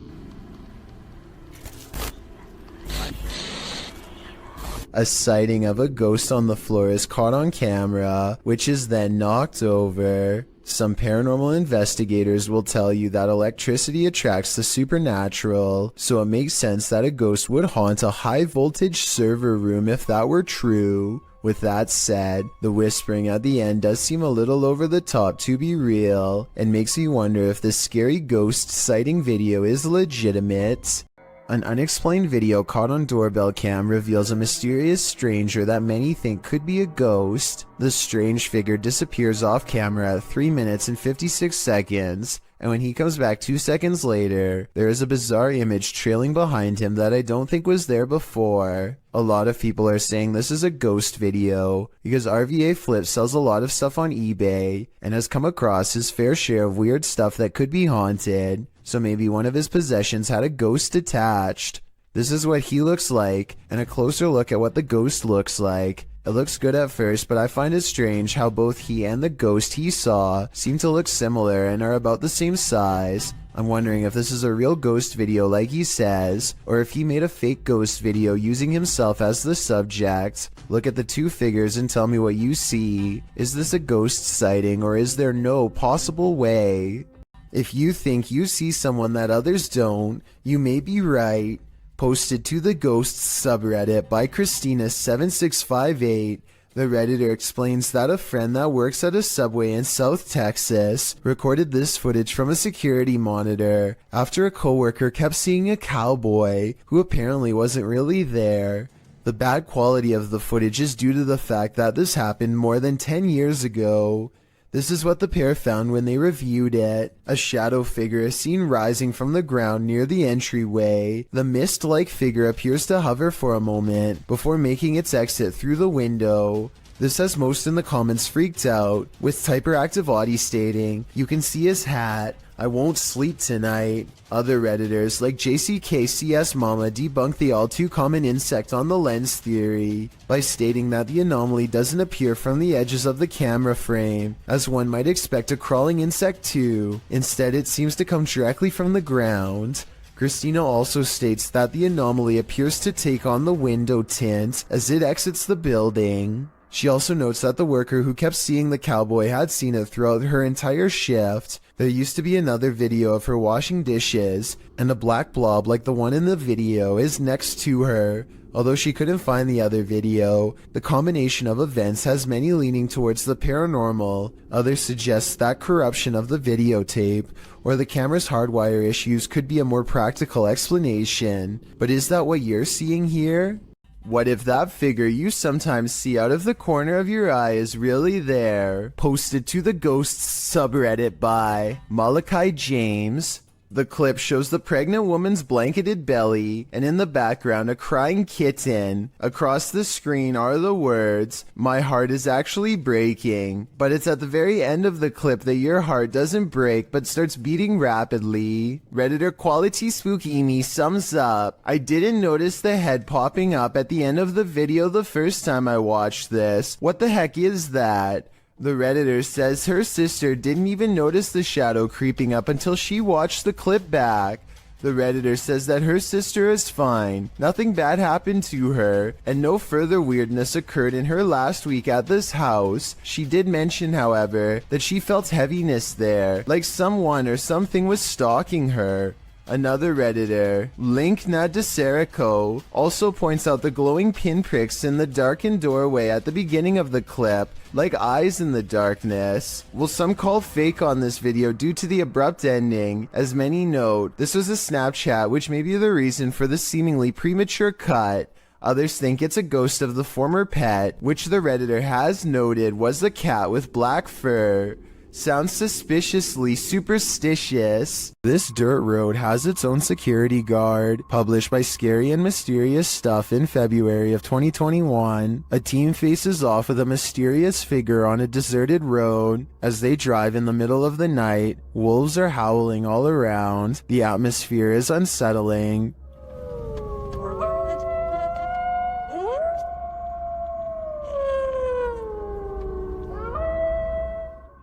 A sighting of a ghost on the floor is caught on camera, which is then knocked over. Some paranormal investigators will tell you that electricity attracts the supernatural, so it makes sense that a ghost would haunt a high voltage server room if that were true. With that said, the whispering at the end does seem a little over the top to be real, and makes me wonder if this scary ghost sighting video is legitimate. An unexplained video caught on doorbell cam reveals a mysterious stranger that many think could be a ghost. The strange figure disappears off camera at 3 minutes and 56 seconds, and when he comes back 2 seconds later, there is a bizarre image trailing behind him that I don't think was there before. A lot of people are saying this is a ghost video because RVA Flip sells a lot of stuff on eBay and has come across his fair share of weird stuff that could be haunted. So maybe one of his possessions had a ghost attached. This is what he looks like, and a closer look at what the ghost looks like. It looks good at first, but I find it strange how both he and the ghost he saw seem to look similar and are about the same size. I'm wondering if this is a real ghost video like he says, or if he made a fake ghost video using himself as the subject. Look at the 2 figures and tell me what you see. Is this a ghost sighting, or is there no possible way? If you think you see someone that others don't, you may be right. Posted to the Ghosts subreddit by Christina7658, the Redditor explains that a friend that works at a Subway in South Texas recorded this footage from a security monitor after a coworker kept seeing a cowboy who apparently wasn't really there. The bad quality of the footage is due to the fact that this happened more than 10 years ago. This is what the pair found when they reviewed it. A shadow figure is seen rising from the ground near the entryway. The mist-like figure appears to hover for a moment before making its exit through the window. This has most in the comments freaked out, with Typeractive Audie stating, "You can see his hat. I won't sleep tonight." Other Redditors like JCKCS Mama debunk the all too common insect on the lens theory by stating that the anomaly doesn't appear from the edges of the camera frame, as one might expect a crawling insect to. Instead, it seems to come directly from the ground. Christina also states that the anomaly appears to take on the window tint as it exits the building. She also notes that the worker who kept seeing the cowboy had seen it throughout her entire shift. There used to be another video of her washing dishes, and a black blob like the one in the video is next to her. Although she couldn't find the other video, the combination of events has many leaning towards the paranormal. Others suggest that corruption of the videotape or the camera's hardwire issues could be a more practical explanation. But is that what you're seeing here? What if that figure you sometimes see out of the corner of your eye is really there? Posted to the Ghosts subreddit by Malachi James. The clip shows the pregnant woman's blanketed belly, and in the background a crying kitten. Across the screen are the words, "My heart is actually breaking." But it's at the very end of the clip that your heart doesn't break but starts beating rapidly. Redditor Quality Spookini sums up, "I didn't notice the head popping up at the end of the video the first time I watched this. What the heck is that?" The Redditor says her sister didn't even notice the shadow creeping up until she watched the clip back. The Redditor says that her sister is fine, nothing bad happened to her, and no further weirdness occurred in her last week at this house. She did mention, however, that she felt heaviness there, like someone or something was stalking her. Another Redditor, Link Nadiserico, also points out the glowing pinpricks in the darkened doorway at the beginning of the clip, like eyes in the darkness. Well, some call fake on this video due to the abrupt ending. As many note, this was a Snapchat, which may be the reason for the seemingly premature cut. Others think it's a ghost of the former pet, which the Redditor has noted was the cat with black fur. Sounds suspiciously superstitious. This dirt road has its own security guard. Published by Scary and Mysterious Stuff in February of 2021, a team faces off with a mysterious figure on a deserted road. As they drive in the middle of the night, wolves are howling all around. The atmosphere is unsettling.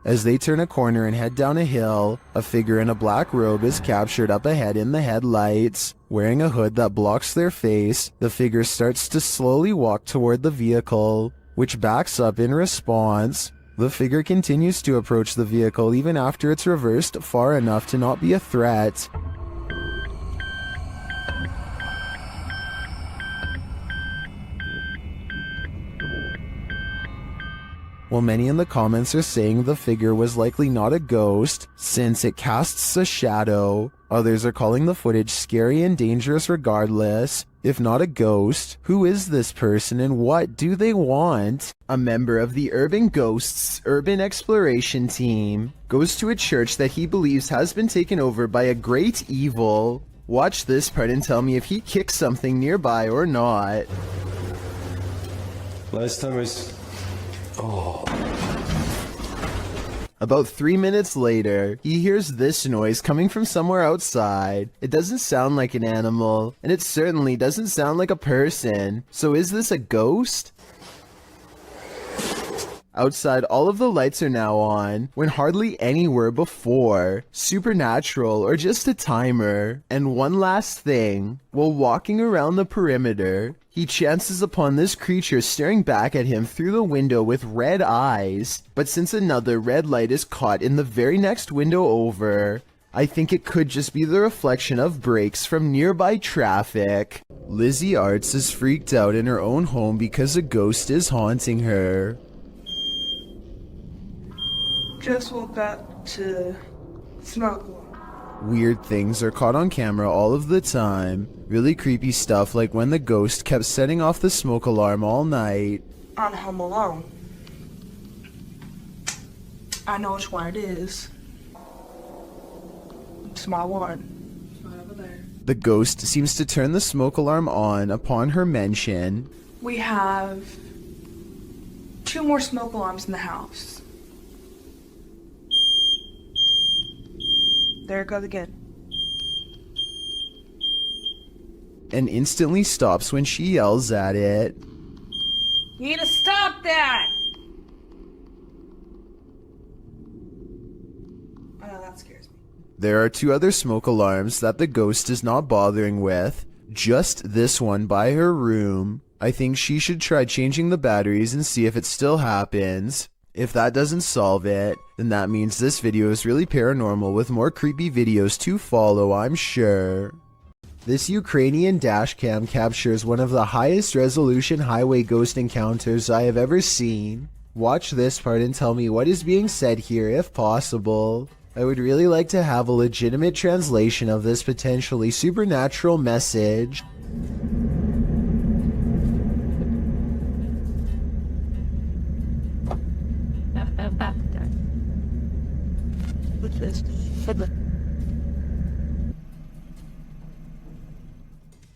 As they turn a corner and head down a hill, a figure in a black robe is captured up ahead in the headlights. Wearing a hood that blocks their face, the figure starts to slowly walk toward the vehicle, which backs up in response. The figure continues to approach the vehicle even after it's reversed far enough to not be a threat. While many in the comments are saying the figure was likely not a ghost, since it casts a shadow, others are calling the footage scary and dangerous regardless. If not a ghost, who is this person and what do they want? A member of the Urban Ghosts Urban Exploration Team goes to a church that he believes has been taken over by a great evil. Watch this part and tell me if he kicks something nearby or not. Last time About 3 minutes later, he hears this noise coming from somewhere outside. It doesn't sound like an animal, and it certainly doesn't sound like a person. So is this a ghost? Outside, all of the lights are now on, when hardly any were before. Supernatural or just a timer. And one last thing, while walking around the perimeter, he chances upon this creature staring back at him through the window with red eyes. But since another red light is caught in the very next window over, I think it could just be the reflection of brakes from nearby traffic. Lizzie Arts is freaked out in her own home because a ghost is haunting her. Just woke up to smoke. Weird things are caught on camera all of the time. Really creepy stuff like when the ghost kept setting off the smoke alarm all night. I'm home alone. I know which one it is. It's my one. It's right over there. The ghost seems to turn the smoke alarm on upon her mention. We have 2 more smoke alarms in the house. There it goes again. And instantly stops when she yells at it. You need to stop that! I know, that scares me. There are 2 other smoke alarms that the ghost is not bothering with. Just this one by her room. I think she should try changing the batteries and see if it still happens. If that doesn't solve it, then that means this video is really paranormal with more creepy videos to follow, I'm sure. This Ukrainian dashcam captures one of the highest resolution highway ghost encounters I have ever seen. Watch this part and tell me what is being said here if possible. I would really like to have a legitimate translation of this potentially supernatural message.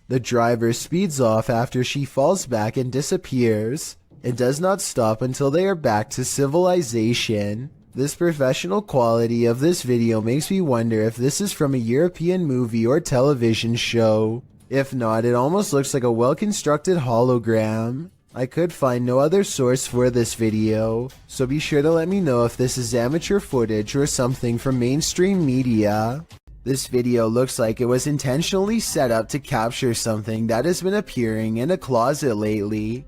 The driver speeds off after she falls back and disappears. It does not stop until they are back to civilization. This professional quality of this video makes me wonder if this is from a European movie or television show. If not, it almost looks like a well-constructed hologram. I could find no other source for this video, so be sure to let me know if this is amateur footage or something from mainstream media. This video looks like it was intentionally set up to capture something that has been appearing in a closet lately.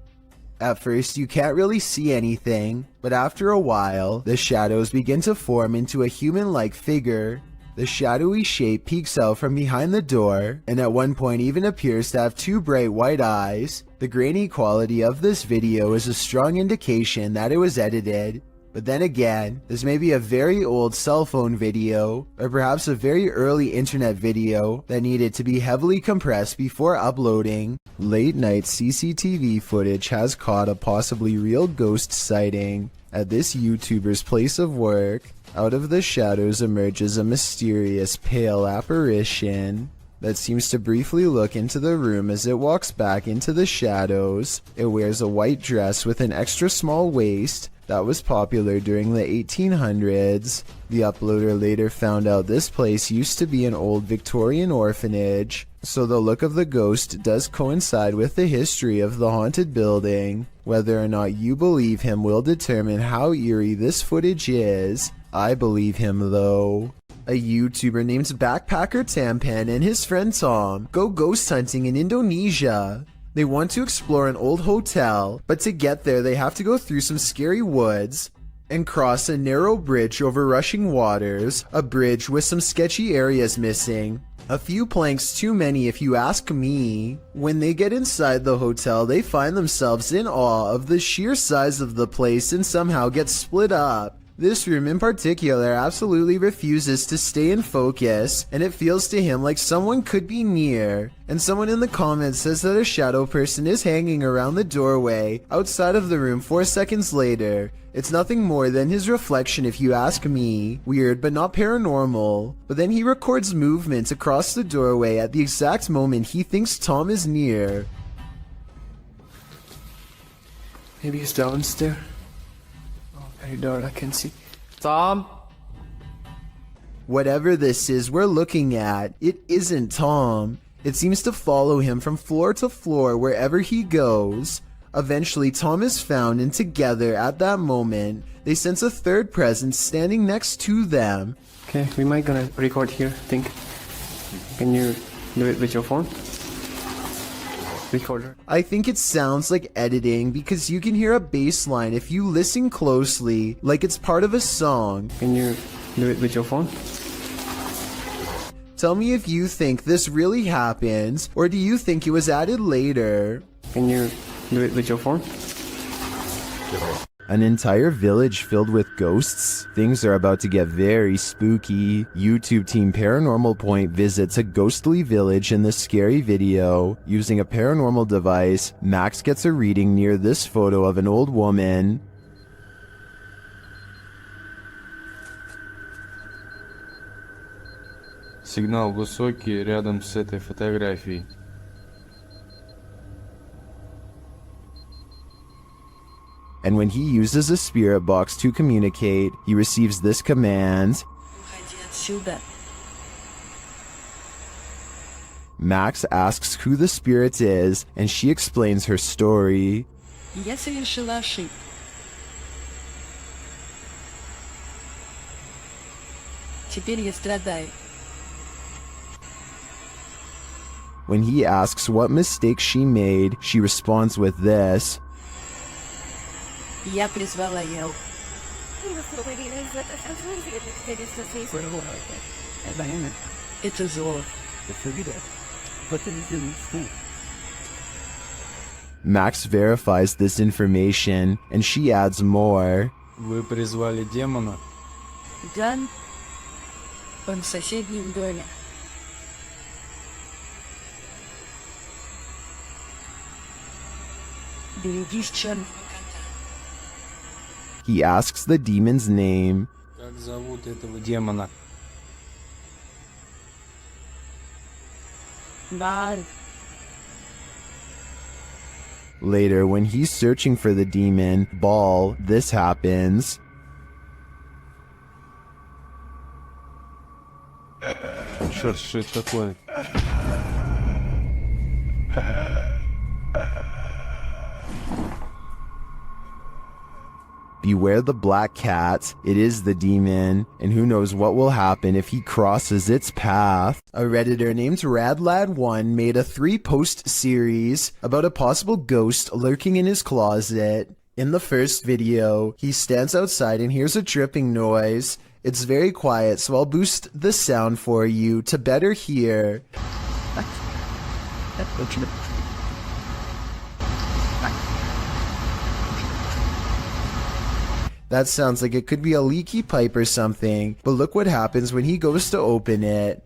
At first, you can't really see anything, but after a while, the shadows begin to form into a human-like figure. The shadowy shape peeks out from behind the door, and at one point even appears to have two bright white eyes. The grainy quality of this video is a strong indication that it was edited. But then again, this may be a very old cell phone video, or perhaps a very early internet video that needed to be heavily compressed before uploading. Late night CCTV footage has caught a possibly real ghost sighting at this YouTuber's place of work. Out of the shadows emerges a mysterious pale apparition that seems to briefly look into the room as it walks back into the shadows. It wears a white dress with an extra small waist that was popular during the 1800s. The uploader later found out this place used to be an old Victorian orphanage, so the look of the ghost does coincide with the history of the haunted building. Whether or not you believe him will determine how eerie this footage is. I believe him though. A YouTuber named Backpacker Tampan and his friend Tom go ghost hunting in Indonesia. They want to explore an old hotel, but to get there they have to go through some scary woods and cross a narrow bridge over rushing waters, a bridge with some sketchy areas missing. A few planks too many if you ask me. When they get inside the hotel, they find themselves in awe of the sheer size of the place and somehow get split up. This room in particular absolutely refuses to stay in focus, and it feels to him like someone could be near. And someone in the comments says that a shadow person is hanging around the doorway outside of the room 4 seconds later. It's nothing more than his reflection if you ask me. Weird but not paranormal. But then he records movement across the doorway at the exact moment he thinks Tom is near. Maybe he's downstairs. Very dark, I can see. Tom? Whatever this is we're looking at, it isn't Tom. It seems to follow him from floor to floor wherever he goes. Eventually, Tom is found, and together at that moment, they sense a third presence standing next to them. Okay, we might gonna record here, I think. Can you do it with your phone? Recorder. I think it sounds like editing because you can hear a bass line if you listen closely, like it's part of a song. Can you do it with your phone? Tell me if you think this really happens, or do you think it was added later? Can you do it with your phone? An entire village filled with ghosts? Things are about to get very spooky. YouTube team Paranormal Point visits a ghostly village in this scary video. Using a paranormal device, Max gets a reading near this photo of an old woman. Сигнал высокий рядом с этой фотографией. And when he uses a spirit box to communicate, he receives this command. Max asks who the spirit is, and she explains her story. Я совершила ошибку. Теперь я страдаю. When he asks what mistake she made, she responds with this. Я призвала Ел. Это зло. Max verifies this information, and she adds more. Вы призвали демона? Да. Он в соседнем доме. Берегись черного. He asks the demon's name. Как зовут этого демона? Бар. Later, when he's searching for the demon, Ball, this happens. Черт, что это такое? Beware the black cat, it is the demon, and who knows what will happen if he crosses its path. A Redditor named Radlad1 made a 3-post series about a possible ghost lurking in his closet. In the first video, he stands outside and hears a dripping noise. It's very quiet, so I'll boost the sound for you to better hear. That sounds like it could be a leaky pipe or something, but look what happens when he goes to open it.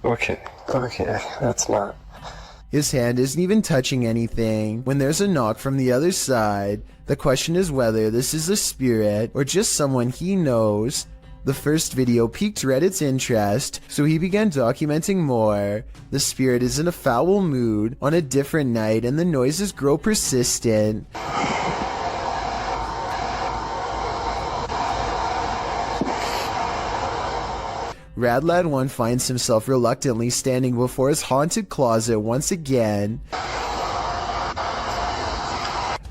Okay, that's not... His hand isn't even touching anything when there's a knock from the other side. The question is whether this is a spirit or just someone he knows. The first video piqued Reddit's interest, so he began documenting more. The spirit is in a foul mood on a different night and the noises grow persistent. Radlad1 finds himself reluctantly standing before his haunted closet once again.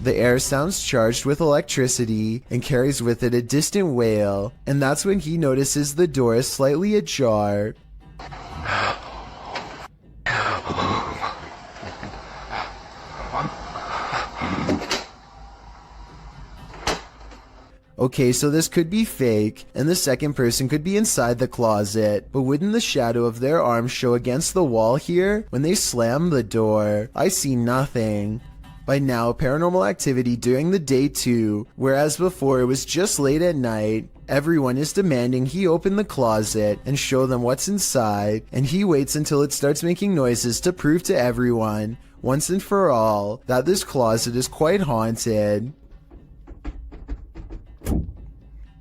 The air sounds charged with electricity and carries with it a distant wail, and that's when he notices the door is slightly ajar. Okay, so this could be fake, and the second person could be inside the closet, but wouldn't the shadow of their arm show against the wall here when they slam the door? I see nothing. By now, paranormal activity during the day too, whereas before it was just late at night. Everyone is demanding he open the closet and show them what's inside, and he waits until it starts making noises to prove to everyone, once and for all, that this closet is quite haunted.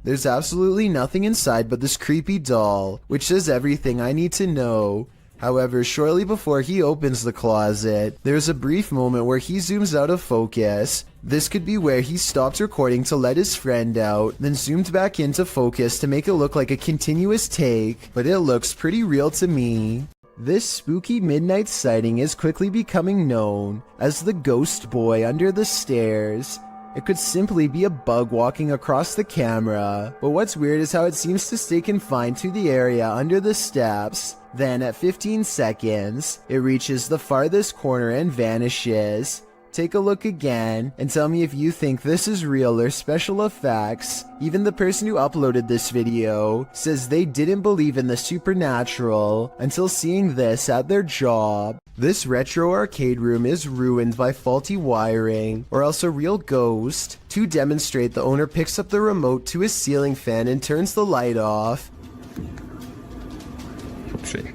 There's absolutely nothing inside but this creepy doll, which says everything I need to know. However, shortly before he opens the closet, there's a brief moment where he zooms out of focus. This could be where he stopped recording to let his friend out, then zoomed back into focus to make it look like a continuous take, but it looks pretty real to me. This spooky midnight sighting is quickly becoming known as the ghost boy under the stairs. It could simply be a bug walking across the camera, but what's weird is how it seems to stay confined to the area under the steps. Then at 15 seconds, it reaches the farthest corner and vanishes. Take a look again and tell me if you think this is real or special effects. Even the person who uploaded this video says they didn't believe in the supernatural until seeing this at their job. This retro arcade room is ruined by faulty wiring or else a real ghost. To demonstrate, the owner picks up the remote to his ceiling fan and turns the light off. Oopsie.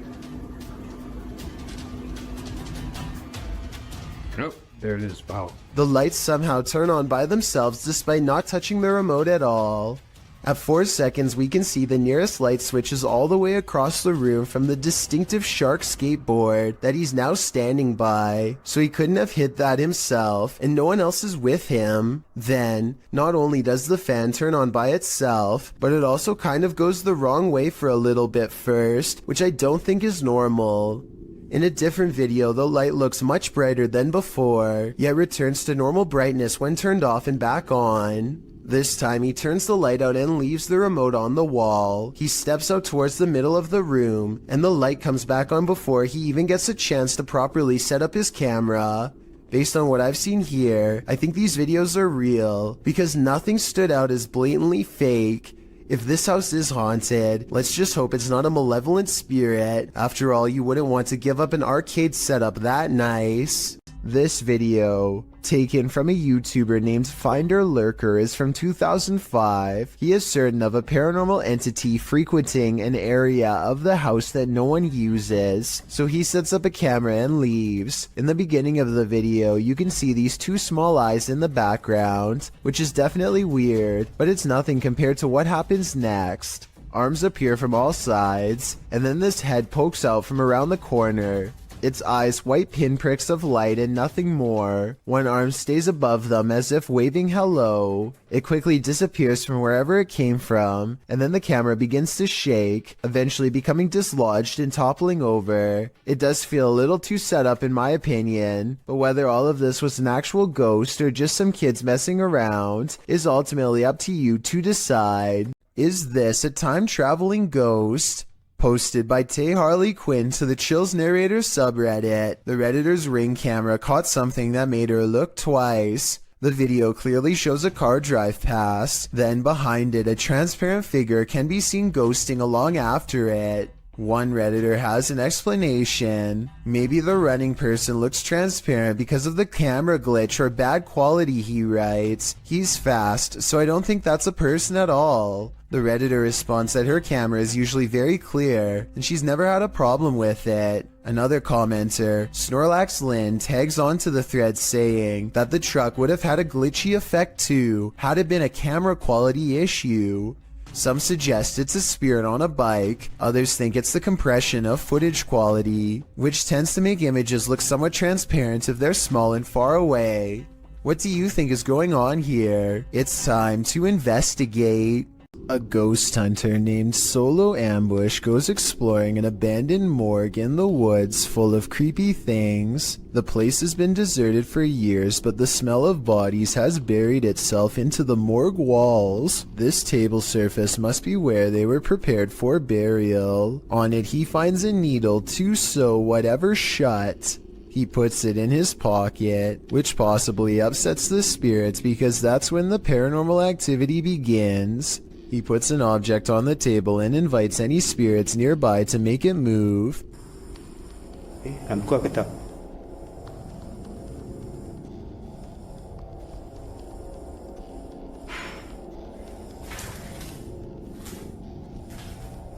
Nope. There it is. Wow. The lights somehow turn on by themselves despite not touching the remote at all. At 4 seconds, we can see the nearest light switch is all the way across the room from the distinctive shark skateboard that he's now standing by, so he couldn't have hit that himself, and no one else is with him. Then, not only does the fan turn on by itself, but it also kind of goes the wrong way for a little bit first, which I don't think is normal. In a different video, the light looks much brighter than before, yet returns to normal brightness when turned off and back on. This time he turns the light out and leaves the remote on the wall. He steps out towards the middle of the room, and the light comes back on before he even gets a chance to properly set up his camera. Based on what I've seen here, I think these videos are real, because nothing stood out as blatantly fake. If this house is haunted, let's just hope it's not a malevolent spirit. After all, you wouldn't want to give up an arcade setup that nice. This video, taken from a YouTuber named Finder Lurker, is from 2005. He is certain of a paranormal entity frequenting an area of the house that no one uses, so he sets up a camera and leaves. In the beginning of the video, you can see these two small eyes in the background, which is definitely weird, but it's nothing compared to what happens next. Arms appear from all sides, and then this head pokes out from around the corner. Its eyes white pinpricks of light and nothing more. One arm stays above them as if waving hello. It quickly disappears from wherever it came from, and then the camera begins to shake, eventually becoming dislodged and toppling over. It does feel a little too set up in my opinion, but whether all of this was an actual ghost or just some kids messing around is ultimately up to you to decide. Is this a time-traveling ghost? Posted by Tay Harley Quinn to the Chills Narrator subreddit, the Redditor's Ring camera caught something that made her look twice. The video clearly shows a car drive past, then behind it a transparent figure can be seen ghosting along after it. One Redditor has an explanation. Maybe the running person looks transparent because of the camera glitch or bad quality, he writes. He's fast, so I don't think that's a person at all. The Redditor responds that her camera is usually very clear, and she's never had a problem with it. Another commenter, Snorlax Lynn, tags onto the thread saying that the truck would have had a glitchy effect too, had it been a camera quality issue. Some suggest it's a spirit on a bike, others think it's the compression of footage quality, which tends to make images look somewhat transparent if they're small and far away. What do you think is going on here? It's time to investigate. A ghost hunter named Solo Ambush goes exploring an abandoned morgue in the woods full of creepy things. The place has been deserted for years, but the smell of bodies has buried itself into the morgue walls. This table surface must be where they were prepared for burial. On it he finds a needle to sew whatever shut. He puts it in his pocket, which possibly upsets the spirits because that's when the paranormal activity begins. He puts an object on the table and invites any spirits nearby to make it move.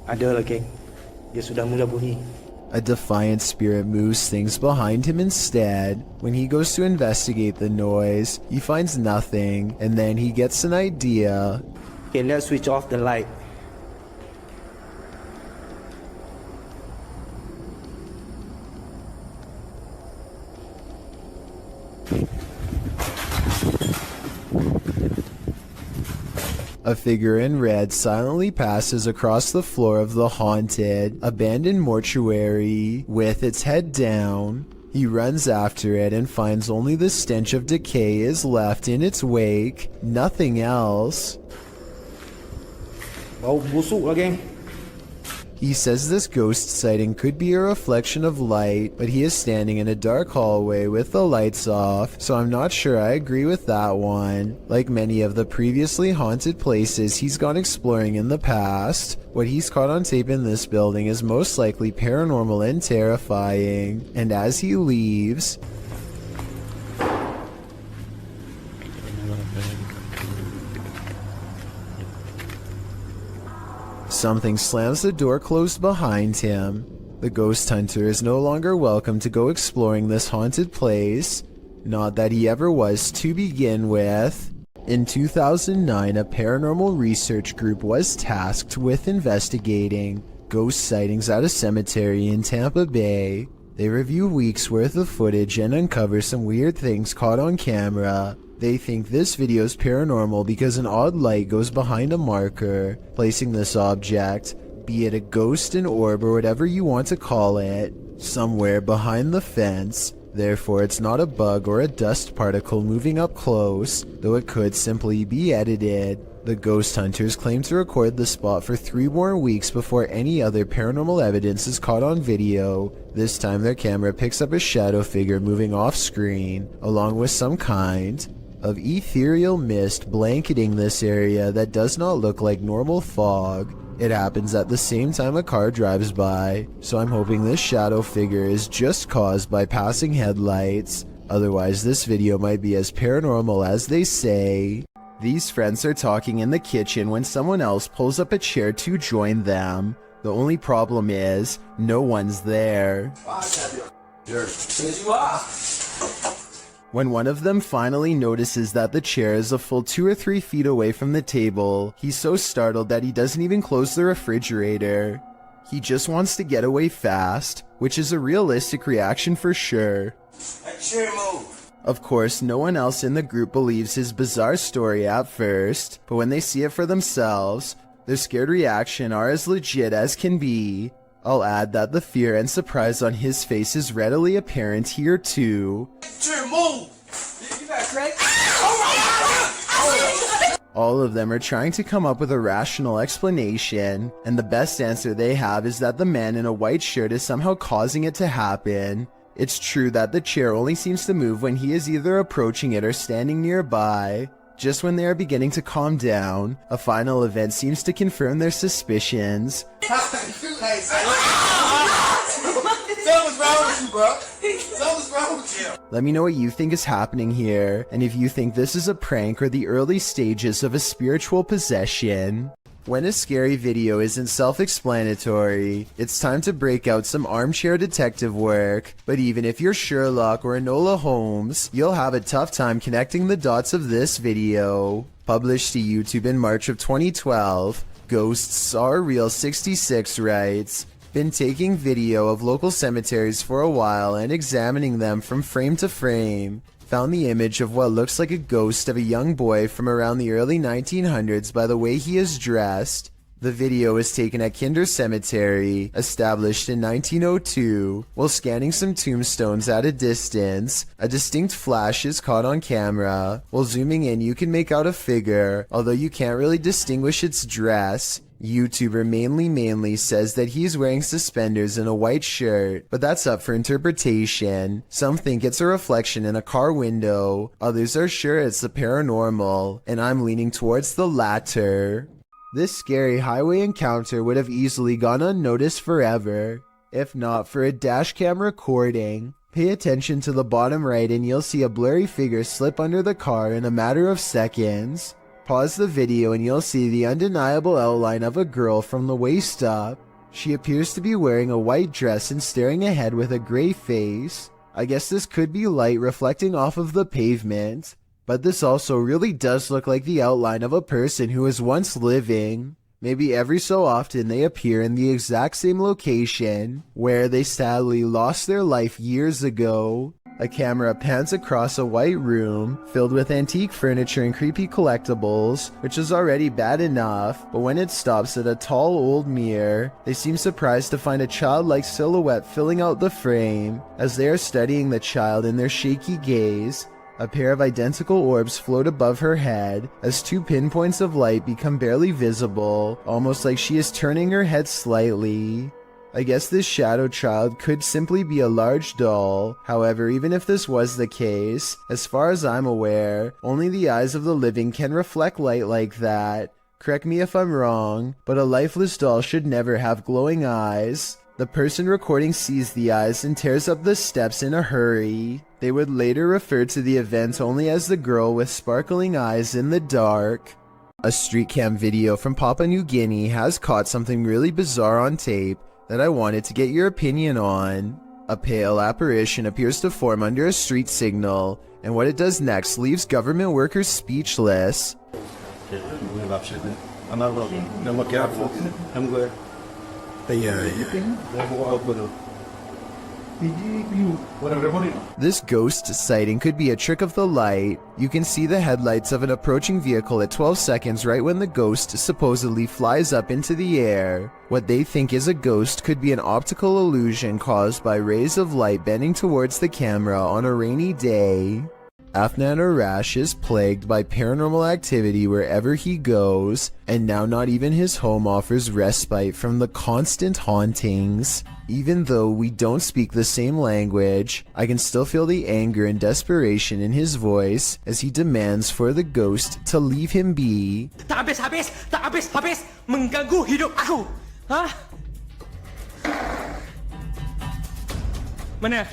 Ada lagi. Dia sudah mula bunyi. A defiant spirit moves things behind him instead. When he goes to investigate the noise, he finds nothing, and then he gets an idea. Okay, let's switch off the light. A figure in red silently passes across the floor of the haunted, abandoned mortuary with its head down. He runs after it and finds only the stench of decay is left in its wake, nothing else. Bau busuk lagi. He says this ghost sighting could be a reflection of light, but he is standing in a dark hallway with the lights off, so I'm not sure I agree with that one. Like many of the previously haunted places he's gone exploring in the past, what he's caught on tape in this building is most likely paranormal and terrifying. And as he leaves, something slams the door closed behind him. The ghost hunter is no longer welcome to go exploring this haunted place. Not that he ever was to begin with. In 2009, a paranormal research group was tasked with investigating ghost sightings at a cemetery in Tampa Bay. They review weeks worth of footage and uncover some weird things caught on camera. They think this video is paranormal because an odd light goes behind a marker, placing this object, be it a ghost, an orb, or whatever you want to call it, somewhere behind the fence. Therefore, it's not a bug or a dust particle moving up close, though it could simply be edited. The ghost hunters claim to record the spot for 3 more weeks before any other paranormal evidence is caught on video. This time their camera picks up a shadow figure moving off screen, along with some kind of ethereal mist blanketing this area that does not look like normal fog. It happens at the same time a car drives by, so I'm hoping this shadow figure is just caused by passing headlights. Otherwise, this video might be as paranormal as they say. These friends are talking in the kitchen when someone else pulls up a chair to join them. The only problem is, no one's there. When one of them finally notices that the chair is a full 2 or 3 feet away from the table, he's so startled that he doesn't even close the refrigerator. He just wants to get away fast, which is a realistic reaction for sure. That chair move. Of course, no one else in the group believes his bizarre story at first, but when they see it for themselves, their scared reaction are as legit as can be. I'll add that the fear and surprise on his face is readily apparent here too. Chair move. You got crack? All of them are trying to come up with a rational explanation, and the best answer they have is that the man in a white shirt is somehow causing it to happen. It's true that the chair only seems to move when he is either approaching it or standing nearby. Just when they are beginning to calm down, a final event seems to confirm their suspicions. Something's wrong with you, bro. Something's wrong with you. Let me know what you think is happening here, and if you think this is a prank or the early stages of a spiritual possession. When a scary video isn't self-explanatory, it's time to break out some armchair detective work. But even if you're Sherlock or Enola Holmes, you'll have a tough time connecting the dots of this video. Published to YouTube in March of 2012, Ghosts Are Real 66 writes, "Been taking video of local cemeteries for a while and examining them from frame to frame. Found the image of what looks like a ghost of a young boy from around the early 1900s by the way he is dressed. The video was taken at Kinder Cemetery, established in 1902. While scanning some tombstones at a distance, a distinct flash is caught on camera. While zooming in, you can make out a figure, although you can't really distinguish its dress. YouTuber mainly says that he's wearing suspenders and a white shirt, but that's up for interpretation. Some think it's a reflection in a car window, others are sure it's the paranormal, and I'm leaning towards the latter." This scary highway encounter would have easily gone unnoticed forever, if not for a dashcam recording. Pay attention to the bottom right and you'll see a blurry figure slip under the car in a matter of seconds. Pause the video and you'll see the undeniable outline of a girl from the waist up. She appears to be wearing a white dress and staring ahead with a gray face. I guess this could be light reflecting off of the pavement, but this also really does look like the outline of a person who was once living. Maybe every so often they appear in the exact same location where they sadly lost their life years ago. A camera pans across a white room filled with antique furniture and creepy collectibles, which is already bad enough, but when it stops at a tall old mirror, they seem surprised to find a childlike silhouette filling out the frame. As they are studying the child in their shaky gaze, a pair of identical orbs float above her head as two pinpoints of light become barely visible, almost like she is turning her head slightly. I guess this shadow child could simply be a large doll. However, even if this was the case, as far as I'm aware, only the eyes of the living can reflect light like that. Correct me if I'm wrong, but a lifeless doll should never have glowing eyes. The person recording sees the eyes and tears up the steps in a hurry. They would later refer to the event only as the girl with sparkling eyes in the dark. A street cam video from Papua New Guinea has caught something really bizarre on tape that I wanted to get your opinion on. A pale apparition appears to form under a street signal, and what it does next leaves government workers speechless. This ghost sighting could be a trick of the light. You can see the headlights of an approaching vehicle at 12 seconds right when the ghost supposedly flies up into the air. What they think is a ghost could be an optical illusion caused by rays of light bending towards the camera on a rainy day. Afnan Arash is plagued by paranormal activity wherever he goes, and now not even his home offers respite from the constant hauntings. Even though we don't speak the same language, I can still feel the anger and desperation in his voice as he demands for the ghost to leave him be. Tak habis mengganggu hidup aku. Hah? Mana?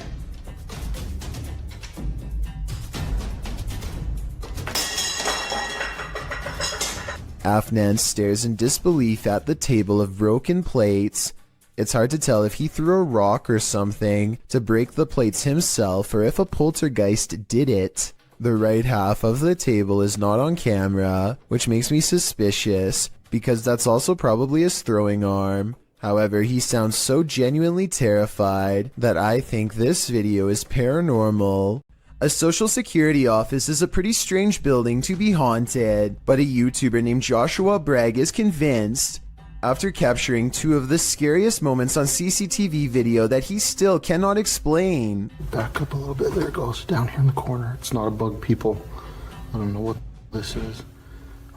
Afnan stares in disbelief at the table of broken plates. It's hard to tell if he threw a rock or something to break the plates himself or if a poltergeist did it. The right half of the table is not on camera, which makes me suspicious because that's also probably his throwing arm. However, he sounds so genuinely terrified that I think this video is paranormal. A social security office is a pretty strange building to be haunted, but a YouTuber named Joshua Bragg is convinced, after capturing two of the scariest moments on CCTV video that he still cannot explain. Back up a little bit, there it goes, down here in the corner. It's not a bug, people. I don't know what this is.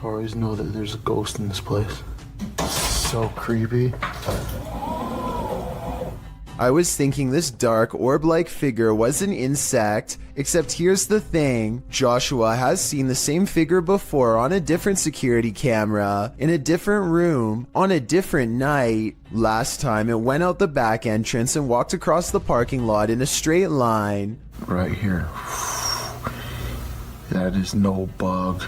I always know that there's a ghost in this place. So creepy. I was thinking this dark orb-like figure was an insect, except here's the thing, Joshua has seen the same figure before on a different security camera, in a different room, on a different night. Last time it went out the back entrance and walked across the parking lot in a straight line. Right here. That is no bug.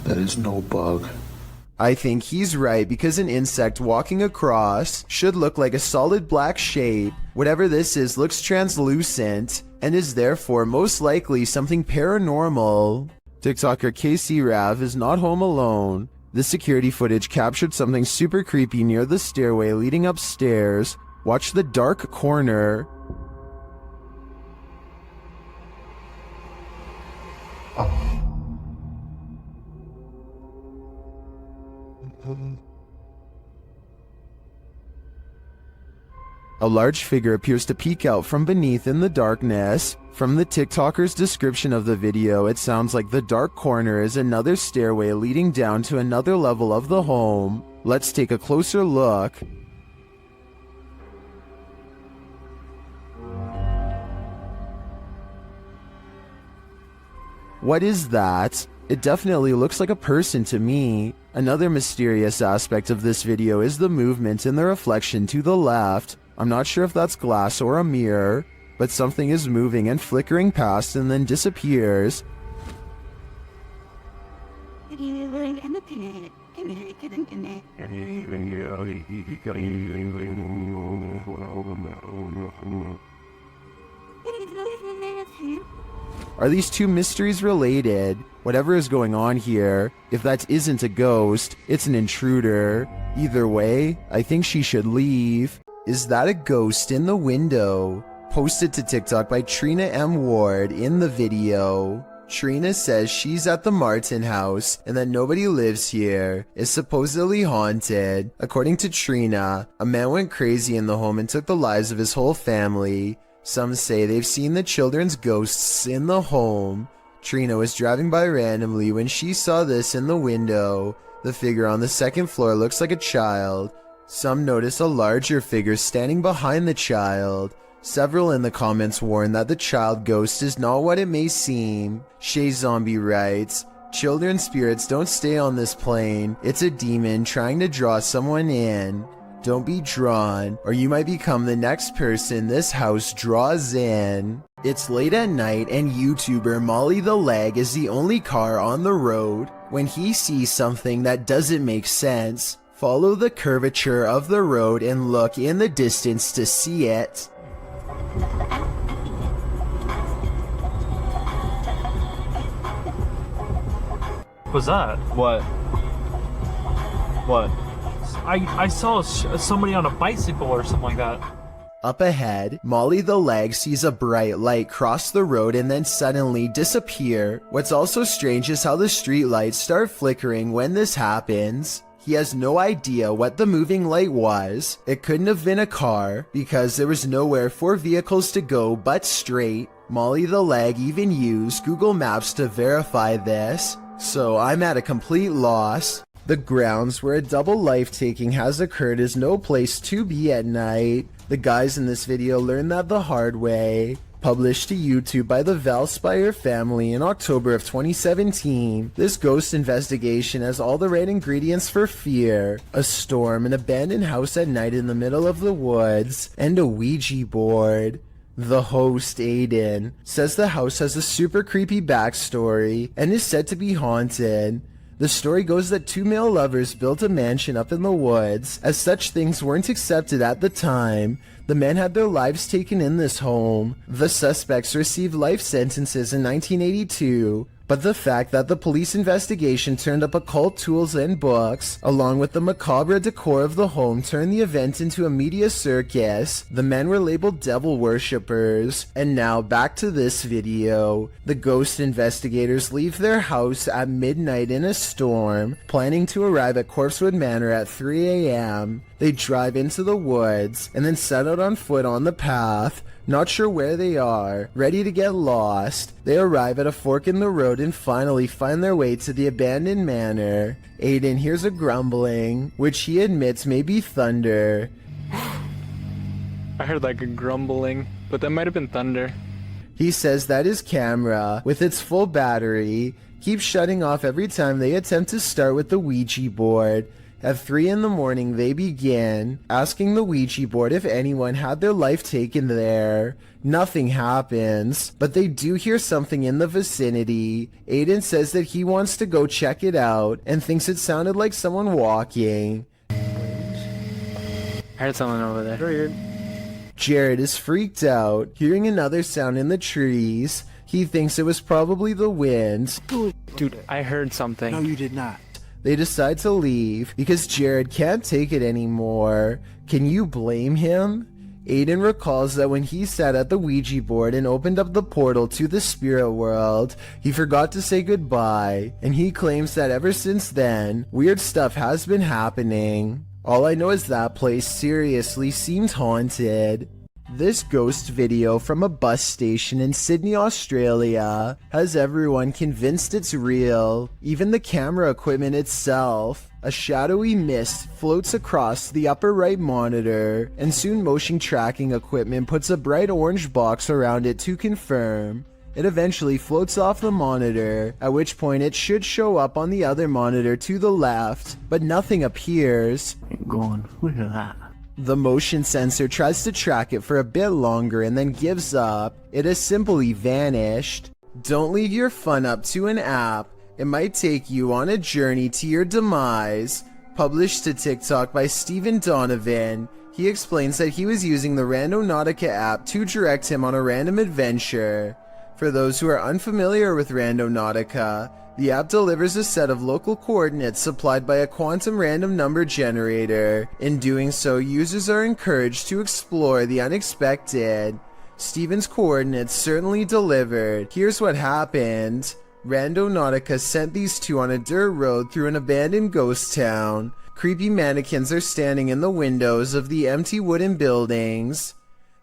That is no bug. I think he's right because an insect walking across should look like a solid black shape. Whatever this is looks translucent and is therefore most likely something paranormal. TikToker KC Rav is not home alone. The security footage captured something super creepy near the stairway leading upstairs. Watch the dark corner. A large figure appears to peek out from beneath in the darkness. From the TikToker's description of the video, it sounds like the dark corner is another stairway leading down to another level of the home. Let's take a closer look. What is that? It definitely looks like a person to me. Another mysterious aspect of this video is the movement in the reflection to the left. I'm not sure if that's glass or a mirror, but something is moving and flickering past and then disappears. Are these two mysteries related? Whatever is going on here, if that isn't a ghost, it's an intruder. Either way, I think she should leave. Is that a ghost in the window? Posted to TikTok by Trina M. Ward in the video. Trina says she's at the Martin house and that nobody lives here. It's supposedly haunted. According to Trina, a man went crazy in the home and took the lives of his whole family. Some say they've seen the children's ghosts in the home. Trina was driving by randomly when she saw this in the window. The figure on the second floor looks like a child. Some notice a larger figure standing behind the child. Several in the comments warn that the child ghost is not what it may seem. Shay Zombie writes, "Children spirits don't stay on this plane. It's a demon trying to draw someone in. Don't be drawn, or you might become the next person this house draws in." It's late at night and YouTuber Molly the Leg is the only car on the road. When he sees something that doesn't make sense, follow the curvature of the road and look in the distance to see it. Was that? What? What? I saw somebody on a bicycle or something like that. Up ahead, Molly the Leg sees a bright light cross the road and then suddenly disappear. What's also strange is how the street lights start flickering when this happens. He has no idea what the moving light was. It couldn't have been a car because there was nowhere for vehicles to go but straight. Molly the Leg even used Google Maps to verify this, so I'm at a complete loss. The grounds where a double life-taking has occurred is no place to be at night. The guys in this video learned that the hard way. Published to YouTube by the Valspire family in October of 2017, this ghost investigation has all the right ingredients for fear. A storm, an abandoned house at night in the middle of the woods, and a Ouija board. The host, Aiden, says the house has a super creepy backstory and is said to be haunted. The story goes that two male lovers built a mansion up in the woods. As such things weren't accepted at the time, the men had their lives taken in this home. The suspects received life sentences in 1982, but the fact that the police investigation turned up occult tools and books, along with the macabre decor of the home, turned the event into a media circus. The men were labeled devil worshippers. And now back to this video. The ghost investigators leave their house at midnight in a storm, planning to arrive at Corpsewood Manor at 3 a.m. They drive into the woods and then set out on foot on the path. Not sure where they are, ready to get lost. They arrive at a fork in the road and finally find their way to the abandoned manor. Aiden hears a grumbling, which he admits may be thunder. I heard like a grumbling, but that might have been thunder. He says that his camera, with its full battery, keeps shutting off every time they attempt to start with the Ouija board. At 3 in the morning, they begin asking the Ouija board if anyone had their life taken there. Nothing happens, but they do hear something in the vicinity. Aiden says that he wants to go check it out and thinks it sounded like someone walking. I heard someone over there. Jared is freaked out, hearing another sound in the trees. He thinks it was probably the wind. Dude, I heard something. No, you did not. They decide to leave because Jared can't take it anymore. Can you blame him? Aiden recalls that when he sat at the Ouija board and opened up the portal to the spirit world, he forgot to say goodbye, and he claims that ever since then, weird stuff has been happening. All I know is that place seriously seems haunted. This ghost video from a bus station in Sydney, Australia has everyone convinced it's real, even the camera equipment itself. A shadowy mist floats across the upper right monitor, and soon motion tracking equipment puts a bright orange box around it to confirm. It eventually floats off the monitor, at which point it should show up on the other monitor to the left, but nothing appears. Look at that. The motion sensor tries to track it for a bit longer and then gives up. It has simply vanished. Don't leave your fun up to an app. It might take you on a journey to your demise. Published to TikTok by Stephen Donovan, he explains that he was using the Randonautica app to direct him on a random adventure. For those who are unfamiliar with Randonautica, the app delivers a set of local coordinates supplied by a quantum random number generator. In doing so, users are encouraged to explore the unexpected. Steven's coordinates certainly delivered. Here's what happened. Randonautica sent these two on a dirt road through an abandoned ghost town. Creepy mannequins are standing in the windows of the empty wooden buildings.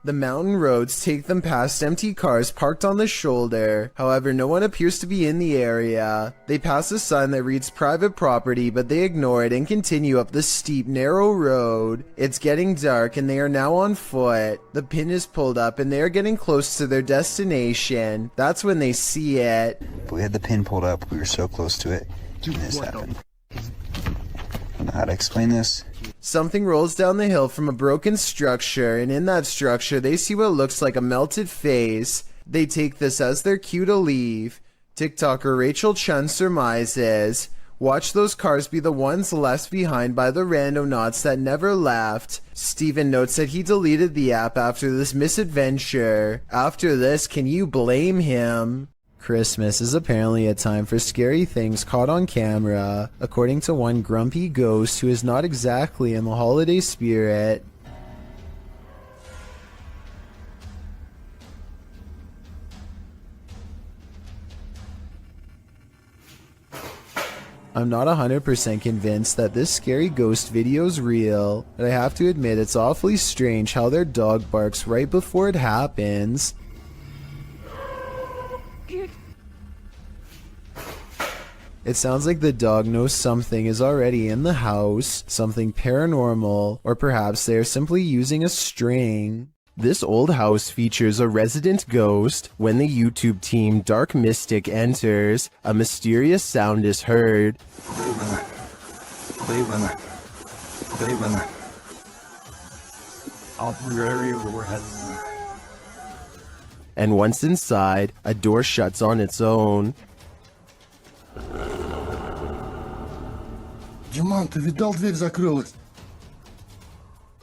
The mountain roads take them past empty cars parked on the shoulder. However, no one appears to be in the area. They pass a sign that reads private property, but they ignore it and continue up the steep, narrow road. It's getting dark and they are now on foot. The pin is pulled up and they are getting close to their destination. That's when they see it. We had the pin pulled up. We were so close to it. And this happened. I don't know how to explain this. Something rolls down the hill from a broken structure, and in that structure they see what looks like a melted face. They take this as their cue to leave. TikToker Rachel Chun surmises, watch those cars be the ones left behind by the randonauts that never left. Steven notes that he deleted the app after this misadventure. After this, can you blame him? Christmas is apparently a time for scary things caught on camera, according to one grumpy ghost who is not exactly in the holiday spirit. I'm not 100% convinced that this scary ghost video's real, but I have to admit it's awfully strange how their dog barks right before it happens. It sounds like the dog knows something is already in the house, something paranormal, or perhaps they are simply using a string. This old house features a resident ghost. When the YouTube team Dark Mystic enters, a mysterious sound is heard. And once inside, a door shuts on its own.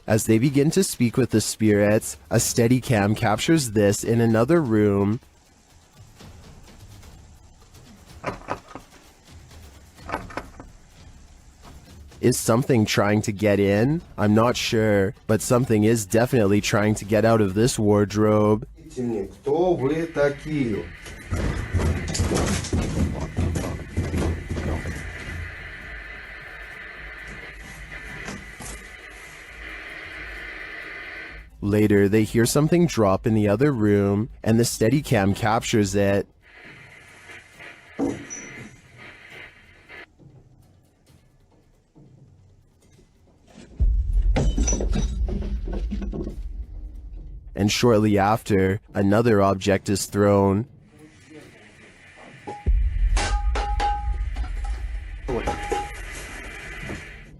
As they begin to speak with the spirits, a Steadicam captures this in another room. Is something trying to get in? I'm not sure, but something is definitely trying to get out of this wardrobe. Later, they hear something drop in the other room, and the Steadicam captures it. And shortly after, another object is thrown.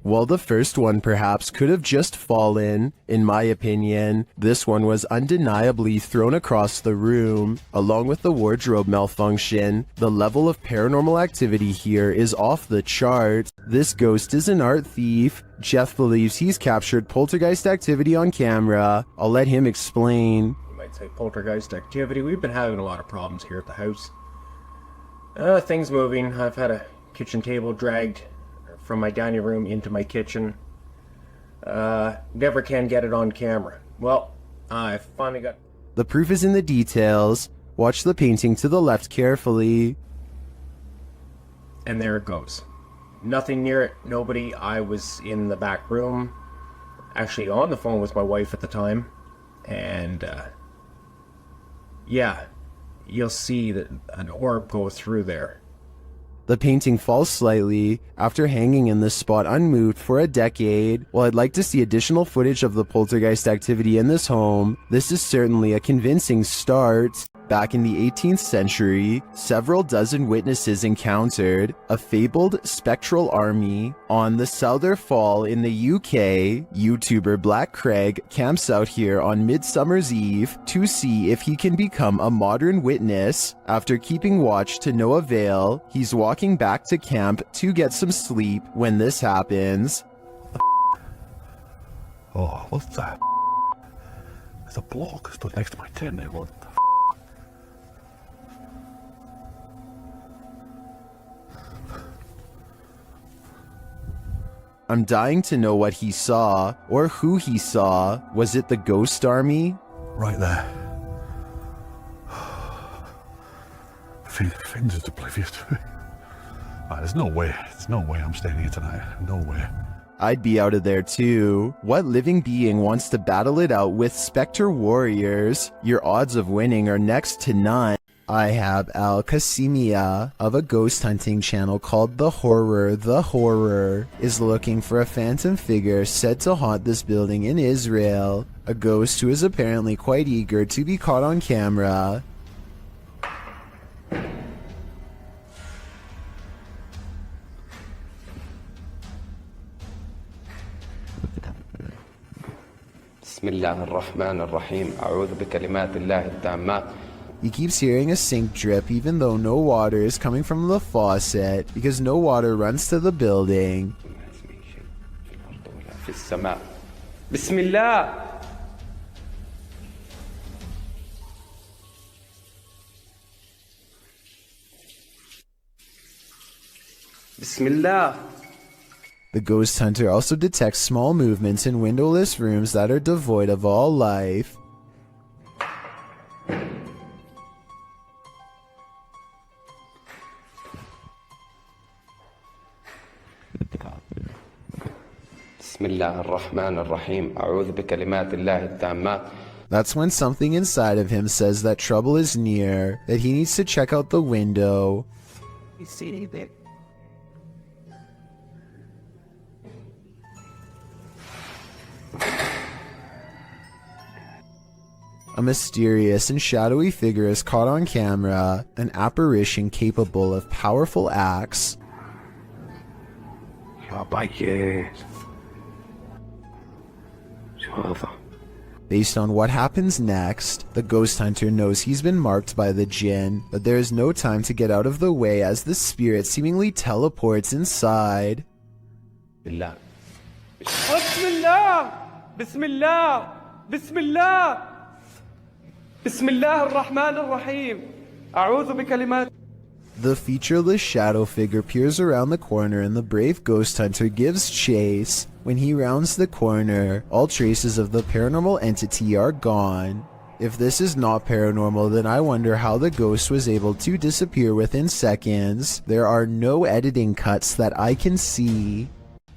While the first one perhaps could have just fallen, in my opinion, this one was undeniably thrown across the room. Along with the wardrobe malfunction, the level of paranormal activity here is off the charts. This ghost is an art thief. Jeff believes he's captured poltergeist activity on camera. I'll let him explain. You might say poltergeist activity. We've been having a lot of problems here at the house. Things moving. I've had a kitchen table dragged from my dining room into my kitchen. Never can get it on camera. Well, I finally got... The proof is in the details. Watch the painting to the left carefully. And there it goes. Nothing near it, nobody. I was in the back room, actually on the phone with my wife at the time, and yeah, you'll see that an orb go through there. The painting falls slightly after hanging in this spot unmoved for a decade. While I'd like to see additional footage of the poltergeist activity in this home, this is certainly a convincing start. Back in the 18th century, several dozen witnesses encountered a fabled spectral army on the Souther Fall in the UK. YouTuber Black Craig camps out here on Midsummer's Eve to see if he can become a modern witness. After keeping watch to no avail, he's walking back to camp to get some sleep when this happens. Oh, what's that? There's a block stood next to my tent there. What the I'm dying to know what he saw, or who he saw. Was it the ghost army? Right there. Finn's just oblivious to it. There's no way I'm staying here tonight. No way. I'd be out of there too. What living being wants to battle it out with Spectre Warriors? Your odds of winning are next to none. I have Al Qasimia of a ghost hunting channel called The Horror. The Horror is looking for a phantom figure said to haunt this building in Israel. A ghost who is apparently quite eager to be caught on camera. بسم الله الرحمن الرحيم أعوذ بكلمات الله التامات. He keeps hearing a sink drip even though no water is coming from the faucet because no water runs to the building. في السماء. بسم الله. بسم الله. The ghost hunter also detects small movements in windowless rooms that are devoid of all life. بسم الله الرحمن الرحيم أعوذ بكلمات الله التامات. That's when something inside of him says that trouble is near, that he needs to check out the window. You see anything? A mysterious and shadowy figure is caught on camera, an apparition capable of powerful acts. Based on what happens next, the ghost hunter knows he's been marked by the jinn, but there is no time to get out of the way as the spirit seemingly teleports inside. بالله. بسم الله بسم الله بسم الله بسم الله الرحمن الرحيم أعوذ بكلمات. The featureless shadow figure peers around the corner and the brave ghost hunter gives chase. When he rounds the corner, all traces of the paranormal entity are gone. If this is not paranormal, then I wonder how the ghost was able to disappear within seconds. There are no editing cuts that I can see.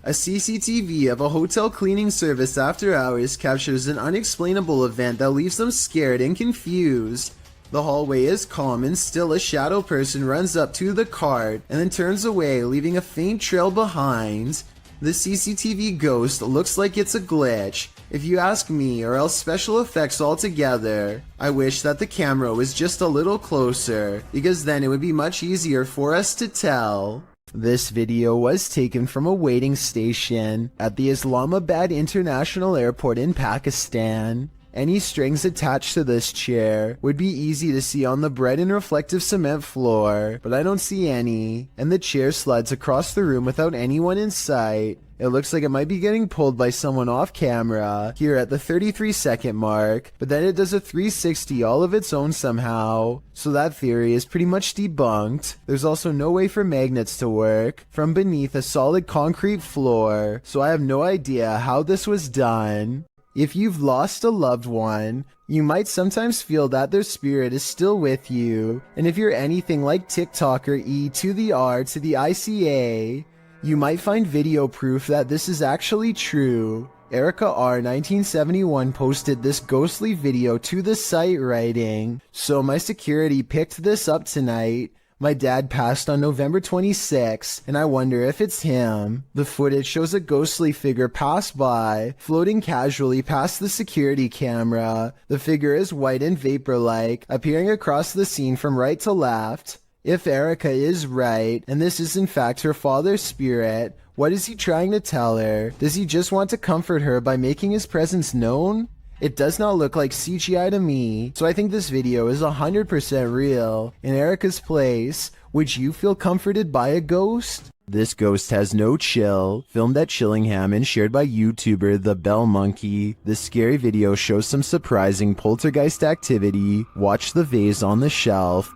A CCTV of a hotel cleaning service after hours captures an unexplainable event that leaves them scared and confused. The hallway is calm and still a shadow person runs up to the cart and then turns away, leaving a faint trail behind. The CCTV ghost looks like it's a glitch, if you ask me, or else special effects altogether. I wish that the camera was just a little closer, because then it would be much easier for us to tell. This video was taken from a waiting station at the Islamabad International Airport in Pakistan. Any strings attached to this chair would be easy to see on the bright and reflective cement floor, but I don't see any, and the chair slides across the room without anyone in sight. It looks like it might be getting pulled by someone off camera here at the 33-second mark, but then it does a 360 all of its own somehow. So that theory is pretty much debunked. There's also no way for magnets to work from beneath a solid concrete floor, so I have no idea how this was done. If you've lost a loved one, you might sometimes feel that their spirit is still with you, and if you're anything like TikToker E to the R to the ICA, you might find video proof that this is actually true. Erica R 1971 posted this ghostly video to the site writing, "So my security picked this up tonight. My dad passed on November 26, and I wonder if it's him." The footage shows a ghostly figure pass by, floating casually past the security camera. The figure is white and vapor-like, appearing across the scene from right to left. If Erica is right, and this is in fact her father's spirit, what is he trying to tell her? Does he just want to comfort her by making his presence known? It does not look like CGI to me, so I think this video is 100% real. In Erica's place, would you feel comforted by a ghost? This ghost has no chill, filmed at Chillingham and shared by YouTuber The Bell Monkey. This scary video shows some surprising poltergeist activity. Watch the vase on the shelf.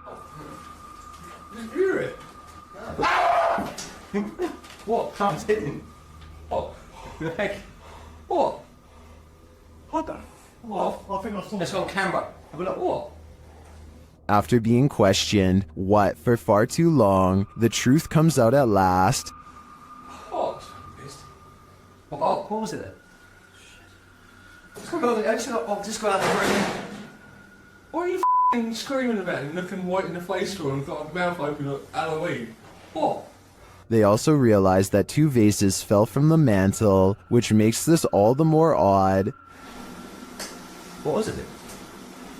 What? Someone's hitting. What? The heck? What? What the? What? I think I saw this on camera. I'll be like, what? After being questioned, what, for far too long, the truth comes out at last. What? What was it then? Just go out the room. What are you f***ing screaming about and looking white in the face for and got a mouth open like Halloween? What? They also realized that 2 vases fell from the mantle, which makes this all the more odd. What was it?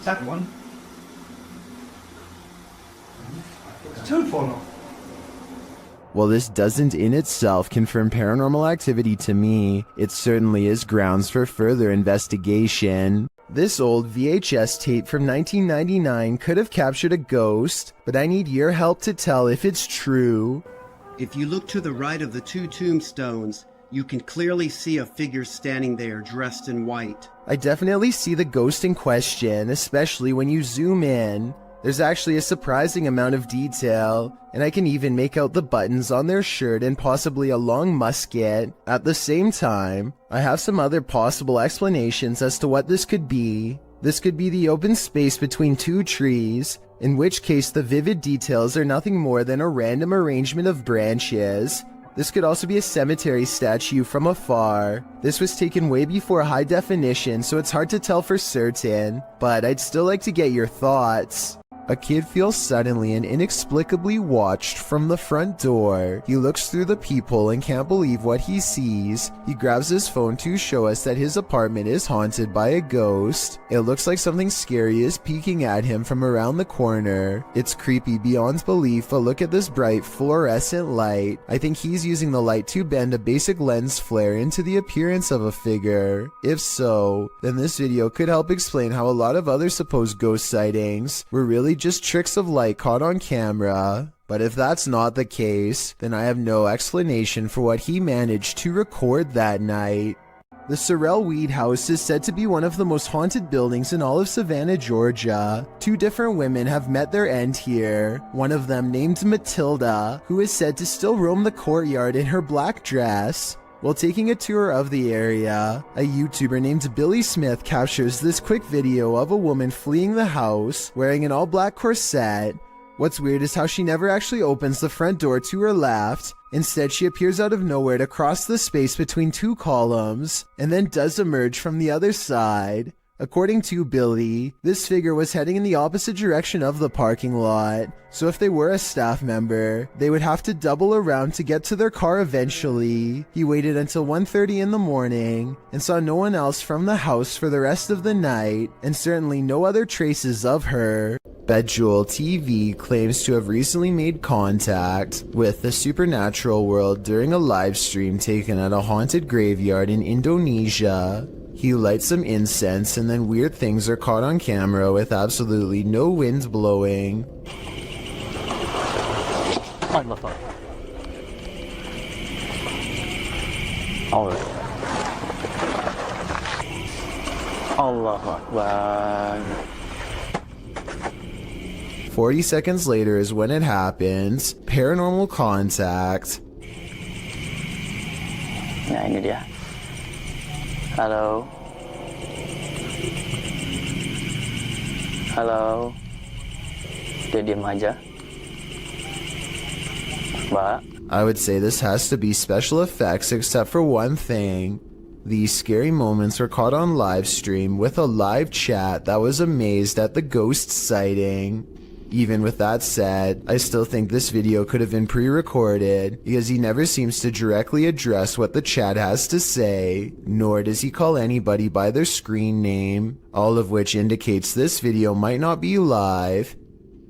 That one. It's 2 falling off. While this doesn't in itself confirm paranormal activity to me, it certainly is grounds for further investigation. This old VHS tape from 1999 could have captured a ghost, but I need your help to tell if it's true. If you look to the right of the 2 tombstones, you can clearly see a figure standing there dressed in white. I definitely see the ghost in question, especially when you zoom in. There's actually a surprising amount of detail, and I can even make out the buttons on their shirt and possibly a long musket. At the same time, I have some other possible explanations as to what this could be. This could be the open space between 2 trees, in which case the vivid details are nothing more than a random arrangement of branches. This could also be a cemetery statue from afar. This was taken way before high definition, so it's hard to tell for certain, but I'd still like to get your thoughts. A kid feels suddenly and inexplicably watched from the front door. He looks through the peephole and can't believe what he sees. He grabs his phone to show us that his apartment is haunted by a ghost. It looks like something scary is peeking at him from around the corner. It's creepy beyond belief, but look at this bright fluorescent light. I think he's using the light to bend a basic lens flare into the appearance of a figure. If so, then this video could help explain how a lot of other supposed ghost sightings were really just tricks of light caught on camera. But if that's not the case, then I have no explanation for what he managed to record that night. The Sorrel Weed House is said to be one of the most haunted buildings in all of Savannah, Georgia. 2 different women have met their end here. One of them named Matilda, who is said to still roam the courtyard in her black dress. While taking a tour of the area, a YouTuber named Billy Smith captures this quick video of a woman fleeing the house, wearing an all-black corset. What's weird is how she never actually opens the front door to her left. Instead, she appears out of nowhere to cross the space between two columns, and then does emerge from the other side. According to Billy, this figure was heading in the opposite direction of the parking lot, so if they were a staff member, they would have to double around to get to their car eventually. He waited until 1:30 in the morning and saw no one else from the house for the rest of the night, and certainly no other traces of her. Bejewel TV claims to have recently made contact with the supernatural world during a live stream taken at a haunted graveyard in Indonesia. He lights some incense and then weird things are caught on camera with absolutely no wind blowing. Allahu Akbar. 40 seconds later is when it happens. Paranormal contact. Ya, ini dia. Halo. Halo. Dia diam aja. Mbak. I would say this has to be special effects except for one thing. These scary moments were caught on live stream with a live chat that was amazed at the ghost sighting. Even with that said, I still think this video could have been pre-recorded because he never seems to directly address what the chat has to say, nor does he call anybody by their screen name, all of which indicates this video might not be live.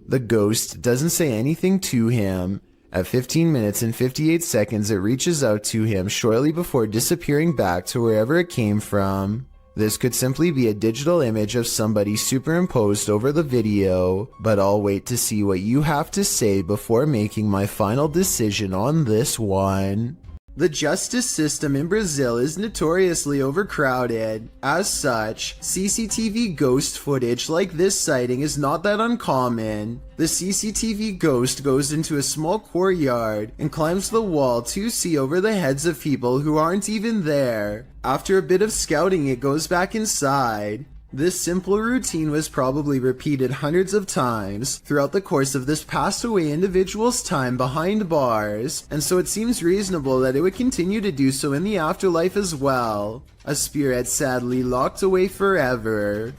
The ghost doesn't say anything to him. At 15 minutes and 58 seconds it reaches out to him shortly before disappearing back to wherever it came from. This could simply be a digital image of somebody superimposed over the video, but I'll wait to see what you have to say before making my final decision on this one. The justice system in Brazil is notoriously overcrowded. As such, CCTV ghost footage like this sighting is not that uncommon. The CCTV ghost goes into a small courtyard and climbs the wall to see over the heads of people who aren't even there. After a bit of scouting, it goes back inside. This simple routine was probably repeated hundreds of times throughout the course of this passed away individual's time behind bars, and so it seems reasonable that it would continue to do so in the afterlife as well. A spirit sadly locked away forever.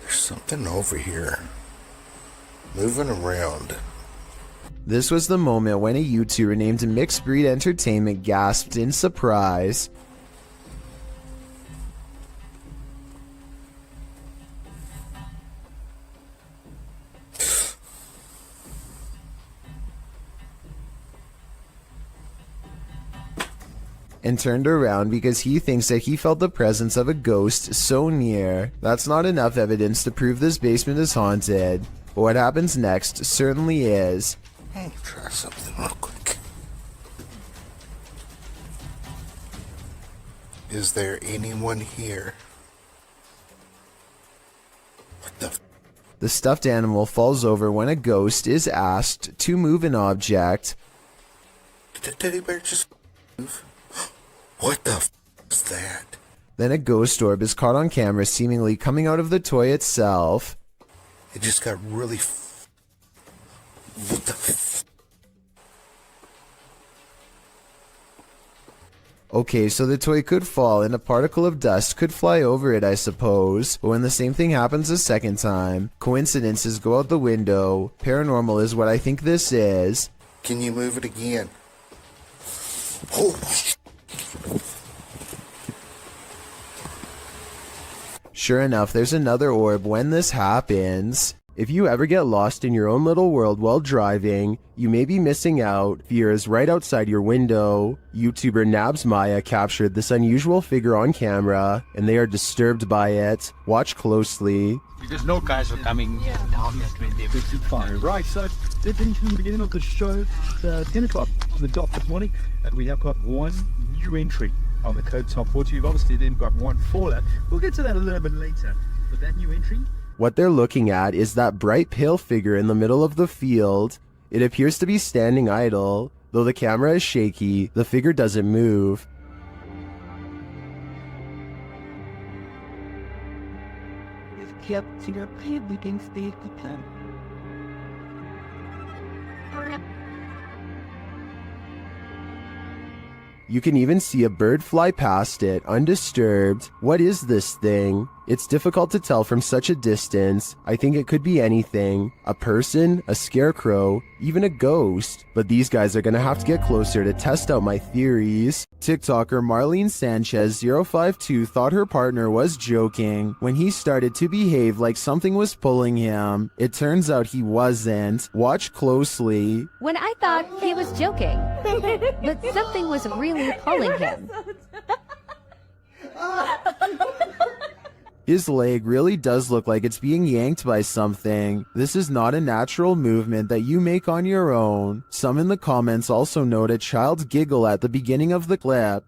There's something over here. Moving around. This was the moment when a YouTuber named Mixed Breed Entertainment gasped in surprise. And turned around because he thinks that he felt the presence of a ghost so near. That's not enough evidence to prove this basement is haunted, but what happens next certainly is. I'll try something real quick. Is there anyone here? What the? The stuffed animal falls over when a ghost is asked to move an object. Did the teddy bear just move? What the f is that? Then a ghost orb is caught on camera seemingly coming out of the toy itself. It just got really what the f? Okay, so the toy could fall and a particle of dust could fly over it, I suppose. But when the same thing happens a second time, coincidences go out the window. Paranormal is what I think this is. Can you move it again? Oh. Sure enough, there's another orb when this happens. If you ever get lost in your own little world while driving, you may be missing out. Fear is right outside your window. YouTuber Nabs Maya captured this unusual figure on camera, and they are disturbed by it. Watch closely. There's no guys are coming down the fire. Right, so did in the beginning of the show, 10 o'clock on the dot this morning, and we have got one new entry on the code top 40. We've obviously then got one fallout. We'll get to that a little bit later. But that new entry. What they're looking at is that bright pale figure in the middle of the field. It appears to be standing idle. Though the camera is shaky, the figure doesn't move. You can even see a bird fly past it, undisturbed. What is this thing? It's difficult to tell from such a distance. I think it could be anything. A person, a scarecrow, even a ghost. But these guys are gonna have to get closer to test out my theories. TikToker Marlene Sanchez 052 thought her partner was joking when he started to behave like something was pulling him. It turns out he wasn't. Watch closely. When I thought he was joking, but something was really pulling him. His leg really does look like it's being yanked by something. This is not a natural movement that you make on your own. Some in the comments also note a child's giggle at the beginning of the clip.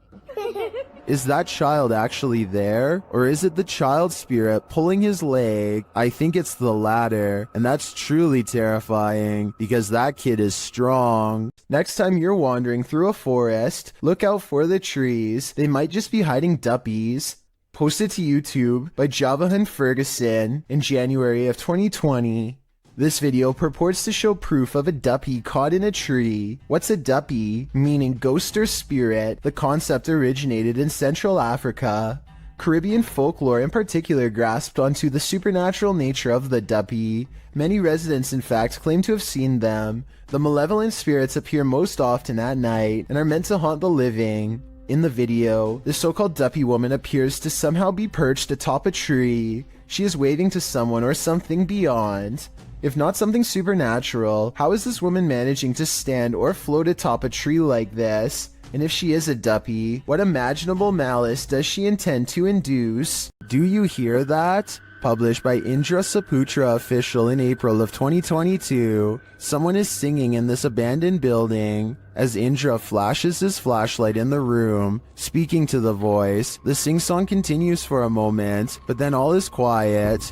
Is that child actually there? Or is it the child spirit pulling his leg? I think it's the latter, and that's truly terrifying because that kid is strong. Next time you're wandering through a forest, look out for the trees. They might just be hiding duppies. Posted to YouTube by Javahan Ferguson in January of 2020. This video purports to show proof of a duppy caught in a tree. What's a duppy? Meaning ghost or spirit. The concept originated in Central Africa. Caribbean folklore in particular grasped onto the supernatural nature of the duppy. Many residents in fact claim to have seen them. The malevolent spirits appear most often at night and are meant to haunt the living. In the video, the so-called duppy woman appears to somehow be perched atop a tree. She is waving to someone or something beyond. If not something supernatural, how is this woman managing to stand or float atop a tree like this? And if she is a duppy, what imaginable malice does she intend to induce? Do you hear that? Published by Indra Saputra Official in April of 2022. Someone is singing in this abandoned building. As Indra flashes his flashlight in the room, speaking to the voice, the sing-song continues for a moment, but then all is quiet.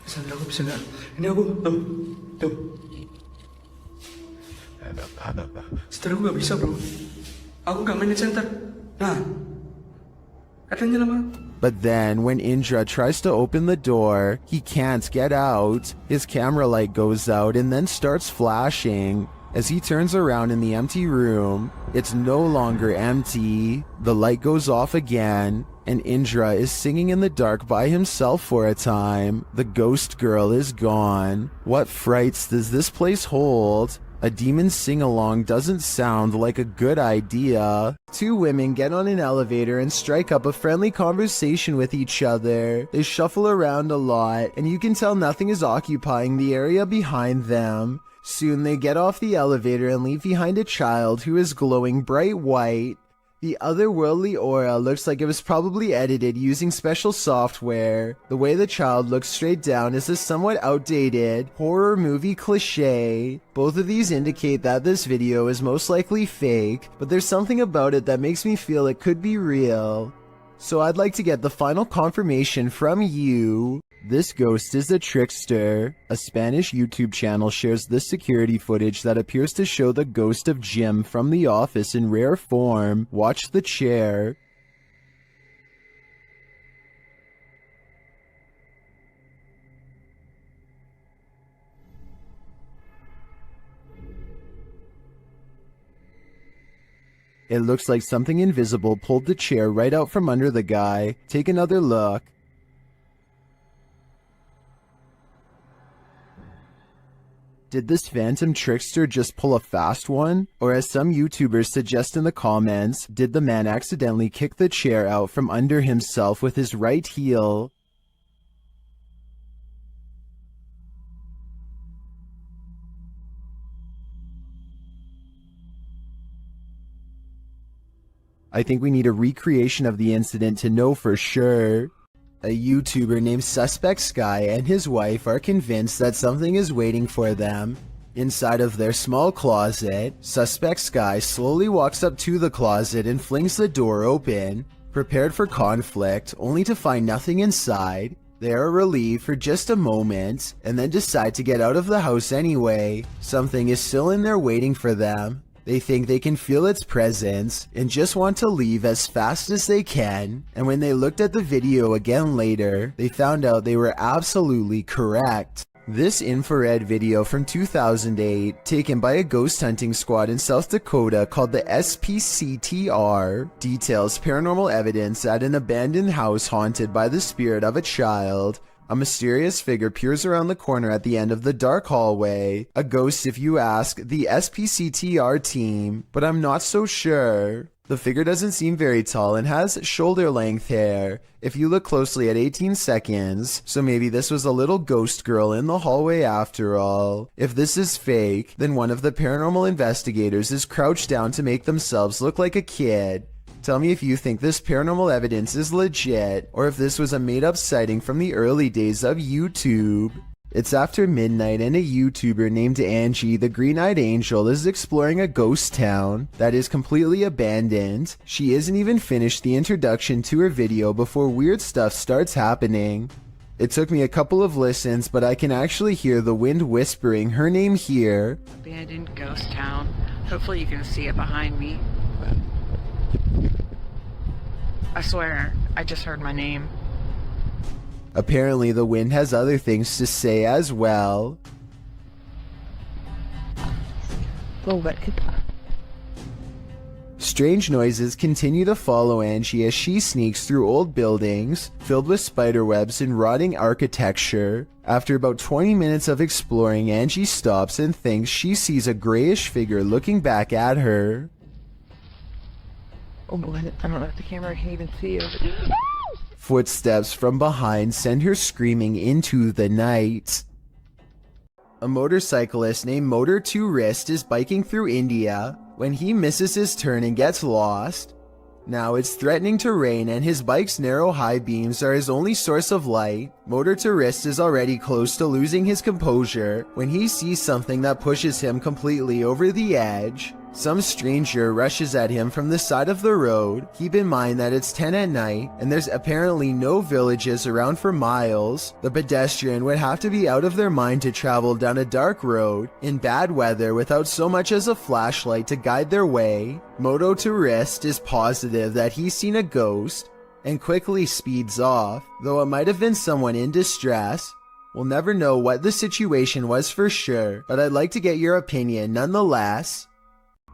Setelah gue gak bisa bro. Aku gak main di center. Nah, katanya lama. But then, when Indra tries to open the door, he can't get out. His camera light goes out and then starts flashing. As he turns around in the empty room, it's no longer empty. The light goes off again, and Indra is singing in the dark by himself for a time. The ghost girl is gone. What frights does this place hold? A demon sing-along doesn't sound like a good idea. Two women get on an elevator and strike up a friendly conversation with each other. They shuffle around a lot, and you can tell nothing is occupying the area behind them. Soon they get off the elevator and leave behind a child who is glowing bright white. The otherworldly aura looks like it was probably edited using special software. The way the child looks straight down is a somewhat outdated horror movie cliche. Both of these indicate that this video is most likely fake, but there's something about it that makes me feel it could be real. So I'd like to get the final confirmation from you. This ghost is a trickster. A Spanish YouTube channel shares this security footage that appears to show the ghost of Jim from The Office in rare form. Watch the chair. It looks like something invisible pulled the chair right out from under the guy. Take another look. Did this phantom trickster just pull a fast one? Or as some YouTubers suggest in the comments, did the man accidentally kick the chair out from under himself with his right heel? I think we need a recreation of the incident to know for sure. A YouTuber named Suspect Sky and his wife are convinced that something is waiting for them. Inside of their small closet, Suspect Sky slowly walks up to the closet and flings the door open. Prepared for conflict, only to find nothing inside, they are relieved for just a moment, and then decide to get out of the house anyway. Something is still in there waiting for them. They think they can feel its presence and just want to leave as fast as they can. And when they looked at the video again later, they found out they were absolutely correct. This infrared video from 2008, taken by a ghost hunting squad in South Dakota called the SPCTR, details paranormal evidence at an abandoned house haunted by the spirit of a child. A mysterious figure peers around the corner at the end of the dark hallway. A ghost if you ask the SPCTR team, but I'm not so sure. The figure doesn't seem very tall and has shoulder-length hair, if you look closely at 18 seconds, so maybe this was a little ghost girl in the hallway after all. If this is fake, then one of the paranormal investigators is crouched down to make themselves look like a kid. Tell me if you think this paranormal evidence is legit, or if this was a made-up sighting from the early days of YouTube. It's after midnight and a YouTuber named Angie, the Green-Eyed Angel, is exploring a ghost town that is completely abandoned. She isn't even finished the introduction to her video before weird stuff starts happening. It took me a couple of listens, but I can actually hear the wind whispering her name here. Abandoned ghost town. Hopefully you can see it behind me. I swear, I just heard my name. Apparently the wind has other things to say as well. Strange noises continue to follow Angie as she sneaks through old buildings filled with spiderwebs and rotting architecture. After about 20 minutes of exploring, Angie stops and thinks she sees a grayish figure looking back at her. Oh boy, I don't know if the camera can even see it. Footsteps from behind send her screaming into the night. A motorcyclist named Motor 2 Wrist is biking through India when he misses his turn and gets lost. Now it's threatening to rain and his bike's narrow high beams are his only source of light. Motor 2 Wrist is already close to losing his composure when he sees something that pushes him completely over the edge. Some stranger rushes at him from the side of the road. Keep in mind that it's 10 at night and there's apparently no villages around for miles. The pedestrian would have to be out of their mind to travel down a dark road in bad weather without so much as a flashlight to guide their way. Moto to Wrist is positive that he's seen a ghost and quickly speeds off, though it might have been someone in distress. We'll never know what the situation was for sure, but I'd like to get your opinion nonetheless.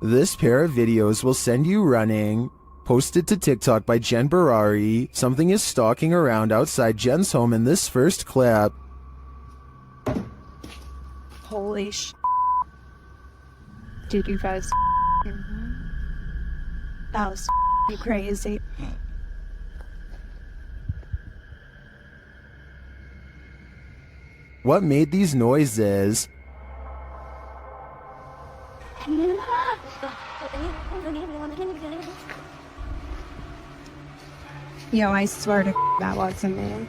This pair of videos will send you running. Posted to TikTok by Jen Barari. Something is stalking around outside Jen's home in this first clip. Holy sh**. Dude, you guys. That was crazy. What made these noises? Yo, I swear to that wasn't me.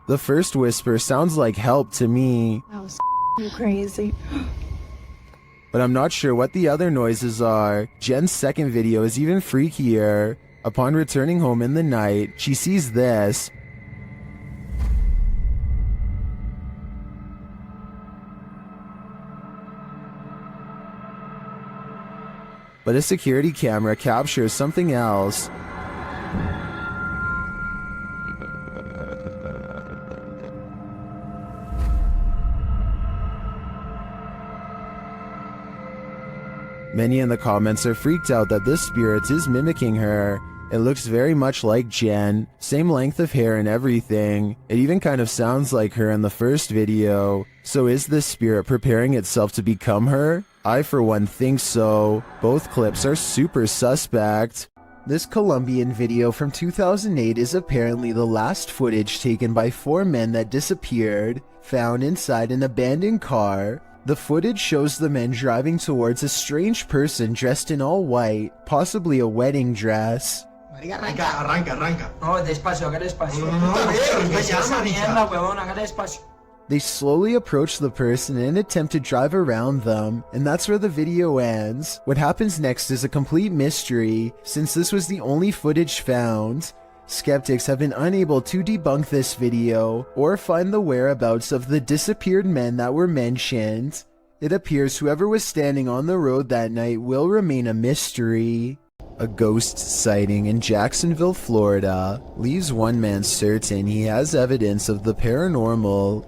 The first whisper sounds like help to me, That was crazy. but I'm not sure what the other noises are. Jen's second video is even freakier. Upon returning home in the night, she sees this. But a security camera captures something else. Many in the comments are freaked out that this spirit is mimicking her. It looks very much like Jen, same length of hair and everything. It even kind of sounds like her in the first video. So is this spirit preparing itself to become her? I for one think so. Both clips are super suspect. This Colombian video from 2008 is apparently the last footage taken by 4 men that disappeared, found inside an abandoned car. The footage shows the men driving towards a strange person dressed in all white, possibly a wedding dress. Arranca. No, despacio, haga despacio. They slowly approach the person and attempt to drive around them, and that's where the video ends. What happens next is a complete mystery, since this was the only footage found. Skeptics have been unable to debunk this video, or find the whereabouts of the disappeared men that were mentioned. It appears whoever was standing on the road that night will remain a mystery. A ghost sighting in Jacksonville, Florida, leaves one man certain he has evidence of the paranormal.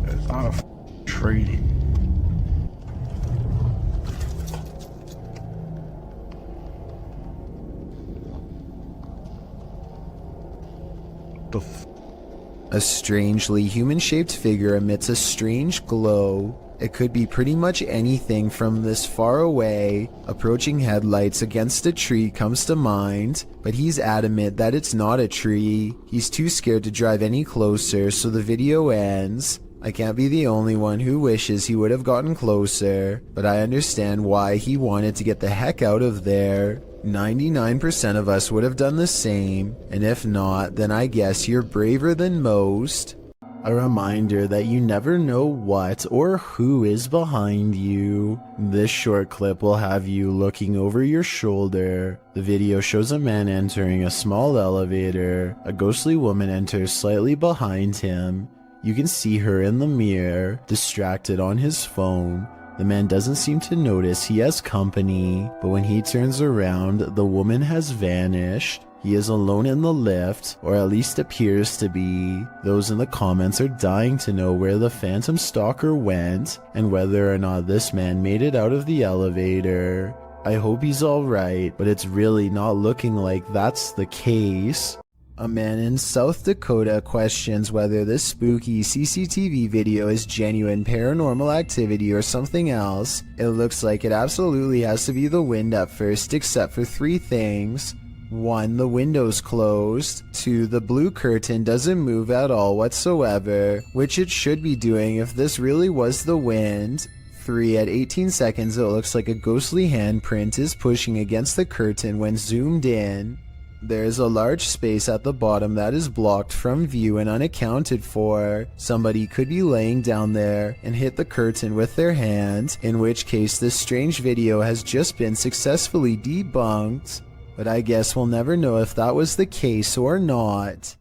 It's not a tree. A strangely human-shaped figure emits a strange glow. It could be pretty much anything from this far away. Approaching headlights against a tree comes to mind, but he's adamant that it's not a tree. He's too scared to drive any closer, so the video ends. I can't be the only one who wishes he would have gotten closer, but I understand why he wanted to get the heck out of there. 99% of us would have done the same, and if not, then I guess you're braver than most. A reminder that you never know what or who is behind you. This short clip will have you looking over your shoulder. The video shows a man entering a small elevator. A ghostly woman enters slightly behind him. You can see her in the mirror, distracted on his phone. The man doesn't seem to notice he has company, but when he turns around, the woman has vanished. He is alone in the lift, or at least appears to be. Those in the comments are dying to know where the phantom stalker went, and whether or not this man made it out of the elevator. I hope he's alright, but it's really not looking like that's the case. A man in South Dakota questions whether this spooky CCTV video is genuine paranormal activity or something else. It looks like it absolutely has to be the wind at first, except for 3 things. 1. The window's closed. 2. The blue curtain doesn't move at all whatsoever, which it should be doing if this really was the wind. 3. At 18 seconds it looks like a ghostly handprint is pushing against the curtain when zoomed in. There is a large space at the bottom that is blocked from view and unaccounted for. Somebody could be laying down there and hit the curtain with their hand, in which case this strange video has just been successfully debunked. But I guess we'll never know if that was the case or not.